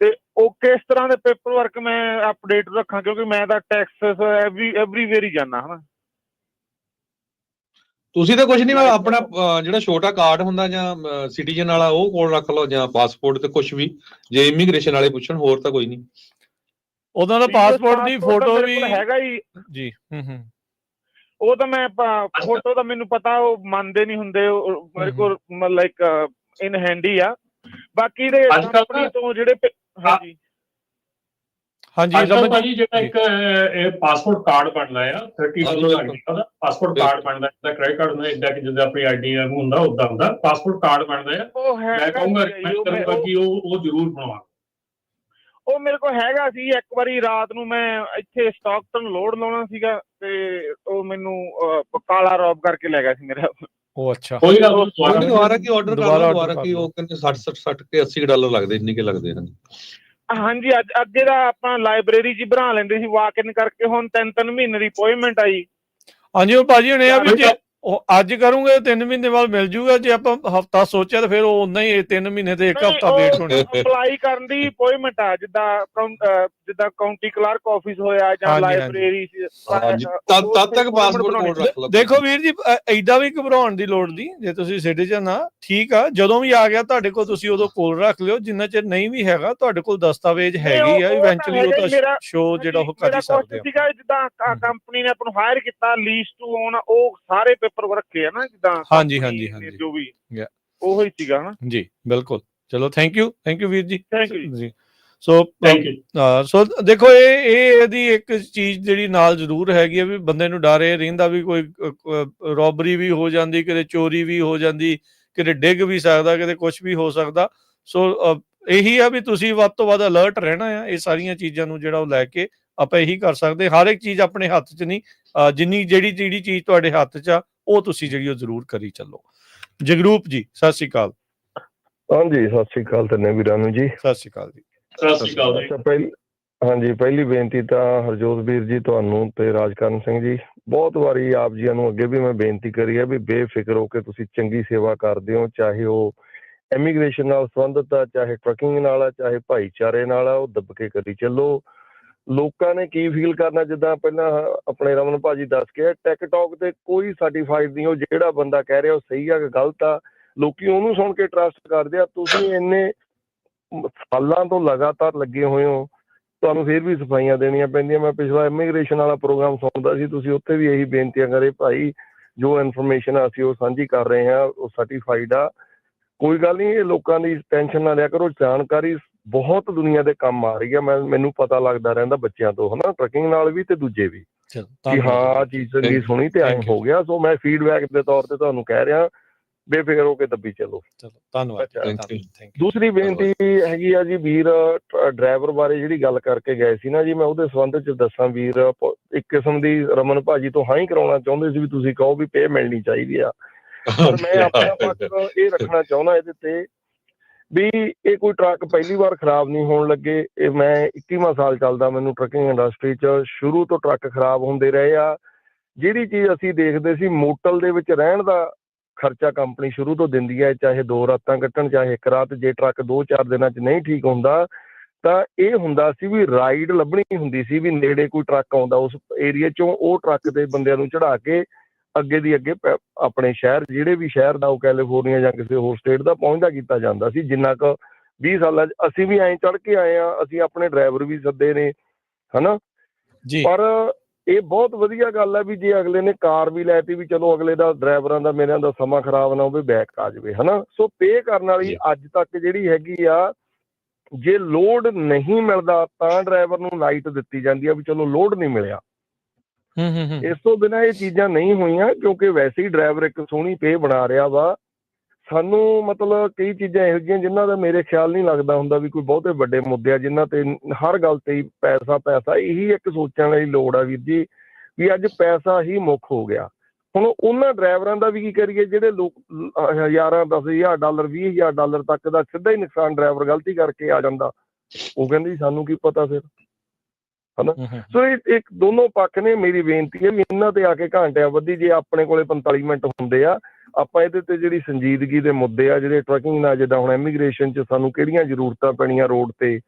ਤੇ ਉਹ ਕਿਸ ਤਰ੍ਹਾਂ ਦੇ ਪੇਪਰ ਵਰਕ ਮੈਂ ਅਪਡੇਟ ਰੱਖਾਂ, ਕਿਉਂਕਿ ਮੈਂ ਤਾਂ ਟੈਕਸਸ ਐਵਰੀਵੇਅਰ ਹੀ ਜਾਂਦਾ ਹਨਾ। ਤੁਸੀਂ ਤਾਂ ਕੁਝ ਨਹੀਂ, ਆਪਣਾ ਜਿਹੜਾ ਛੋਟਾ ਕਾਰਡ ਹੁੰਦਾ ਜਾਂ ਸਿਟੀਜ਼ਨ ਵਾਲਾ ਉਹ ਕੋਲ ਰੱਖ ਲਓ, ਜਾਂ ਪਾਸਪੋਰਟ ਤੇ ਕੁਝ ਵੀ, ਜੇ ਇਮੀਗ੍ਰੇਸ਼ਨ ਵਾਲੇ ਪੁੱਛਣ, ਹੋਰ ਤਾਂ ਕੋਈ ਨਹੀਂ। ਉਹਨਾਂ ਦਾ ਪਾਸਪੋਰਟ ਦੀ ਫੋਟੋ ਮੇਰੇ ਵੀ ਕੋਲ ਹੈਗਾ ਹੀ ਜੀ। ਉਹ ਤਾਂ ਮੈਂ ਫੋਟੋ ਤਾਂ ਮੈਨੂੰ ਪਤਾ ਉਹ ਮੰਨਦੇ ਨਹੀਂ ਹੁੰਦੇ, ਮੇਰੇ ਕੋਲ ਲਾਈਕ ਇਨ ਹੈਂਡੀ ਆ। ਬਾਕੀ ਦੇ ਕੰਪਨੀ ਤੋਂ ਜਿਹੜੇ ਹਾਂਜੀ ਅੱਜ-ਕੱਲ੍ਹ ਭਾਜੀ ਜਿਹੜਾ ਇੱਕ ਪਾਸਪੋਰਟ ਕਾਰਡ ਬਣਦਾ ਆ $30 ਲੱਗਦਾ, ਉਹਦਾ ਪਾਸਪੋਰਟ ਕਾਰਡ ਬਣਦਾ, ਜਿੱਦਾਂ ਕ੍ਰੈਡਿਟ ਕਾਰਡ ਹੁੰਦਾ, ਇੱਦਾਂ ਕਿ ਜਿੱਦਾਂ ਆਪਣੀ ਆਈਡੀ ਹੁੰਦਾ ਉਦਾਂ ਹੁੰਦਾ ਪਾਸਪੋਰਟ ਕਾਰਡ ਬਣਦਾ ਆ। ਮੈਂ ਕਹੂੰਗਾ ਰਿਕਮੈਂਡ ਕਰੂੰਗਾ ਕਿ ਉਹ ਜ਼ਰੂਰ ਬਣਵਾ। ਉਹ ਮੇਰੇ ਕੋਲ ਹੈਗਾ ਸੀ। ਇੱਕ ਵਾਰੀ ਰਾਤ ਨੂੰ ਮੈਂ ਇੱਥੇ ਸਟਾਕਟਨ ਲੋਡ ਲਾਉਣਾ ਸੀਗਾ ਤੇ ਉਹ ਮੈਨੂੰ ਕਾਲਾ ਰੌਬ ਕਰਕੇ ਲੈ ਗਿਆ ਸੀ ਮੇਰਾ। ਉਹ ਅੱਛਾ, ਕੋਈ ਗੱਲ ਨਹੀਂ, ਦੁਬਾਰਾ ਕੀ ਆਰਡਰ ਕਰ ਲਓ, ਦੁਬਾਰਾ ਕੀ, ਉਹ ਕਹਿੰਦੇ 60 ਕੇ $80 ਲੱਗਦੇ, ਇੰਨੇ ਕੇ ਲੱਗਦੇ ਹਨ। ਹਾਂਜੀ, ਅੱਗੇ ਦਾ ਆਪਾਂ ਲਾਇਬ੍ਰੇਰੀ 'ਚ ਬਣਾ ਲੈਂਦੇ ਸੀ ਵਾਕ ਇਨ ਕਰਕੇ, ਹੁਣ 3-3 ਮਹੀਨੇ ਦੀ ਅਪਾਇੰਟਮੈਂਟ ਆਈ। ਹਾਂਜੀ, ਉਹ ਭਾਜੀ ਹੁਣ ਇਹ ਆ ਵੀ ਜੇ ਉਹ ਅੱਜ ਕਰੂੰਗੇ 3 ਮਹੀਨੇ ਬਾਅਦ ਮਿਲ ਜੂਗਾ, ਜੇ ਆਪਾਂ ਹਫਤਾ ਸੋਚਿਆ ਤਾਂ ਫਿਰ ਉਹ ਉਨਾ ਹੀ 3 ਮਹੀਨੇ ਤੇ 1 ਹਫਤਾ ਵੇਟ ਹੋਣਾ। ਅਪਲਾਈ ਕਰਨ ਦੀ ਅਪਾਇੰਟਮੈਂਟ ਆ, ਜਿੱਦਾਂ ਕਾਉਂਟੀ ਕਲਰਕ ਆਫਿਸ ਹੋਇਆ ਜਾਂ ਲਾਇਬ੍ਰੇਰੀ। ਤਦ ਤੱਕ ਪਾਸਪੋਰਟ ਕੋਡ ਰੱਖ ਲਓ। ਦੇਖੋ ਵੀਰ ਜੀ, ਏਦਾਂ ਵੀ ਘਬਰਾਉਣ ਦੀ ਲੋੜ ਨਹੀਂ, ਜੇ ਤੁਸੀਂ ਸਿਟੀਜ਼ਨ ਆ ਠੀਕ ਆ, ਜਦੋਂ ਵੀ ਆ ਗਿਆ ਤੁਹਾਡੇ ਕੋਲ ਤੁਸੀਂ ਉਦੋਂ ਕੋਲ ਰੱਖ ਲਿਓ। ਜਿੰਨਾ ਚਿਰ ਨਹੀਂ ਵੀ ਹੈਗਾ ਤੁਹਾਡੇ ਕੋਲ ਦਸਤਾਵੇਜ਼ ਹੈਗੀ ਆ, ਇਵੈਂਚੁਅਲੀ ਉਹ ਤਾਂ ਸ਼ੋ ਜਿਹੜਾ ਉਹ ਕਰ ਹੀ ਸਕਦੇ ਆ। ਜਿੱਦਾਂ ਕੰਪਨੀ ਨੇ ਆਪਾਂ ਨੂੰ ਹਾਇਰ ਕੀਤਾ ਲੀਜ਼ ਟੂ ਓਨ, ਉਹ ਸਾਰੇ ਪੇਪਰ ਰੱਖੇ ਆ ਨਾ, ਜਿੱਦਾਂ ਹਾਂਜੀ ਜੋ ਵੀ ਉਹ ਹੀ ਸੀਗਾ ਨਾ ਜੀ। ਬਿਲਕੁਲ, ਚਲੋ ਥੈਂਕ ਯੂ ਵੀਰ ਜੀ, ਥੈਂਕ ਯੂ ਜੀ। ਸੋ ਦੇਖੋ ਇਹਦੀ ਇੱਕ ਚੀਜ਼ ਜਿਹੜੀ ਨਾਲ ਜ਼ਰੂਰ ਹੈਗੀ ਆ ਵੀ ਬੰਦੇ ਨੂੰ ਡਰ ਇਹ ਰਹਿੰਦਾ ਵੀ ਕੋਈ ਰੋਬਰੀ ਵੀ ਹੋ ਜਾਂਦੀ, ਕਿਤੇ ਚੋਰੀ ਵੀ ਹੋ ਜਾਂਦੀ, ਕਿਤੇ ਡਿੱਗ ਵੀ ਸਕਦਾ, ਕਿਤੇ ਕੁਛ ਵੀ ਹੋ ਸਕਦਾ। ਸੋ ਇਹੀ ਆ ਵੀ ਤੁਸੀਂ ਵੱਧ ਤੋਂ ਵੱਧ ਅਲਰਟ ਰਹਿਣਾ ਆ ਇਹ ਸਾਰੀਆਂ ਚੀਜ਼ਾਂ ਨੂੰ, ਜਿਹੜਾ ਉਹ ਲੈ ਕੇ ਆਪਾਂ ਇਹੀ ਕਰ ਸਕਦੇ। ਹਰ ਇੱਕ ਚੀਜ਼ ਆਪਣੇ ਹੱਥ 'ਚ ਨਹੀਂ, ਜਿੰਨੀ ਜਿਹੜੀ ਚੀਜ਼ ਤੁਹਾਡੇ ਹੱਥ 'ਚ ਆ ਉਹ ਤੁਸੀਂ ਜਿਹੜੀ ਉਹ ਜ਼ਰੂਰ ਕਰੀ ਚੱਲੋ। ਜਗਰੂਪ ਜੀ ਸਤਿ ਸ਼੍ਰੀ ਅਕਾਲ। ਹਾਂਜੀ, ਸਤਿ ਸ਼੍ਰੀ ਅਕਾਲ ਤਿੰਨੇ ਵੀਰਾਂ ਨੂੰ ਜੀ। ਸਤਿ ਸ਼੍ਰੀ ਅਕਾਲ ਜੀ। ਹਾਂਜੀ, ਪਹਿਲੀ ਬੇਨਤੀ ਤਾਂ ਹਰਜੋਤ ਵੀਰ ਜੀ ਤੁਹਾਨੂੰ ਤੇ ਰਾਜਕਰਨ ਸਿੰਘ ਜੀ, ਬਹੁਤ ਵਾਰੀ ਆਪ ਜੀਆਂ ਨੂੰ ਅੱਗੇ ਵੀ ਮੈਂ ਬੇਨਤੀ ਕਰੀ ਹੈ ਵੀ ਬੇਫਿਕਰ ਹੋ ਕੇ ਤੁਸੀਂ ਚੰਗੀ ਸੇਵਾ ਕਰਦੇ ਹੋ, ਚਾਹੇ ਉਹ ਇਮੀਗ੍ਰੇਸ਼ਨ ਨਾਲ ਸੰਬੰਧਿਤ ਆ, ਚਾਹੇ ਟਰੱਕਿੰਗ ਨਾਲ ਆ, ਚਾਹੇ ਭਾਈਚਾਰੇ ਨਾਲ ਆ, ਉਹ ਦੱਬ ਕੇ ਕਰੀ ਚੱਲੋ। ਲੋਕਾਂ ਨੇ ਕੀ ਫੀਲ ਕਰਨਾ, ਜਿੱਦਾਂ ਪਹਿਲਾਂ ਆਪਣੇ ਰਮਨ ਭਾਜੀ ਦੱਸ ਕੇ, ਟਿਕਟੌਕ ਤੇ ਕੋਈ ਸਰਟੀਫਾਈਡ ਨਹੀਂ, ਉਹ ਜਿਹੜਾ ਬੰਦਾ ਕਹਿ ਰਿਹਾ ਉਹ ਸਹੀ ਆ ਕਿ ਗਲਤ ਆ, ਲੋਕੀ ਉਹਨੂੰ ਸੁਣ ਕੇ ਟਰਸਟ ਕਰਦੇ ਆ। ਤੁਸੀਂ ਇੰਨੇ ਸਾਲਾਂ ਤੋਂ ਲਗਾਤਾਰ ਲੱਗੇ ਹੋਏ ਹੋ, ਤੁਹਾਨੂੰ ਫਿਰ ਵੀ ਸਫਾਈਆਂ ਦੇਣੀਆਂ ਪੈਂਦੀਆਂ। ਮੈਂ ਪਿਛਲਾ ਇਮੀਗ੍ਰੇਸ਼ਨ ਵਾਲਾ ਪ੍ਰੋਗਰਾਮ ਸੁਣਦਾ ਸੀ, ਤੁਸੀਂ ਉੱਥੇ ਵੀ ਇਹੀ ਬੇਨਤੀਆਂ ਕਰੇ, ਭਾਈ ਜੋ ਇਨਫੋਰਮੇਸ਼ਨ ਅਸੀਂ ਉਹ ਸਾਂਝੀ ਕਰ ਰਹੇ ਹਾਂ ਉਹ ਸਰਟੀਫਾਈਡ ਆ। ਕੋਈ ਗੱਲ ਨਹੀਂ, ਇਹ ਲੋਕਾਂ ਦੀ ਟੈਨਸ਼ਨ ਨਾ ਲਿਆ ਕਰੋ, ਜਾਣਕਾਰੀ ਬਹੁਤ ਦੁਨੀਆ ਦੇ ਕੰਮ ਆ ਰਹੀ ਆ। ਮੈਨੂੰ ਪਤਾ ਲੱਗਦਾ ਰਹਿੰਦਾ ਬੱਚਿਆਂ ਤੋਂ, ਹਨਾ, ਟਰੱਕਿੰਗ ਨਾਲ ਵੀ ਤੇ ਦੂਜੇ ਵੀ, ਕਿ ਹਾਂ ਆਹ ਚੀਜ਼ ਚੰਗੀ ਸੁਣੀ ਤੇ ਐਂ ਹੋ ਗਿਆ। ਸੋ ਮੈਂ ਫੀਡਬੈਕ ਦੇ ਤੌਰ ਤੇ ਤੁਹਾਨੂੰ ਕਹਿ ਰਿਹਾ, ਬੇਫਿਕਰ ਹੋ ਕੇ ਦੱਬੀ ਚਲੋ। ਧੰਨਵਾਦ। ਦੂਸਰੀ ਬੇਨਤੀ ਹੈਗੀ ਆ ਜੀ, ਵੀਰ ਡਰਾਈਵਰ ਬਾਰੇ ਜਿਹੜੀ ਗੱਲ ਕਰਕੇ ਗਏ ਸੀ ਨਾ ਜੀ, ਮੈਂ ਉਹਦੇ ਸੰਬੰਧ ਚ ਦੱਸਾਂ। ਵੀਰ ਇੱਕ ਕਿਸਮ ਦੀ ਰਮਨ ਭਾਜੀ ਤੋਂ ਹਾਂ ਹੀ ਕਰਾਉਣਾ ਚਾਹੁੰਦੇ ਸੀ ਵੀ ਤੁਸੀਂ ਕਹੋ ਵੀ ਪੇ ਮਿਲਣੀ ਚਾਹੀਦੀ ਆ, ਪਰ ਮੈਂ ਆਪਣਾ ਪੱਖ ਇਹ ਰੱਖਣਾ ਚਾਹੁੰਦਾ ਇਹਦੇ ਤੇ ਵੀ ਇਹ ਕੋਈ ਟਰੱਕ ਪਹਿਲੀ ਵਾਰ ਖਰਾਬ ਨਹੀਂ ਹੋਣ ਲੱਗੇ। ਇਹ ਮੈਂ 21ਵਾਂ ਸਾਲ ਚੱਲਦਾ ਮੈਨੂੰ ਟਰੱਕਿੰਗ ਇੰਡਸਟਰੀ 'ਚ, ਸ਼ੁਰੂ ਤੋਂ ਟਰੱਕ ਖਰਾਬ ਹੁੰਦੇ ਰਹੇ ਆ। ਜਿਹੜੀ ਚੀਜ਼ ਅਸੀਂ ਦੇਖਦੇ ਸੀ, ਮੋਟਲ ਦੇ ਵਿੱਚ ਰਹਿਣ ਦਾ ਖਰਚਾ ਕੰਪਨੀ ਸ਼ੁਰੂ ਤੋਂ ਦਿੰਦੀ ਹੈ, ਚਾਹੇ 2 ਰਾਤਾਂ ਕੱਟਣ ਚਾਹੇ 1 ਰਾਤ। ਜੇ ਟਰੱਕ 2-4 ਦਿਨਾਂ 'ਚ ਨਹੀਂ ਠੀਕ ਹੁੰਦਾ ਤਾਂ ਇਹ ਹੁੰਦਾ ਸੀ ਵੀ ਰਾਈਡ ਲੱਭਣੀ ਹੁੰਦੀ ਸੀ, ਵੀ ਨੇੜੇ ਕੋਈ ਟਰੱਕ ਆਉਂਦਾ ਉਸ ਏਰੀਏ 'ਚੋਂ, ਉਹ ਟਰੱਕ ਦੇ ਬੰਦਿਆਂ ਨੂੰ ਚੜ੍ਹਾ ਕੇ ਅੱਗੇ ਦੀ ਅੱਗੇ ਆਪਣੇ ਸ਼ਹਿਰ, ਜਿਹੜੇ ਵੀ ਸ਼ਹਿਰ ਦਾ, ਉਹ ਕੈਲੀਫੋਰਨੀਆ ਜਾਂ ਕਿਸੇ ਹੋਰ ਸਟੇਟ ਦਾ, ਪਹੁੰਚਦਾ ਕੀਤਾ ਜਾਂਦਾ ਸੀ। ਜਿੰਨਾ ਕੁ 20 ਸਾਲਾਂ 'ਚ ਅਸੀਂ ਵੀ ਐਂ ਚੜ੍ਹ ਕੇ ਆਏ ਹਾਂ, ਅਸੀਂ ਆਪਣੇ ਡਰਾਈਵਰ ਵੀ ਸੱਦੇ ਨੇ, ਹਨਾ। ਪਰ ਇਹ ਬਹੁਤ ਵਧੀਆ ਗੱਲ ਹੈ ਵੀ ਜੇ ਅਗਲੇ ਨੇ ਕਾਰ ਵੀ ਲੈਤੀ, ਵੀ ਚਲੋ ਅਗਲੇ ਦਾ ਡਰਾਈਵਰਾਂ ਦਾ ਮੇਰਿਆਂ ਦਾ ਸਮਾਂ ਖਰਾਬ ਨਾ ਹੋਵੇ, ਬੈਕ ਆ ਜਾਵੇ, ਹਨਾ। ਸੋ ਪੇ ਕਰਨ ਵਾਲੀ ਅੱਜ ਤੱਕ ਜਿਹੜੀ ਹੈਗੀ ਆ, ਜੇ ਲੋਡ ਨਹੀਂ ਮਿਲਦਾ ਤਾਂ ਡਰਾਈਵਰ ਨੂੰ ਲਾਈਟ ਦਿੱਤੀ ਜਾਂਦੀ ਆ ਵੀ ਚਲੋ ਲੋਡ ਨਹੀਂ ਮਿਲਿਆ। ਇਸ ਤੋਂ ਬਿਨਾਂ ਇਹ ਚੀਜ਼ਾਂ ਨਹੀਂ ਹੋਈਆਂ, ਕਿਉਂਕਿ ਵੈਸੇ ਹੀ ਡਰਾਈਵਰ ਇੱਕ ਸੋਹਣੀ ਪੇ ਬਣਾ ਰਿਹਾ ਵਾ। ਸਾਨੂੰ ਮਤਲਬ ਕਈ ਚੀਜ਼ਾਂ ਇਹੋ ਜਿਹੀਆਂ ਜਿਨ੍ਹਾਂ ਦਾ ਮੇਰੇ ਖਿਆਲ ਨਹੀਂ ਲੱਗਦਾ ਹੁੰਦਾ ਵੀ ਕੋਈ ਬਹੁਤੇ ਵੱਡੇ ਮੁੱਦੇ ਆ ਜਿਨ੍ਹਾਂ ਤੇ ਹਰ ਗੱਲ ਤੇ ਹੀ ਪੈਸਾ ਇਹੀ ਇੱਕ ਸੋਚਣ ਲਈ ਲੋੜ ਆ ਵੀਰ ਜੀ, ਵੀ ਅੱਜ ਪੈਸਾ ਹੀ ਮੁੱਖ ਹੋ ਗਿਆ। ਹੁਣ ਉਹਨਾਂ ਡਰਾਈਵਰਾਂ ਦਾ ਵੀ ਕੀ ਕਰੀਏ ਜਿਹੜੇ ਲੋਕ ਹਜ਼ਾਰਾਂ, $10,000, $20,000 ਤੱਕ ਦਾ ਸਿੱਧਾ ਹੀ ਨੁਕਸਾਨ ਡਰਾਈਵਰ ਗਲਤੀ ਕਰਕੇ ਆ ਜਾਂਦਾ, ਉਹ ਕਹਿੰਦੇ ਸਾਨੂੰ ਕੀ ਪਤਾ ਫਿਰ, ਹਨਾ। ਸੋ ਇਹ ਇੱਕ ਦੋਨੋਂ ਪੱਖ ਨੇ। ਮੇਰੀ ਬੇਨਤੀ ਹੈ ਵੀ ਇਹਨਾਂ ਤੇ ਆ ਕੇ ਘੰਟਿਆਂ ਬੱਧੀ, ਜੇ ਆਪਣੇ ਕੋਲੇ 45 ਮਿੰਟ ਹੁੰਦੇ ਆ, ਆਪਾਂ ਇਹਦੇ ਤੇ ਜਿਹੜੀ ਸੰਜੀਦਗੀ ਦੇ ਮੁੱਦੇ ਆ ਜਿਹੜੇ ਟਰੱਕਿੰਗ ਨਾਲ, ਜਿੱਦਾਂ ਹੁਣ ਇਮੀਗ੍ਰੇਸ਼ਨ 'ਚ ਸਾਨੂੰ ਕਿਹੜੀਆਂ ਜ਼ਰੂਰਤਾਂ ਪੈਣੀਆਂ ਰੋਡ ਤੇ,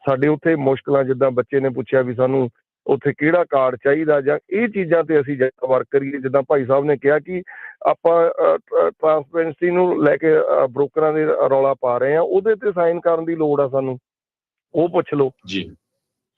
ਸਾਡੇ ਉੱਥੇ ਮੁਸ਼ਕਲਾਂ, ਜਿੱਦਾਂ ਬੱਚੇ ਨੇ ਪੁੱਛਿਆ ਵੀ ਸਾਨੂੰ ਉੱਥੇ ਕਿਹੜਾ ਕਾਰਡ ਚਾਹੀਦਾ, ਜਾਂ ਇਹ ਚੀਜ਼ਾਂ ਤੇ ਅਸੀਂ ਜ਼ਿਆਦਾ ਵਰਕ ਕਰੀਏ। ਜਿੱਦਾਂ ਭਾਈ ਸਾਹਿਬ ਨੇ ਕਿਹਾ ਕਿ ਆਪਾਂ ਟਰਾਂਸਪੇਰੈਂਸੀ ਨੂੰ ਲੈ ਕੇ ਬ੍ਰੋਕਰਾਂ ਦੇ ਰੌਲਾ ਪਾ ਰਹੇ ਆ, ਉਹਦੇ ਤੇ ਸਾਈਨ ਕਰਨ ਦੀ ਲੋੜ ਆ ਸਾਨੂੰ, ਉਹ ਪੁੱਛ ਲਓ ਜੀ।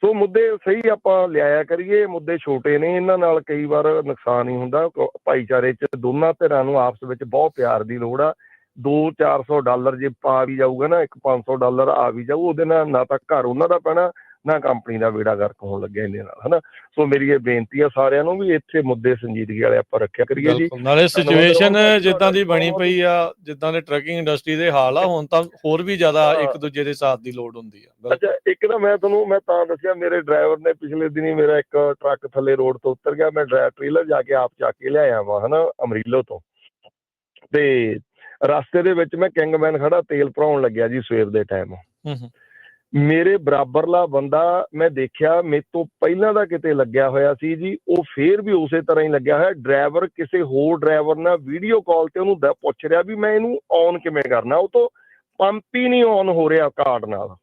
ਸੋ ਮੁੱਦੇ ਸਹੀ ਆਪਾਂ ਲਿਆਇਆ ਕਰੀਏ। ਮੁੱਦੇ ਛੋਟੇ ਨੇ, ਇਹਨਾਂ ਨਾਲ ਕਈ ਵਾਰ ਨੁਕਸਾਨ ਹੀ ਹੁੰਦਾ। ਭਾਈਚਾਰੇ 'ਚ ਦੋਨਾਂ ਧਿਰਾਂ ਨੂੰ ਆਪਸ ਵਿੱਚ ਬਹੁਤ ਪਿਆਰ ਦੀ ਲੋੜ ਆ। $200-400 ਜੇ ਪਾ ਵੀ ਜਾਊਗਾ ਨਾ, ਇੱਕ $500 ਆ ਵੀ ਜਾਊ, ਉਹਦੇ ਨਾਲ ਨਾ ਤਾਂ ਘਰ ਉਹਨਾਂ ਦਾ ਪੈਣਾ, ਨਾ ਕੰਪਨੀ ਦਾ ਬੇੜਾ ਗਰਕ ਹੋਣ ਲੱਗਿਆ ਇਹਦੇ ਨਾਲ, ਹਨਾ। ਸੋ ਮੇਰੀ ਇਹ ਬੇਨਤੀ ਆ ਸਾਰਿਆਂ ਨੂੰ ਵੀ ਇੱਥੇ ਮੁੱਦੇ ਸੰਜੀਦਗੀ ਵਾਲੇ ਆਪਾਂ ਰੱਖਿਆ ਕਰੀਏ ਜੀ। ਨਾਲੇ ਸਿਚੁਏਸ਼ਨ ਜਿੱਦਾਂ ਦੀ ਬਣੀ ਪਈ ਆ, ਜਿੱਦਾਂ ਦੇ ਟਰੱਕਿੰਗ ਇੰਡਸਟਰੀ ਦੇ ਹਾਲ ਆ, ਹੁਣ ਤਾਂ ਹੋਰ ਵੀ ਜ਼ਿਆਦਾ ਇੱਕ ਦੂਜੇ ਦੇ ਸਾਥ ਦੀ ਲੋੜ ਹੁੰਦੀ ਆ। ਅੱਛਾ, ਇੱਕ ਨਾ ਮੈਂ ਤਾਂ ਦੱਸਿਆ, ਮੇਰੇ ਡਰਾਈਵਰ ਨੇ ਪਿਛਲੇ ਦਿਨੀ ਮੇਰਾ ਇੱਕ ਟਰੱਕ ਥੱਲੇ ਰੋਡ ਤੋਂ ਉਤਰ ਗਿਆ। ਮੈਂ ਟ੍ਰੇਲਰ ਜਾ ਕੇ ਆਪ ਚੱਕ ਕੇ ਲਿਆਇਆ ਵਾ, ਹਨਾ, ਅਮਰੀਲੋ ਤੋਂ। ਤੇ ਰਸਤੇ ਦੇ ਵਿੱਚ ਮੈਂ ਕਿੰਗਮੈਨ ਖੜਾ ਤੇਲ ਭਰਾਉਣ ਲੱਗਿਆ ਜੀ ਸਵੇਰ ਦੇ ਟਾਈਮ। ਮੇਰੇ ਬਰਾਬਰਲਾ ਬੰਦਾ ਮੈਂ ਦੇਖਿਆ, ਮੇਰੇ ਤੋਂ ਪਹਿਲਾਂ ਦਾ ਕਿਤੇ ਲੱਗਿਆ ਹੋਇਆ ਸੀ ਜੀ, ਉਹ ਫੇਰ ਵੀ ਉਸੇ ਤਰ੍ਹਾਂ ਹੀ ਲੱਗਿਆ ਹੋਇਆ। ਡਰਾਈਵਰ ਕਿਸੇ ਹੋਰ ਡਰਾਈਵਰ ਨਾਲ ਵੀਡੀਓ ਕਾਲ ਤੇ ਉਹਨੂੰ ਪੁੱਛ ਰਿਹਾ ਵੀ ਮੈਂ ਇਹਨੂੰ ਔਨ ਕਿਵੇਂ ਕਰਨਾ, ਉਹ ਤੋਂ ਪੰਪ ਹੀ ਨਹੀਂ ਔਨ ਹੋ ਰਿਹਾ ਕਾਰਡ ਨਾਲ।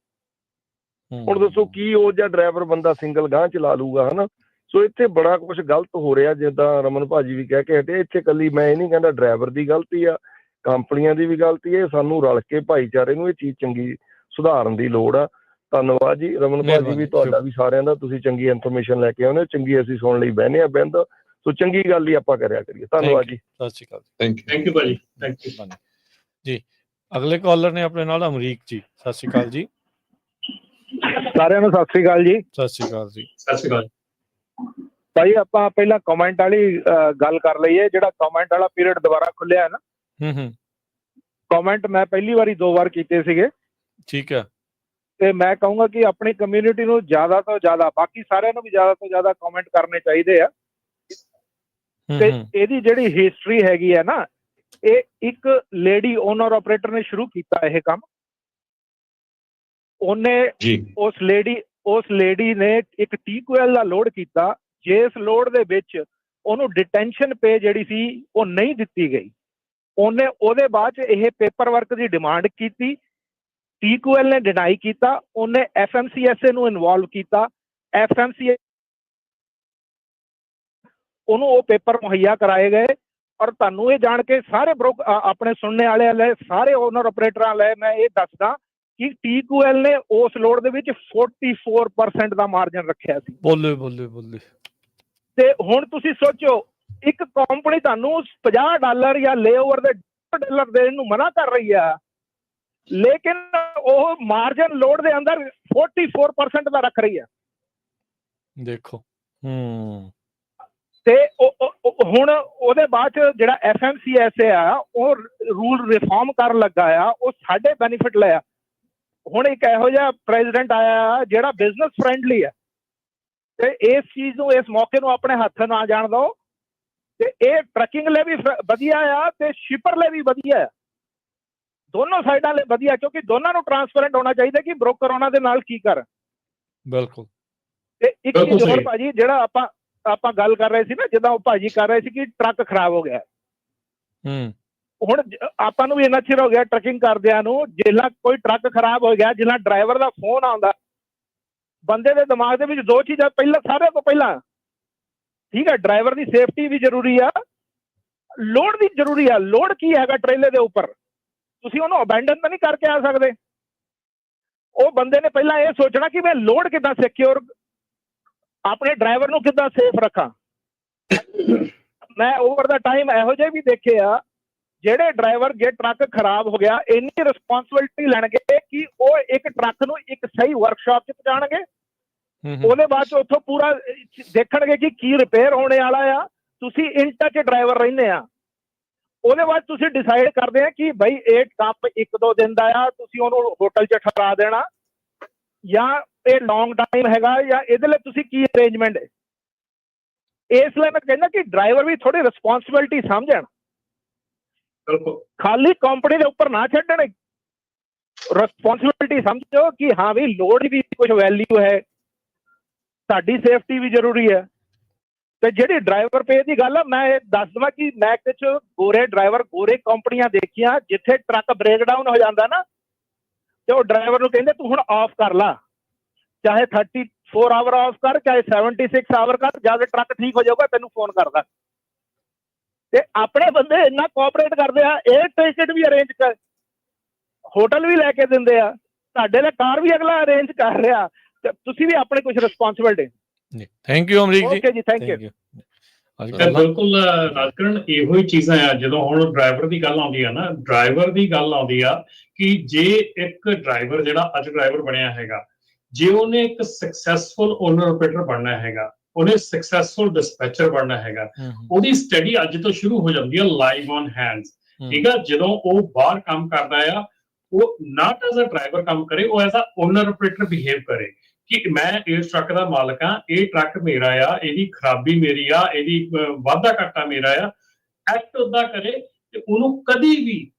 ਹੁਣ ਦੱਸੋ ਕੀ ਉਹ ਜਿਹਾ ਡਰਾਈਵਰ ਬੰਦਾ ਸਿੰਗਲ ਗਾਂਹ ਚਲਾ ਲੂਗਾ, ਹਨਾ। ਸੋ ਇੱਥੇ ਬੜਾ ਕੁਝ ਗਲਤ ਹੋ ਰਿਹਾ, ਜਿੱਦਾਂ ਰਮਨ ਭਾਜੀ ਵੀ ਕਹਿ ਕੇ ਹਟੇ। ਇੱਥੇ ਇਕੱਲੀ ਮੈਂ ਇਹ ਨਹੀਂ ਕਹਿੰਦਾ ਡਰਾਈਵਰ ਦੀ ਗਲਤੀ ਆ, ਕੰਪਨੀਆਂ ਦੀ ਵੀ ਗਲਤੀ ਹੈ। ਸਾਨੂੰ ਰਲ ਕੇ ਭਾਈਚਾਰੇ ਨੂੰ ਇਹ ਚੀਜ਼ ਚੰਗੀ ਸੁਧਾਰਨ ਦੀ ਲੋੜ ਆ। ਧੰਨਵਾਦ ਜੀ ਰਮਨ ਭਾਜੀ ਵੀ, ਤੁਹਾਡਾ ਵੀ, ਸਾਰਿਆਂ ਦਾ। ਤੁਸੀਂ ਚੰਗੀ ਇਨਫੋਰਮੇਸ਼ਨ ਲੈ ਕੇ ਆਉਂਦੇ ਹੋ, ਚੰਗੀ ਅਸੀਂ ਸੁਣਨ ਲਈ ਬਹਿਨੇ ਆ ਬਿੰਦ। ਸੋ ਚੰਗੀ ਗੱਲ ਹੀ ਆਪਾਂ ਕਰਿਆ ਕਰੀਏ। ਧੰਨਵਾਦ ਜੀ। ਸਤਿ ਸ਼੍ਰੀ ਅਕਾਲ। ਥੈਂਕ ਯੂ ਭਾਜੀ, ਥੈਂਕ ਯੂ ਜੀ। ਅਗਲੇ ਕਾਲਰ ਨੇ ਆਪਣੇ ਨਾਲ ਅਮਰੀਕ ਜੀ। ਸਤਿ ਸ਼੍ਰੀ ਅਕਾਲ ਜੀ। ਸਾਰਿਆਂ ਨੂੰ ਸਤਿ ਸ੍ਰੀ ਅਕਾਲ ਜੀ। ਸਤਿ ਸ਼੍ਰੀ ਅਕਾਲ ਜੀ। ਸਤਿ ਸ਼੍ਰੀ ਅਕਾਲ ਭਾਈ, ਆਪਾਂ ਪਹਿਲਾਂ ਕਮੈਂਟ ਵਾਲੀ ਗੱਲ ਕਰ ਲਈਏ। ਜਿਹੜਾ ਕਮੈਂਟ ਵਾਲਾ ਪੀਰੀਅਡ ਦੁਬਾਰਾ ਖੁੱਲਿਆ ਨਾ, ਕਮੈਂਟ ਮੈਂ ਪਹਿਲੀ ਵਾਰੀ 2 ਵਾਰ ਕੀਤੇ ਸੀਗੇ। ਠੀਕ ਹੈ। ਤੇ ਮੈਂ ਕਹੂੰਗਾ ਕਿ ਆਪਣੀ ਕਮਿਊਨਿਟੀ ਨੂੰ ਜ਼ਿਆਦਾ ਤੋਂ ਜ਼ਿਆਦਾ, ਬਾਕੀ ਸਾਰਿਆਂ ਨੂੰ ਵੀ ਜ਼ਿਆਦਾ ਤੋਂ ਜ਼ਿਆਦਾ ਕਮੈਂਟ ਕਰਨੇ ਚਾਹੀਦੇ ਆ। ਤੇ ਇਹਦੀ ਜਿਹੜੀ ਹਿਸਟਰੀ ਹੈਗੀ ਹੈ ਨਾ, ਇਹ ਇੱਕ ਲੇਡੀ ਓਨਰ ਆਪਰੇਟਰ ਨੇ ਸ਼ੁਰੂ ਕੀਤਾ ਇਹ ਕੰਮ। ਉਹਨੇ ਉਸ ਲੇਡੀ ਨੇ ਇੱਕ TQL ਦਾ ਲੋਡ ਕੀਤਾ, ਜਿਸ ਲੋਡ ਦੇ ਵਿੱਚ ਉਹਨੂੰ ਡਿਟੈਂਸ਼ਨ ਪੇ ਜਿਹੜੀ ਸੀ ਉਹ ਨਹੀਂ ਦਿੱਤੀ ਗਈ। ਉਹਨੇ ਉਹਦੇ ਬਾਅਦ 'ਚ ਇਹ ਪੇਪਰ ਵਰਕ ਦੀ ਡਿਮਾਂਡ ਕੀਤੀ, TQL ਨੇ ਡਿਨਾਈ ਕੀਤਾ। ਉਹਨੇ FMCSA ਨੂੰ ਇਨਵੋਲਵ ਕੀਤਾ, FMCSA ਉਹਨੂੰ ਉਹ ਪੇਪਰ ਮੁਹੱਈਆ ਕਰਾਏ ਗਏ। ਔਰ ਤੁਹਾਨੂੰ ਇਹ ਜਾਣ ਕੇ ਸਾਰੇ ਆਪਣੇ ਸੁਣਨੇ ਵਾਲੇ ਲੈ, ਸਾਰੇ ਓਨਰ ਆਪਰੇਟਰਾਂ ਲੈ ਮੈਂ ਇਹ ਦੱਸਦਾ ਕਿ TQL ਨੇ ਉਸ ਲੋਡ ਦੇ ਵਿੱਚ 44% ਦਾ ਮਾਰਜਨ ਰੱਖਿਆ ਸੀ। ਬੋਲੇ। ਤੇ ਹੁਣ ਤੁਸੀਂ ਸੋਚੋ, ਇੱਕ ਕੰਪਨੀ ਤੁਹਾਨੂੰ $50 ਜਾਂ ਲੇਓਵਰ ਦੇ $1 ਦੇਣ ਨੂੰ ਮਨਾ ਕਰ ਰਹੀ ਆ, ਲੇਕਿਨ ਉਹ ਮਾਰਜਨ ਲੋਡ ਦੇ ਅੰਦਰ 44% ਦਾ ਰੱਖ ਰਹੀ ਆ। ਦੇਖੋ। ਤੇ ਹੁਣ ਉਹਦੇ ਬਾਅਦ ਚ ਜਿਹੜਾ FMCSA ਆ, ਉਹ ਰੂਲ ਰਿਫਾਰਮ ਕਰਨ ਲੱਗਾ ਆ, ਉਹ ਸਾਡੇ ਬੈਨੀਫਿਟ ਲਿਆ। ਹੁਣ ਇੱਕ ਇਹੋ ਜਿਹਾ ਪ੍ਰੈਜ਼ੀਡੈਂਟ ਆਇਆ ਜਿਹੜਾ ਬਿਜ਼ਨਸ ਫਰੈਂਡਲੀ ਆ, ਤੇ ਇਸ ਚੀਜ਼ ਨੂੰ, ਇਸ ਮੌਕੇ ਨੂੰ ਆਪਣੇ ਹੱਥ ਨਾ ਜਾਣ ਦਿਓ। ਤੇ ਇਹ ਟਰੱਕਿੰਗ ਲਈ ਵੀ ਵਧੀਆ ਆ ਤੇ ਸ਼ਿਪਰ ਲਈ ਵੀ ਵਧੀਆ ਆ, ਦੋਨੋਂ ਸਾਈਡਾਂ ਲਈ ਵਧੀਆ, ਕਿਉਂਕਿ ਦੋਨਾਂ ਨੂੰ ਟਰਾਂਸਪੇਰੈਂਟ ਹੋਣਾ ਚਾਹੀਦਾ ਕਿ ਬ੍ਰੋਕਰ ਉਹਨਾਂ ਦੇ ਨਾਲ ਕੀ ਕਰ। ਬਿਲਕੁਲ। ਤੇ ਇੱਕ ਚੀਜ਼ ਹੋਰ ਭਾਜੀ, ਜਿਹੜਾ ਆਪਾਂ ਗੱਲ ਕਰ ਰਹੇ ਸੀ ਨਾ, ਜਿੱਦਾਂ ਉਹ ਭਾਜੀ ਕਰ ਰਹੇ ਸੀ ਕਿ ਟਰੱਕ ਖਰਾਬ ਹੋ ਗਿਆ। ਹੁਣ ਆਪਾਂ ਨੂੰ ਵੀ ਇੰਨਾ ਚਿਰ ਹੋ ਗਿਆ ਟਰੱਕਿੰਗ ਕਰਦਿਆਂ ਨੂੰ, ਜਿਹੜਾ ਕੋਈ ਟਰੱਕ ਖਰਾਬ ਹੋ ਗਿਆ, ਜਿਹੜਾ ਡਰਾਈਵਰ ਦਾ ਫੋਨ ਆਉਂਦਾ, ਬੰਦੇ ਦੇ ਦਿਮਾਗ ਦੇ ਵਿੱਚ 2 ਚੀਜ਼ਾਂ ਪਹਿਲਾਂ, ਸਾਰਿਆਂ ਤੋਂ ਪਹਿਲਾਂ, ਠੀਕ ਹੈ, ਡਰਾਈਵਰ ਦੀ ਸੇਫਟੀ ਵੀ ਜ਼ਰੂਰੀ ਆ, ਲੋਡ ਵੀ ਜ਼ਰੂਰੀ ਆ। ਲੋਡ ਕੀ ਹੈਗਾ ਟ੍ਰੇਲੇ ਦੇ ਉੱਪਰ, ਤੁਸੀਂ ਉਹਨੂੰ ਅਬੈਂਡਨ ਤਾਂ ਨਹੀਂ ਕਰਕੇ ਆ ਸਕਦੇ। ਉਹ ਬੰਦੇ ਨੇ ਪਹਿਲਾਂ ਇਹ ਸੋਚਣਾ ਕਿ ਮੈਂ ਲੋਡ ਕਿੱਦਾਂ ਸਿਕਿਉਰ, ਆਪਣੇ ਡਰਾਈਵਰ ਨੂੰ ਕਿੱਦਾਂ ਸੇਫ ਰੱਖਾਂ। ਮੈਂ ਓਵਰ ਦਾ ਟਾਈਮ ਇਹੋ ਜਿਹੇ ਵੀ ਦੇਖੇ ਆ, ਜਿਹੜੇ ਡਰਾਈਵਰ ਜੇ ਟਰੱਕ ਖਰਾਬ ਹੋ ਗਿਆ, ਇੰਨੀ ਰਿਸਪੌਂਸਿਬਿਲਿਟੀ ਲੈਣਗੇ ਕਿ ਉਹ ਇੱਕ ਟਰੱਕ ਨੂੰ ਇੱਕ ਸਹੀ ਵਰਕਸ਼ਾਪ 'ਚ ਪਹੁੰਚਾਉਣਗੇ। ਉਹਦੇ ਬਾਅਦ 'ਚ ਉੱਥੋਂ ਪੂਰਾ ਦੇਖਣਗੇ ਕਿ ਕੀ ਰਿਪੇਅਰ ਹੋਣੇ ਵਾਲਾ ਆ। ਤੁਸੀਂ ਇਨ ਟੱਚ ਡਰਾਈਵਰ ਰਹਿੰਦੇ ਆ। ਉਹਦੇ ਬਾਅਦ ਤੁਸੀਂ ਡਿਸਾਈਡ ਕਰਦੇ ਆ ਕਿ ਭਾਈ ਇਹ ਕੰਮ 1-2 ਦਿਨ ਦਾ ਆ, ਤੁਸੀਂ ਉਹਨੂੰ ਹੋਟਲ 'ਚ ਠਹਿਰਾ ਦੇਣਾ, ਜਾਂ ਇਹ ਲੌਂਗ ਟਾਈਮ ਹੈਗਾ, ਜਾਂ ਇਹਦੇ ਲਈ ਤੁਸੀਂ ਕੀ ਅਰੇਂਜਮੈਂਟ ਹੈ। ਇਸ ਲਈ ਮੈਂ ਕਹਿੰਦਾ ਕਿ ਡਰਾਈਵਰ ਵੀ ਥੋੜੀ ਰਿਸਪੌਂਸਿਬਿਲਿਟੀ ਸਮਝਣ, ਖਾਲੀ ਕੰਪਨੀ ਦੇ ਉੱਪਰ ਨਾ ਛੱਡਣ। ਰਿਸਪੌਂਸਿਬਿਲਿਟੀ ਸਮਝੋ ਕਿ ਹਾਂ ਵੀ ਲੋਡ ਵੀ ਕੁਝ ਵੈਲਿਊ ਹੈ, ਸਾਡੀ ਸੇਫਟੀ ਵੀ ਜ਼ਰੂਰੀ ਹੈ। ਤੇ ਜਿਹੜੀ ਡਰਾਈਵਰ ਪੇ ਦੀ ਗੱਲ ਆ, ਮੈਂ ਇਹ ਦੱਸ ਦੇਵਾਂ ਕਿ ਮੈਂ ਕੁਝ ਗੋਰੇ ਡਰਾਈਵਰ, ਗੋਰੇ ਕੰਪਨੀਆਂ ਦੇਖੀਆਂ ਜਿੱਥੇ ਟਰੱਕ ਬ੍ਰੇਕਡਾਊਨ ਹੋ ਜਾਂਦਾ ਨਾ, ਤੇ ਉਹ ਡਰਾਈਵਰ ਨੂੰ ਕਹਿੰਦੇ ਤੂੰ ਹੁਣ ਆਫ ਕਰ ਲਾ, ਚਾਹੇ 4 ਆਵਰ ਆਫ ਕਰ, ਚਾਹੇ 76 ਆਵਰ ਕਰ, ਜਾ ਕੇ ਟਰੱਕ ਠੀਕ ਹੋ ਜਾਊਗਾ, ਤੈਨੂੰ ਫੋਨ ਕਰਦਾ। ਤੇ ਆਪਣੇ ਬੰਦੇ ਇੰਨਾ ਕੋਆਪਰੇਟ ਕਰਦੇ ਆ, 에ਅਰ ਟਿਕਟ ਵੀ ਅਰੇਂਜ ਕਰ, ਹੋਟਲ ਵੀ ਲੈ ਕੇ ਦਿੰਦੇ ਆ, ਤੁਹਾਡੇ ਲਈ ਕਾਰ ਵੀ ਅਗਲਾ ਅਰੇਂਜ ਕਰ ਰਿਹਾ, ਤੇ ਤੁਸੀਂ ਵੀ ਆਪਣੇ ਕੁਝ ਰਿਸਪੌਂਸਿਬਿਲਟੀ। ਜੀ ਥੈਂਕ ਯੂ ਅਮਰੀਕ ਜੀ। ਓਕੇ ਜੀ, ਥੈਂਕ ਯੂ। ਅੱਜ ਤੇ ਕੱਲ੍ਹ ਬਿਲਕੁਲ ਰਾਜਕਰਨ, ਇਹੋ ਹੀ ਚੀਜ਼ਾਂ ਆ। ਜਦੋਂ ਹੁਣ ਡਰਾਈਵਰ ਦੀ ਗੱਲ ਆਉਂਦੀ ਆ ਨਾ, ਡਰਾਈਵਰ ਦੀ ਗੱਲ ਆਉਂਦੀ ਆ ਕਿ ਜੇ ਇੱਕ ਡਰਾਈਵਰ ਜਿਹੜਾ ਅੱਜ ਡਰਾਈਵਰ ਬਣਿਆ ਹੈਗਾ, ਜੇ ਉਹਨੇ ਇੱਕ ਸਕਸੈਸਫੁਲ ਓਨਰ ਆਪਰੇਟਰ ਬਣਨਾ ਹੈਗਾ, ਉਹਨੇ ਸਕਸੈਸਫੁਲ ਡਿਸਪੈਚਰ ਬਣਨਾ ਹੈਗਾ, ਉਹਦੀ ਸਟੱਡੀ ਅੱਜ ਤੋਂ ਸ਼ੁਰੂ ਹੋ ਜਾਂਦੀ ਆ ਲਾਈਵ ਔਨ ਹੈਂਡਸ। ਠੀਕ ਆ, ਜਦੋਂ ਉਹ ਬਾਹਰ ਕੰਮ ਕਰਦਾ ਆ, ਉਹ ਨਾਟ ਐਜ਼ ਅ ਡਰਾਈਵਰ ਕੰਮ ਕਰੇ, ਉਹ as a owner operator behave ਕਰੇ ਕਿ ਮੈਂ ਇਸ ਟਰੱਕ ਦਾ ਮਾਲਕ ਆ, ਇਹ ਟਰੱਕ ਮੇਰਾ ਆ, ਇਹਦੀ ਖਰਾਬੀ ਮੇਰੀ ਆ, ਇਹਦੀ ਵਾਧਾ ਘਾਟਾ ਮੇਰਾ ਆ। ਐਕਟ ਉਦਾਂ ਕਰੇ ਤੇ ਉਹਨੂੰ ਕਦੀ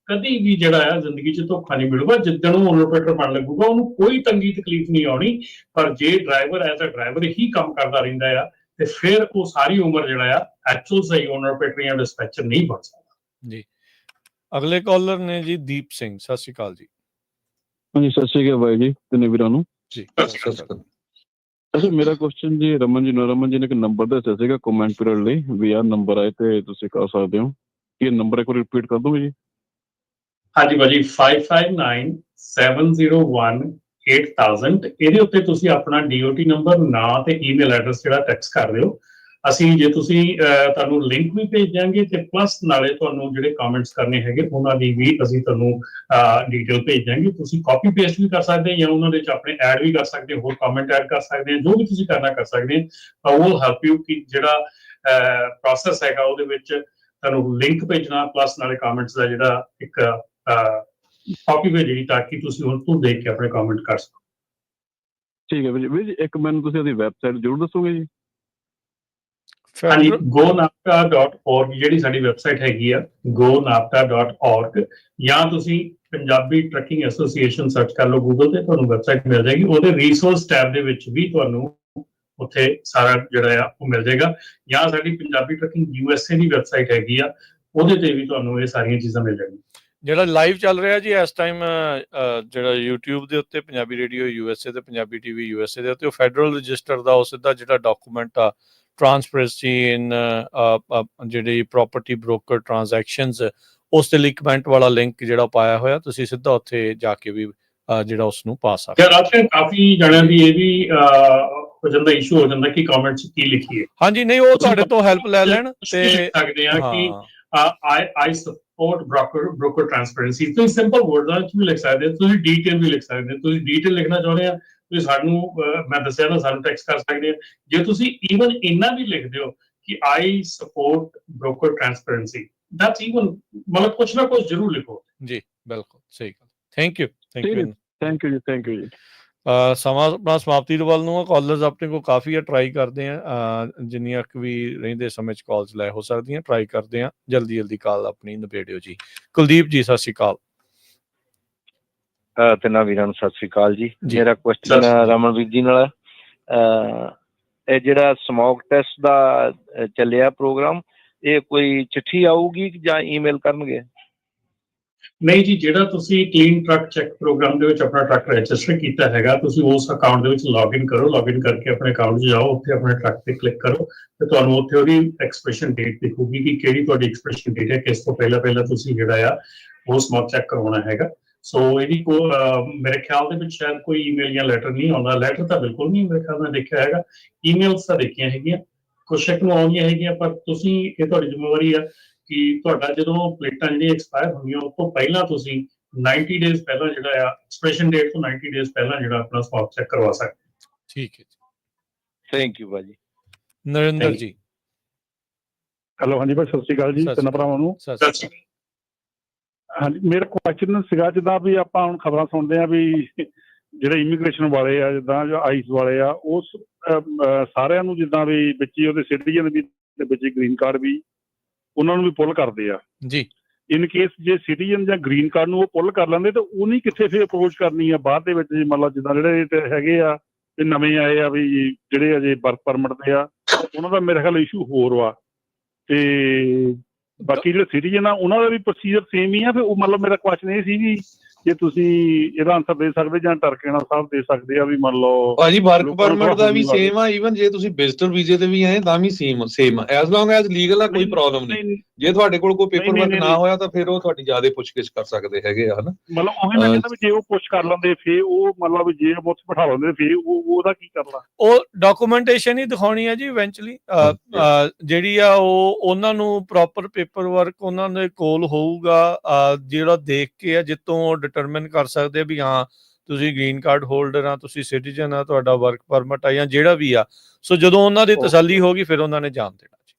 ਵੀ ਜਿਹੜਾ ਆ ਜ਼ਿੰਦਗੀ 'ਚ ਧੋਖਾ ਨਹੀਂ ਮਿਲੂਗਾ। ਜਿੱਦਣ ਉਹ ਓਨਰ ਆਪਰੇਟਰ ਬਣ ਲੱਗੂਗਾ, ਉਹਨੂੰ ਕੋਈ ਤੰਗੀ ਤਕਲੀਫ ਨਹੀਂ ਆਉਣੀ। ਪਰ ਜੇ ਡਰਾਈਵਰ ਐਜ਼ ਅ ਡਰਾਈਵਰ ਹੀ ਕੰਮ ਕਰਦਾ ਰਹਿੰਦਾ ਆ, ਤੇ ਫਿਰ ਉਹ ਸਾਰੀ ਉਮਰ ਜਿਹੜਾ ਆ ਐਕਚੁਅਲ ਸਹੀ ਓਨਰ ਆਪਰੇਟਰ ਜਾਂ ਡਿਸਪੈਚਰ ਨਹੀਂ ਬਣ ਸਕਦਾ। ਜੀ ਅਗਲੇ ਕਾਲਰ ਨੇ ਜੀ ਦੀਪ ਸਿੰਘ। ਸਤਿ ਸ਼੍ਰੀ ਅਕਾਲ ਜੀ। ਹਾਂਜੀ, ਸਤਿ ਸ਼੍ਰੀ ਅਕਾਲ ਬਾਈ ਜੀ, ਤਿੰਨੇ ਵੀਰਾਂ ਨੂੰ। ਜੀ ਅੱਛਾ, ਮੇਰਾ ਕੁਐਸਚਨ ਜੀ ਰਮਨ ਜੀ ਨੇ ਇੱਕ ਨੰਬਰ ਦੱਸਿਆ ਸੀਗਾ ਕਮੈਂਟ ਪੀਰੀਅਡ ਲਈ ਵੀ ਆਹ ਨੰਬਰ ਆਏ ਤੇ ਤੁਸੀਂ ਕਰ ਸਕਦੇ ਹੋ। ਕੀ ਇਹ ਨੰਬਰ ਇੱਕ ਵਾਰ ਰਿਪੀਟ ਕਰ ਦੋਗੇ ਜੀ? ਹਾਂਜੀ ਭਾਜੀ, 5597018000। ਇਹਦੇ ਉੱਤੇ ਤੁਸੀਂ ਆਪਣਾ DOT ਨੰਬਰ, ਨਾਂ ਤੇ ਈਮੇਲ ਐਡਰੈਸ ਜਿਹੜਾ ਟੈਕਸਟ ਕਰ ਦਿਓ। ਅਸੀਂ ਜੇ ਤੁਸੀਂ ਤੁਹਾਨੂੰ ਲਿੰਕ ਵੀ ਭੇਜ ਦਿਆਂਗੇ, ਤੇ ਪਲੱਸ ਨਾਲੇ ਤੁਹਾਨੂੰ ਜਿਹੜੇ ਕਮੈਂਟਸ ਕਰਨੇ ਹੈਗੇ ਉਹਨਾਂ ਦੀ ਵੀ ਅਸੀਂ ਤੁਹਾਨੂੰ ਡਿਟੇਲ ਭੇਜ ਦਿਆਂਗੇ। ਤੁਸੀਂ ਕਾਪੀ ਪੇਸਟ ਵੀ ਕਰ ਸਕਦੇ ਹੋ, ਜਾਂ ਉਹਨਾਂ ਦੇ ਵਿੱਚ ਆਪਣੇ ਐਡ ਵੀ ਕਰ ਸਕਦੇ ਹੋ, ਹੋਰ ਕਮੈਂਟ ਐਡ ਕਰ ਸਕਦੇ ਹੋ, ਜੋ ਵੀ ਤੁਸੀਂ ਕਰਨਾ ਕਰ ਸਕਦੇ ਹੋ। ਉਹ ਹੈਲਪ ਯੂ ਕਿ ਜਿਹੜਾ ਪ੍ਰੋਸੈਸ ਹੈਗਾ ਉਹਦੇ ਵਿੱਚ ਤੁਹਾਨੂੰ ਲਿੰਕ ਭੇਜਣਾ, ਪਲੱਸ ਨਾਲੇ ਕਮੈਂਟਸ ਦਾ ਜਿਹੜਾ ਇੱਕ ਕਾਪੀ ਭੇਜਣੀ, ਤਾਂ ਕਿ ਤੁਸੀਂ ਉਹ ਤੋਂ ਦੇਖ ਕੇ ਆਪਣੇ ਕਮੈਂਟ ਕਰ ਸਕੋ। ਠੀਕ ਹੈ ਵੀਰ ਜੀ, ਇੱਕ ਮੈਨੂੰ ਤੁਸੀਂ ਉਹਦੀ ਵੈਬਸਾਈਟ ਜ਼ਰੂਰ ਦੱਸੋਗੇ ਜੀ? ਹਾਂਜੀ, gonapta.org ਜਿਹੜੀ ਸਾਡੀ ਵੈਬਸਾਈਟ ਹੈਗੀ ਆ, gonapta.org, ਜਾਂ ਤੁਸੀਂ ਪੰਜਾਬੀ ਟਰੱਕਿੰਗ ਐਸੋਸੀਏਸ਼ਨ ਸਰਚ ਕਰ ਲਓ ਗੂਗਲ ਤੇ, ਤੁਹਾਨੂੰ ਵੈਬਸਾਈਟ ਮਿਲ ਜਾਏਗੀ। ਉਹਦੇ ਰਿਸੋਰਸ ਟੈਬ ਦੇ ਵਿੱਚ ਵੀ ਤੁਹਾਨੂੰ ਉੱਥੇ ਸਾਰਾ ਜਿਹੜਾ ਆ ਉਹ ਮਿਲ ਜਾਏਗਾ। ਜਾਂ ਸਾਡੀ ਪੰਜਾਬੀ ਟਰੱਕਿੰਗ USA ਦੀ ਵੈਬਸਾਈਟ ਹੈਗੀ ਆ, ਉਹਦੇ ਤੇ ਵੀ ਤੁਹਾਨੂੰ ਇਹ ਸਾਰੀਆਂ ਚੀਜ਼ਾਂ ਮਿਲ ਜਾਣਗੀਆਂ। ਜਿਹੜਾ ਲਾਈਵ ਚੱਲ ਰਿਹਾ ਜੀ ਇਸ ਟਾਈਮ, ਜਿਹੜਾ YouTube ਦੇ ਉੱਤੇ ਪੰਜਾਬੀ ਰੇਡੀਓ USA ਤੇ ਪੰਜਾਬੀ TV USA ਦੇ ਉੱਤੇ, ਉਹ ਫੈਡਰਲ ਰਜਿਸਟਰ ਦਾ ਉਹ ਸਿੱਧਾ ਜਿਹੜਾ ਡਾਕੂਮੈਂਟ ਆ, ਟਰਾਂਸਪੇਰੈਂਸੀ ਇਨ ਜਿਹੜੀ ਪ੍ਰਾਪਰਟੀ ਬ੍ਰੋਕਰ ਟ੍ਰਾਂਜੈਕਸ਼ਨਸ, ਉਸ ਤੇ ਲਈ ਕਮੈਂਟ ਵਾਲਾ ਲਿੰਕ ਜਿਹੜਾ ਪਾਇਆ ਹੋਇਆ, ਤੁਸੀਂ ਸਿੱਧਾ ਉੱਥੇ ਜਾ ਕੇ ਵੀ ਜਿਹੜਾ ਉਸ ਨੂੰ ਪਾ ਸਕਦੇ। ਕਾਫੀ ਜਣਿਆਂ ਦੀ ਇਹ ਵੀ ਹੋ ਜਾਂਦਾ, ਇਸ਼ੂ ਹੋ ਜਾਂਦਾ ਕਿ ਕਮੈਂਟਸ ਕੀ ਲਿਖੀਏ। ਹਾਂਜੀ, ਨਹੀਂ, ਉਹ ਤੁਹਾਡੇ ਤੋਂ ਹੈਲਪ ਲੈ ਲੈਣ ਤੇ ਸਕਦੇ ਆ ਕਿ I support broker transparency। ਤੁਸੀਂ ਸਿੰਪਲ ਵਰਡਾਂ ਵਿੱਚ ਵੀ ਲਿਖ ਸਕਦੇ ਹੋ, ਤੁਸੀਂ ਡੀਟੇਲ ਵੀ ਲਿਖ ਸਕਦੇ ਹੋ। ਤੁਸੀਂ ਡੀਟੇਲ ਲਿਖਣਾ ਚਾਹੁੰਦੇ ਆ, ਤੁਸੀਂ ਸਾਨੂੰ ਮੈਂ ਦੱਸਿਆ ਨਾ, ਸਾਨੂੰ ਟੈਕਸਟ ਕਰ ਸਕਦੇ ਹੋ। ਜੇ ਤੁਸੀਂ ਈਵਨ ਇੰਨਾ ਵੀ ਲਿਖਦੇ ਹੋ ਕਿ I support broker transparency, that's even, ਮਤਲਬ ਕੁਛ ਨਾ ਕੁਛ ਜ਼ਰੂਰ ਲਿਖੋ। ਜੀ ਬਿਲਕੁਲ ਸਹੀ ਗੱਲ। ਥੈਂਕ ਯੂ ਜੀ। ਸਮਾਂ ਆਪਣਾ ਸਮਾਪਤੀ ਦੇ ਵੱਲ ਨੂੰ ਆ। ਕਾਲਰਸ ਆਪਣੇ ਕੋਲ ਕਾਫੀ ਆ, ਟਰਾਈ ਕਰਦੇ ਆ ਜਿੰਨੀਆਂ ਕੁ ਵੀ ਰਹਿੰਦੇ ਸਮੇਂ 'ਚ ਕਾਲਸ ਲੈ ਹੋ ਸਕਦੀਆਂ, ਟਰਾਈ ਕਰਦੇ ਆ ਜਲਦੀ ਕਾਲ ਆਪਣੀ ਨਿਬੇੜਿਓ ਜੀ। ਕੁਲਦੀਪ ਜੀ ਸਤਿ ਸ਼੍ਰੀ ਅਕਾਲ। ਤਿੰਨਾਂ ਵੀਰਾਂ ਨੂੰ ਸਤਿ ਸ੍ਰੀ ਅਕਾਲ ਜੀ। ਮੇਰਾ ਕੁਐਸਚਨ ਰਮਨਵੀਰ ਜੀ ਨਾਲ, ਇਹ ਜਿਹੜਾ ਸਮੋਕ ਟੈਸਟ ਦਾ ਚੱਲਿਆ ਪ੍ਰੋਗਰਾਮ, ਇਹ ਕੋਈ ਚਿੱਠੀ ਆਊਗੀ ਜਾਂ ਈਮੇਲ ਕਰਨਗੇ? ਨਹੀਂ ਜੀ, ਜਿਹੜਾ ਤੁਸੀਂ ਕਲੀਨ ਟਰੱਕ ਚੈੱਕ ਪ੍ਰੋਗਰਾਮ ਦੇ ਵਿੱਚ ਆਪਣਾ ਟਰੱਕ ਰਜਿਸਟਰ ਕੀਤਾ ਹੈਗਾ, ਤੁਸੀਂ ਉਸ ਅਕਾਊਂਟ ਦੇ ਵਿੱਚ ਲੌਗਇਨ ਕਰੋ। ਲੌਗਇਨ ਕਰਕੇ ਆਪਣੇ ਅਕਾਊਂਟ 'ਚ ਜਾਓ, ਉੱਥੇ ਆਪਣੇ ਟਰੱਕ ਤੇ ਕਲਿੱਕ ਕਰੋ, ਤੇ ਤੁਹਾਨੂੰ ਉੱਥੇ ਉਹਦੀ ਐਕਸਪੀਰੇਸ਼ਨ ਡੇਟ ਦਿਖੂਗੀ ਕਿ ਕਿਹੜੀ ਤੁਹਾਡੀ ਐਕਸਪੀਰੇਸ਼ਨ ਡੇਟ ਹੈ, ਕਿਸ ਤੋਂ ਪਹਿਲਾਂ ਤੁਸੀਂ ਜਿਹੜਾ ਆ ਉਹ ਸਮੋਕ ਚੈੱਕ ਕਰਵਾਉਣਾ ਹੈਗਾ। ਸੋ ਇਹਦੀ ਮੇਰੇ ਖਿਆਲ ਦੇ ਵਿੱਚ ਸ਼ਾਇਦ ਕੋਈ ਈਮੇਲ ਜਾਂ ਲੈਟਰ ਨਹੀਂ ਆਉਂਦਾ। ਲੈਟਰ ਤਾਂ ਬਿਲਕੁਲ ਨਹੀਂ ਮੇਰੇ ਖਿਆਲ ਨਾਲ ਦੇਖਿਆ ਹੈਗਾ, ਈਮੇਲਸ ਤਾਂ ਦੇਖੀਆਂ ਹੈਗੀਆਂ, ਕੁਛ ਇੱਕ ਨੂੰ ਆਉਂਦੀਆਂ ਹੈਗੀਆਂ। ਪਰ ਤੁਸੀਂ, ਇਹ ਤੁਹਾਡੀ ਜ਼ਿੰਮੇਵਾਰੀ ਆ ਕਿ ਤੁਹਾਡਾ ਜਦੋਂ ਪਲੇਟਾਂ ਜਿਹੜੀਆਂ ਐਕਸਪਾਇਰ ਹੁੰਦੀਆਂ, ਉਸ ਤੋਂ ਪਹਿਲਾਂ ਤੁਸੀਂ 90 ਡੇਜ਼ ਪਹਿਲਾਂ ਜਿਹੜਾ ਆ, ਐਕਸਪੀਰੇਸ਼ਨ ਡੇਟ ਤੋਂ 90 ਡੇਜ਼ ਪਹਿਲਾਂ ਜਿਹੜਾ ਆਪਣਾ ਸਮੋਕ ਚੈੱਕ ਕਰਵਾ ਸਕਦੇ। ਠੀਕ ਹੈ ਜੀ, ਥੈਂਕ ਯੂ ਭਾਜੀ। ਨਰਿੰਦਰ ਜੀ। ਹੈਲੋ, ਹਾਂਜੀ ਭਾਈ, ਸਤਿ ਸ਼੍ਰੀ ਅਕਾਲ ਜੀ ਤਿੰਨਾਂ ਭਰਾਵਾਂ ਨੂੰ। ਹਾਂਜੀ, ਮੇਰਾ ਕੁਐਸਚਨ ਸੀਗਾ, ਜਿੱਦਾਂ ਵੀ ਆਪਾਂ ਹੁਣ ਖਬਰਾਂ ਸੁਣਦੇ ਆ ਵੀ ਜਿਹੜੇ ਇਮੀਗ੍ਰੇਸ਼ਨ ਵਾਲੇ ਆ, ਜਿੱਦਾਂ ਆਈਸ ਵਾਲੇ ਆ, ਉਸ ਸਾਰਿਆਂ ਨੂੰ ਜਿੱਦਾਂ ਵੀ ਵਿੱਚ ਹੀ ਉਹਦੇ ਸਿਟੀਜ਼ਨ ਵੀ ਤੇ ਵਿੱਚ ਗ੍ਰੀਨ ਕਾਰਡ ਵੀ, ਉਹਨਾਂ ਨੂੰ ਵੀ ਪੁੱਲ ਕਰਦੇ ਆ ਜੀ। ਇਨ ਕੇਸ ਜੇ ਸਿਟੀਜ਼ਨ ਜਾਂ ਗ੍ਰੀਨ ਕਾਰਡ ਨੂੰ ਉਹ ਪੁੱਲ ਕਰ ਲੈਂਦੇ, ਤਾਂ ਉਹਨੀ ਕਿੱਥੇ ਫਿਰ ਅਪਰੋਚ ਕਰਨੀ ਆ ਬਾਅਦ ਦੇ ਵਿੱਚ? ਮਤਲਬ ਜਿੱਦਾਂ ਜਿਹੜੇ ਹੈਗੇ ਆ ਇਹ ਨਵੇਂ ਆਏ ਆ ਵੀ ਜਿਹੜੇ ਅਜੇ ਵਰਕ ਪਰਮਿਟ ਤੇ ਆ, ਉਹਨਾਂ ਦਾ ਮੇਰੇ ਖਿਆਲ ਇਸ਼ੂ ਹੋਰ ਵਾ। ਤੇ ਬਾਕੀ ਜਿਹੜੇ ਸਿਟੀਜ਼ਨ ਆ ਉਹਨਾਂ ਦਾ ਵੀ ਪ੍ਰੋਸੀਜਰ ਸੇਮ ਹੀ ਆ ਫਿਰ? ਉਹ ਮਤਲਬ ਮੇਰਾ ਕੁਐਸਚਨ ਇਹ ਸੀ ਵੀ ਜੇ ਤੁਸੀਂ ਇਹਦਾ ਆਨਸਰ ਦੇ ਸਕਦੇ ਜਾਂ ਟਰਕੇਣਾ ਸਾਹਿਬ ਦੇ ਸਕਦੇ ਆ ਵੀ ਮੰਨ ਲਓ ਭਾਜੀ ਵਰਕ ਲੋਕਾਂ ਨੂੰ ਪਰਮਿਟ ਦਾ ਵੀ ਥੋੜ੍ਹਾ ਸੇਮ ਆ, ਈਵਨ ਜੇ ਤੁਸੀਂ ਵਿਜ਼ਟਰ ਵੀਜ਼ੇ ਤੇ ਵੀ ਆਏ ਤਾਂ ਵੀ ਸੇਮ ਆ, ਐਜ਼ ਲੌਂਗ ਐਜ਼ ਲੀਗਲ ਆ, ਕੋਈ ਪ੍ਰੋਬਲਮ ਨਹੀਂ। ਜੇ ਤੁਹਾਡੇ ਕੋਲ ਕੋਈ ਪੇਪਰ ਵਰਕ ਨਾ ਹੋਇਆ ਤਾਂ ਫਿਰ ਉਹ ਤੁਹਾਡੀ ਜ਼ਿਆਦਾ ਪੁੱਛਗਿੱਛ ਕਰ ਸਕਦੇ ਹੈਗੇ ਆ, ਹਨਾ। ਮਤਲਬ ਉਹੀ ਮੈਂ ਕਹਿੰਦਾ ਵੀ ਜੇ ਉਹ ਪੁੱਛ ਕਰ ਲੈਂਦੇ ਫੇਰ ਉਹ ਮਤਲਬ ਜੇ ਮੁੱਛ ਬਿਠਾ ਲੈਂਦੇ ਫੇਰ ਉਹਦਾ ਕੀ ਕਰਨਾ? ਉਹ ਡਾਕੂਮੈਂਟੇਸ਼ਨ ਹੀ ਦਿਖਾਉਣੀ ਹੈ ਜੀ ਇਵੈਂਚੁਅਲੀ, ਜਿਹੜੀ ਆ ਉਹ ਉਹਨਾਂ ਨੂੰ ਪ੍ਰੋਪਰ ਪੇਪਰ ਵਰਕ ਉਹਨਾਂ ਦੇ ਕੋਲ ਹੋਊਗਾ, ਜਿਹੜਾ ਦੇਖ ਕੇ ਆ ਜਿੱਤੋਂ ਉਹ ਡਿਟਰਮਿਨ ਕਰ ਸਕਦੇ ਆ ਵੀ ਹਾਂ ਤੁਸੀਂ ਗ੍ਰੀਨ ਕਾਰਡ ਹੋਲਡਰ ਆ, ਤੁਸੀਂ ਸਿਟੀਜ਼ਨ ਆ, ਤੁਹਾਡਾ ਵਰਕ ਪਰਮਿਟ ਆ ਜਾਂ ਜਿਹੜਾ ਵੀ ਆ। ਸੋ ਜਦੋਂ ਉਹਨਾਂ ਦੀ ਤਸੱਲੀ ਹੋ ਗਈ ਫਿਰ ਉਹਨਾਂ ਨੇ ਜਾਣ ਦੇਣਾ ਜੀ।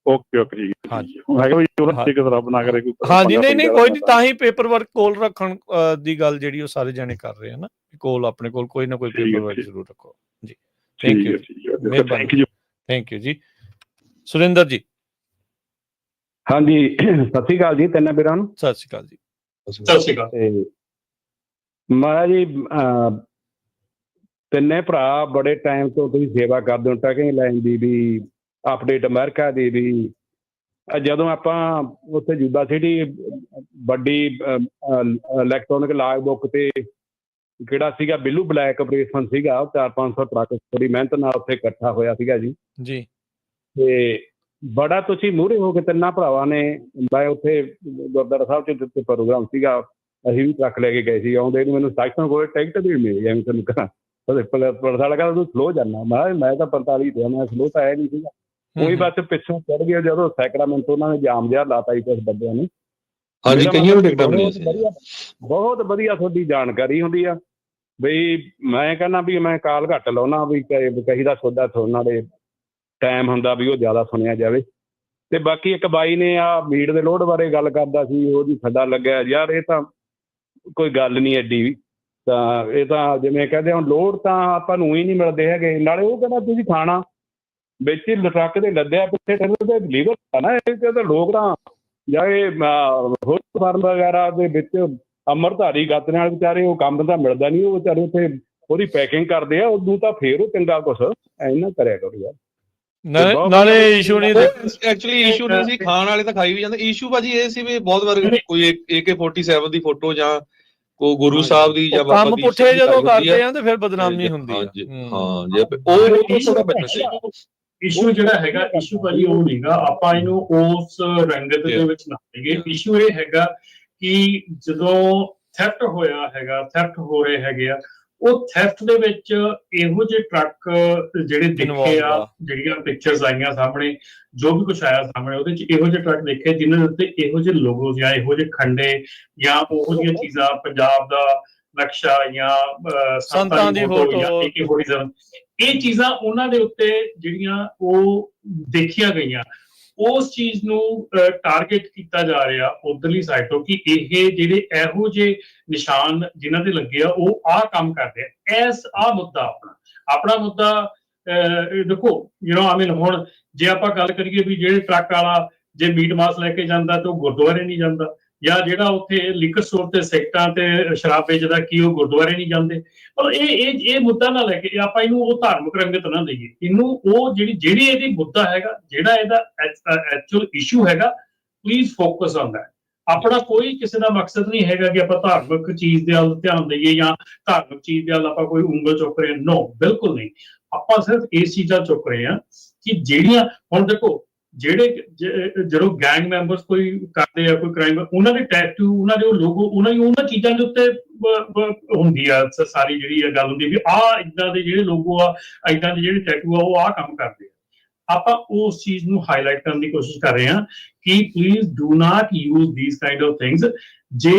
ਓਕੇ ਜੀ, ਹਾਂਜੀ ਹੈਗਾ ਵੀ ਉਹਨਾਂ ਤੇ ਰੱਬ ਨਾ ਕਰੇ ਕੋਈ। ਹਾਂਜੀ ਨਹੀਂ ਕੋਈ ਨਹੀਂ, ਤਾਂ ਹੀ ਪੇਪਰ ਵਰਕ ਕੋਲ ਰੱਖਣ ਦੀ ਗੱਲ ਜਿਹੜੀ ਉਹ ਸਾਰੇ ਜਣੇ ਕਰ ਰਹੇ ਆ ਨਾ, ਕੋਲ ਆਪਣੇ ਕੋਲ ਕੋਈ ਨਾ ਕੋਈ ਪੇਪਰ ਵਰਕ ਜ਼ਰੂਰ ਰੱਖੋ ਜੀ। ਥੈਂਕ ਯੂ, ਮਿਹਰਬਾਨੀ, ਥੈਂਕ ਯੂ ਜੀ। ਸੁਰਿੰਦਰ ਜੀ। ਹਾਂਜੀ ਸਤਿ ਸ਼੍ਰੀ ਅਕਾਲ ਜੀ ਤਿੰਨਾਂ ਵੀਰਾਂ ਨੂੰ। ਸਤਿ ਸ਼੍ਰੀ ਅਕਾਲ ਜੀ। ਸਤਿ ਸ਼੍ਰੀ ਅਕਾਲ। ਮਹਾਰਾਜ ਜੀ ਤਿੰਨੇ ਭਰਾ ਬੜੇ ਟਾਈਮ ਤੋਂ ਤੁਸੀਂ ਸੇਵਾ ਕਰਦੇ ਹੋ ਟਰੈਕਿੰਗ ਲਾਈਨ ਦੀ ਵੀ, ਅਪਡੇਟ ਅਮਰੀਕਾ ਦੀ ਵੀ। ਜਦੋਂ ਆਪਾਂ ਉੱਥੇ ਜੂਬਾ ਸਿਟੀ ਵੱਡੀ ਇਲੈਕਟ੍ਰੋਨਿਕ ਲਾਗ ਬੁੱਕ ਤੇ ਕਿਹੜਾ ਸੀਗਾ ਬਿੱਲੂ ਬਲੈਕ ਆਪਰੇਸ਼ਨ ਸੀਗਾ, 400-500 ਟਰੱਕ ਬੜੀ ਮਿਹਨਤ ਨਾਲ ਉੱਥੇ ਇਕੱਠਾ ਹੋਇਆ ਸੀਗਾ ਜੀ। ਤੇ ਬੜਾ ਤੁਸੀਂ ਮੂਹਰੇ ਹੋ ਕੇ ਤਿੰਨਾਂ ਭਰਾਵਾਂ ਨੇ, ਮੈਂ ਉੱਥੇ ਗੁਰਦੁਆਰਾ ਸਾਹਿਬ 'ਚ ਜਿੱਥੇ ਪ੍ਰੋਗਰਾਮ ਸੀਗਾ ਅਸੀਂ ਵੀ ਟਰੱਕ ਲੈ ਕੇ ਗਏ ਸੀ, ਆਉਂਦੇ ਨੂੰ ਮੈਨੂੰ ਸਾਈਕਲ ਕੋਲ ਟਿਕਟ ਵੀ ਮਿਲੀ, ਐਵੇਂ ਤੁਹਾਨੂੰ ਕਰਾਂ ਪੁਲਿਸ ਵਾਲਾ ਕਹਿੰਦਾ ਤੂੰ ਸਲੋ ਜਾਂਦਾ, ਮੈਂ ਤਾਂ 45 ਤੇ ਮੈਂ ਸਲੋ ਤਾਂ ਆਇਆ ਨਹੀਂ ਸੀਗਾ। ਕੋਈ ਬਸ ਪਿੱਛੋਂ ਚੜ ਗਿਆ ਜਦੋਂ ਸੈਕਰਾਮੈਂਟ ਉਹਨਾਂ ਨੇ ਜਾਮ ਜਿਹਾ ਲਾਤਾ ਜੀ ਕੁਛ ਬੰਦਿਆਂ ਨੇ। ਬਹੁਤ ਵਧੀਆ ਤੁਹਾਡੀ ਜਾਣਕਾਰੀ ਹੁੰਦੀ ਆ ਬਈ, ਮੈਂ ਕਹਿੰਦਾ ਵੀ ਮੈਂ ਕਾਲ ਘੱਟ ਲਾਉਣਾ ਵੀ ਕਹੀ ਦਾ ਸੌਦਾ ਸੁਣਨ ਦੇ ਟਾਈਮ ਹੁੰਦਾ ਵੀ ਉਹ ਜ਼ਿਆਦਾ ਸੁਣਿਆ ਜਾਵੇ। ਤੇ ਬਾਕੀ ਇੱਕ ਬਾਈ ਨੇ ਆ ਮੀਟ ਦੇ ਲੋਡ ਬਾਰੇ ਗੱਲ ਕਰਦਾ ਸੀ, ਉਹਦੀ ਖੱਡਾ ਲੱਗਿਆ ਯਾਰ, ਇਹ ਤਾਂ ਕੋਈ ਗੱਲ ਨਹੀਂ ਐਡੀ ਵੀ, ਤਾਂ ਇਹ ਤਾਂ ਜਿਵੇਂ ਕਹਿੰਦੇ ਹੁਣ ਲੋਡ ਤਾਂ ਆਪਾਂ ਨੂੰ ਹੀ ਨਹੀਂ ਮਿਲਦੇ ਹੈਗੇ। ਨਾਲੇ ਉਹ ਕਹਿੰਦਾ ਤੁਸੀਂ ਖਾਣਾ ਵਿੱਚ ਟਰੱਕ ਦੇ ਲੱਦਿਆ ਪਿੱਛੇ ਤੇ ਲੀਵਰ ਆ ਨਾ, ਇਹ ਤਾਂ ਲੋਕ ਤਾਂ ਜਾਏ ਹੋਰ ਫਾਰਮ ਵਗੈਰਾ ਦੇ ਵਿੱਚ ਅੰਮ੍ਰਿਤਧਾਰੀ ਗੱਤ ਨਾਲ ਵਿਚਾਰੇ ਉਹ ਕੰਮ ਤਾਂ ਮਿਲਦਾ ਨਹੀਂ, ਉਹ ਵਿਚਾਰੇ ਉੱਥੇ ਉਹਦੀ ਪੈਕਿੰਗ ਕਰਦੇ ਆ, ਉਦੋਂ ਤਾਂ ਫੇਰ ਉਹ ਚੰਗਾ ਕੁਛ ਇੰਨਾ ਕਰਿਆ ਕਰੋ ਯਾਰ। ਨਾਲੇ ਇਸ਼ੂ ਨਹੀਂ, ਐਕਚੁਅਲੀ ਇਸ਼ੂ ਨਹੀਂ ਸੀ, ਖਾਣ ਵਾਲੇ ਤਾਂ ਖਾਈ ਵੀ ਜਾਂਦੇ। ਇਸ਼ੂ ਭਾਜੀ ਇਹ ਸੀ ਵੀ ਬਹੁਤ ਵਾਰ ਕੋਈ AK-47 ਦੀ ਫੋਟੋ ਜਾਂ ਕੋਈ ਗੁਰੂ ਸਾਹਿਬ ਦੀ ਜਾਂ ਕੰਮ ਪੁੱਠੇ ਜਦੋਂ ਕਰਦੇ ਆ ਤੇ ਫਿਰ ਬਦਨਾਮੀ ਹੁੰਦੀ ਆ। ਹਾਂ ਜੇ ਉਹ ਥੋੜਾ ਬਚਣਾ ਸੀ। ਇਸ਼ੂ ਜਿਹੜਾ ਹੈਗਾ, ਇਸ਼ੂ ਭਾਜੀ ਉਹ ਨਹੀਂਗਾ, ਆਪਾਂ ਇਹਨੂੰ ਉਸ ਰੰਗਤ ਦੇ ਵਿੱਚ ਨਾ ਲਈਏ। ਇਸ਼ੂ ਇਹ ਹੈਗਾ ਕਿ ਜਦੋਂ ਥੈਫਟ ਹੋਇਆ ਹੈਗਾ, ਥੈਫਟ ਹੋ ਰਹੇ ਹੈਗੇ ਆ, ਉਹ ਥੈਫਟ ਦੇ ਵਿੱਚ ਇਹੋ ਜਿਹੇ ਟਰੱਕ ਜਿਹੜੇ ਦੇਖੇ ਆ, ਜਿਹੜੀਆਂ ਪਿਕਚਰਸ ਆਈਆਂ ਸਾਹਮਣੇ, ਜੋ ਵੀ ਕੁਛ ਆਇਆ ਸਾਹਮਣੇ, ਉਹਦੇ ਚ ਇਹੋ ਜਿਹੇ ਟਰੱਕ ਦੇਖੇ ਜਿਨ੍ਹਾਂ ਦੇ ਉੱਤੇ ਇਹੋ ਜਿਹੇ ਲੋਗੋ ਜਾਂ ਇਹੋ ਜਿਹੇ ਖੰਡੇ ਜਾਂ ਉਹੋ ਜਿਹੀਆਂ ਚੀਜ਼ਾਂ, ਪੰਜਾਬ ਦਾ ਨਕਸ਼ਾ ਜਾਂ ਸੰਤਾਂ ਦੀ ਫੋਟੋ ਜਾਂ AK-47, ਇਹ ਚੀਜ਼ਾਂ ਉਹਨਾਂ ਦੇ ਉੱਤੇ ਜਿਹੜੀਆਂ ਉਹ ਦੇਖੀਆਂ ਗਈਆਂ, ਉਸ ਚੀਜ਼ ਨੂੰ ਟਾਰਗੇਟ ਕੀਤਾ ਜਾ ਰਿਹਾ ਉਧਰਲੀ ਸਾਈਡ ਤੋਂ ਕਿ ਇਹ ਜਿਹੜੇ ਇਹੋ ਜਿਹੇ ਨਿਸ਼ਾਨ ਜਿਨ੍ਹਾਂ ਦੇ ਲੱਗੇ ਆ ਉਹ ਆਹ ਕੰਮ ਕਰਦੇ ਆ। ਆਹ ਮੁੱਦਾ ਆਪਣਾ ਮੁੱਦਾ ਦੇਖੋ, ਹੁਣ ਜੇ ਆਪਾਂ ਗੱਲ ਕਰੀਏ ਵੀ ਜਿਹੜੇ ਟਰੱਕ ਵਾਲਾ ਜੇ ਮੀਟ ਮਾਸ ਲੈ ਕੇ ਜਾਂਦਾ ਤੇ ਉਹ ਗੁਰਦੁਆਰੇ ਨਹੀਂ ਜਾਂਦਾ, ਜਾਂ ਜਿਹੜਾ ਉੱਥੇ ਲਿਕਰ ਸਟੋਰ ਤੇ ਸਿਗਰਟਾਂ ਤੇ ਸ਼ਰਾਬ ਵੇਚਦਾ ਕੀ ਉਹ ਗੁਰਦੁਆਰੇ ਨਹੀਂ ਜਾਂਦੇ। ਪਰ ਇਹ ਮੁੱਦਾ ਨਾ ਲੈ ਕੇ ਆਪਾਂ ਇਹਨੂੰ ਉਹ ਧਾਰਮਿਕ ਰੰਗਤ ਨਾ ਦੇਈਏ, ਇਹਨੂੰ ਉਹ ਜਿਹੜੀ ਇਹਦੀ ਮੁੱਦਾ ਹੈਗਾ, ਜਿਹੜਾ ਇਹਦਾ ਐਕਚੁਅਲ ਇਸ਼ੂ ਹੈਗਾ, ਪਲੀਜ਼ ਫੋਕਸ ਔਨ ਦੈਟ। ਆਪਣਾ ਕੋਈ ਕਿਸੇ ਦਾ ਮਕਸਦ ਨਹੀਂ ਹੈਗਾ ਕਿ ਆਪਾਂ ਧਾਰਮਿਕ ਚੀਜ਼ ਦੇ ਵੱਲ ਧਿਆਨ ਦਈਏ ਜਾਂ ਧਾਰਮਿਕ ਚੀਜ਼ ਦੇ ਵੱਲ ਆਪਾਂ ਕੋਈ ਉਂਗਲ ਚੁੱਕ ਰਹੇ ਹਾਂ। ਨੋ, ਬਿਲਕੁਲ ਨਹੀਂ। ਆਪਾਂ ਸਿਰਫ ਇਸ ਚੀਜ਼ਾਂ ਚੁੱਕ ਰਹੇ ਹਾਂ ਕਿ ਜਿਹੜੀਆਂ, ਹੁਣ ਦੇਖੋ, ਜਦੋਂ ਗੈਂਗ ਮੈਂਬਰਸ ਕੋਈ ਕਰਦੇ ਆ ਕੋਈ ਕ੍ਰਾਈਮ, ਉਹਨਾਂ ਦੇ ਟੈਟੂ, ਉਹਨਾਂ ਦੇ ਉਹ ਲੋਗੋ, ਉਹਨਾਂ ਚੀਜ਼ਾਂ ਦੇ ਉੱਤੇ ਹੁੰਦੀ ਆ ਸਾਰੀ ਜਿਹੜੀ ਗੱਲ ਹੁੰਦੀ ਵੀ ਆਹ ਇੱਦਾਂ ਦੇ ਜਿਹੜੇ ਲੋਗੋ ਆ, ਇੱਦਾਂ ਦੇ ਜਿਹੜੇ ਟੈਟੂ ਆ, ਉਹ ਆਹ ਕੰਮ ਕਰਦੇ ਆ। ਆਪਾਂ ਉਸ ਚੀਜ਼ ਨੂੰ ਹਾਈਲਾਈਟ ਕਰਨ ਦੀ ਕੋਸ਼ਿਸ਼ ਕਰ ਰਹੇ ਹਾਂ ਕਿ please do not use these kind of things. ਜੇ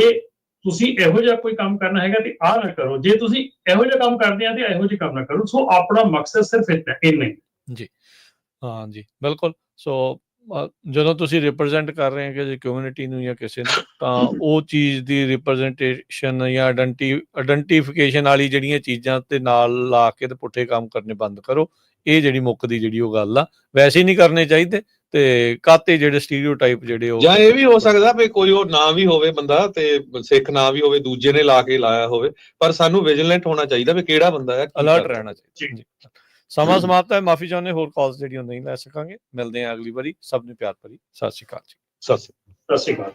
ਤੁਸੀਂ ਇਹੋ ਜਿਹਾ ਕੋਈ ਕੰਮ ਕਰਨਾ ਹੈਗਾ ਤੇ ਆਹ ਨਾ ਕਰੋ, ਜੇ ਤੁਸੀਂ ਇਹੋ ਜਿਹਾ ਕੰਮ ਕਰਦੇ ਆ ਤੇ ਇਹੋ ਜਿਹੇ ਕੰਮ ਨਾ ਕਰੋ। ਸੋ ਆਪਣਾ ਮਕਸਦ ਸਿਰਫ ਇੰਨਾ ਹੀ ਜੀ। ਹਾਂ ਜੀ, ਬਿਲਕੁਲ। ਸੋ ਜਦੋਂ ਤੁਸੀਂ ਰਿਪਰੈਜ਼ੈਂਟ ਕਰ ਰਹੇ ਹੋ ਕਿਸੇ ਕਮਿਊਨਿਟੀ ਨੂੰ ਜਾਂ ਕਿਸੇ ਨੂੰ, ਤਾਂ ਉਹ ਚੀਜ਼ ਦੀ ਰਿਪਰੈਜ਼ੈਂਟੇਸ਼ਨ ਜਾਂ ਆਇਡੈਂਟੀਫਿਕੇਸ਼ਨ ਵਾਲੀ ਜਿਹੜੀਆਂ ਚੀਜ਼ਾਂ ਤੇ ਨਾਲ ਲਾ ਕੇ ਤੇ ਪੁੱਠੇ ਕੰਮ ਕਰਨੇ ਬੰਦ ਕਰੋ। ਇਹ ਜਿਹੜੀ ਮੁੱਖ ਦੀ ਜਿਹੜੀ ਉਹ ਗੱਲ ਆ, ਵੈਸੇ ਹੀ ਨਹੀਂ ਕਰਨੇ ਚਾਹੀਦੇ। ਤੇ ਕਾਤੇ ਜਿਹੜੇ ਸਟੀਰੀਓਟਾਈਪ ਜਿਹੜੇ ਉਹ, ਜਾਂ ਇਹ ਵੀ ਹੋ ਸਕਦਾ ਵੀ ਕੋਈ ਉਹ ਨਾ ਵੀ ਹੋਵੇ ਬੰਦਾ ਤੇ ਸਿੱਖ ਨਾ ਵੀ ਹੋਵੇ, ਦੂਜੇ ਨੇ ਲਾ ਕੇ ਲਾਇਆ ਹੋਵੇ, ਪਰ ਸਾਨੂੰ ਵਿਜੀਲੈਂਟ ਹੋਣਾ ਚਾਹੀਦਾ ਵੀ ਕਿਹੜਾ ਬੰਦਾ ਹੈ, ਅਲਰਟ ਰਹਿਣਾ ਚਾਹੀਦਾ। ਸਮਾਂ ਸਮਾਪਤ ਹੈ, ਮਾਫੀ ਚਾਹੁੰਦੇ, ਹੋਰ ਕਾਲਸ ਜਿਹੜੀਆਂ ਨਹੀਂ ਲੈ ਸਕਾਂਗੇ। ਮਿਲਦੇ ਹਾਂ ਅਗਲੀ ਵਾਰੀ। ਸਭ ਨੂੰ ਪਿਆਰ ਭਰੀ ਸਤਿ ਸ਼੍ਰੀ ਅਕਾਲ ਜੀ। ਸਤਿ ਸ਼੍ਰੀ ਅਕਾਲ।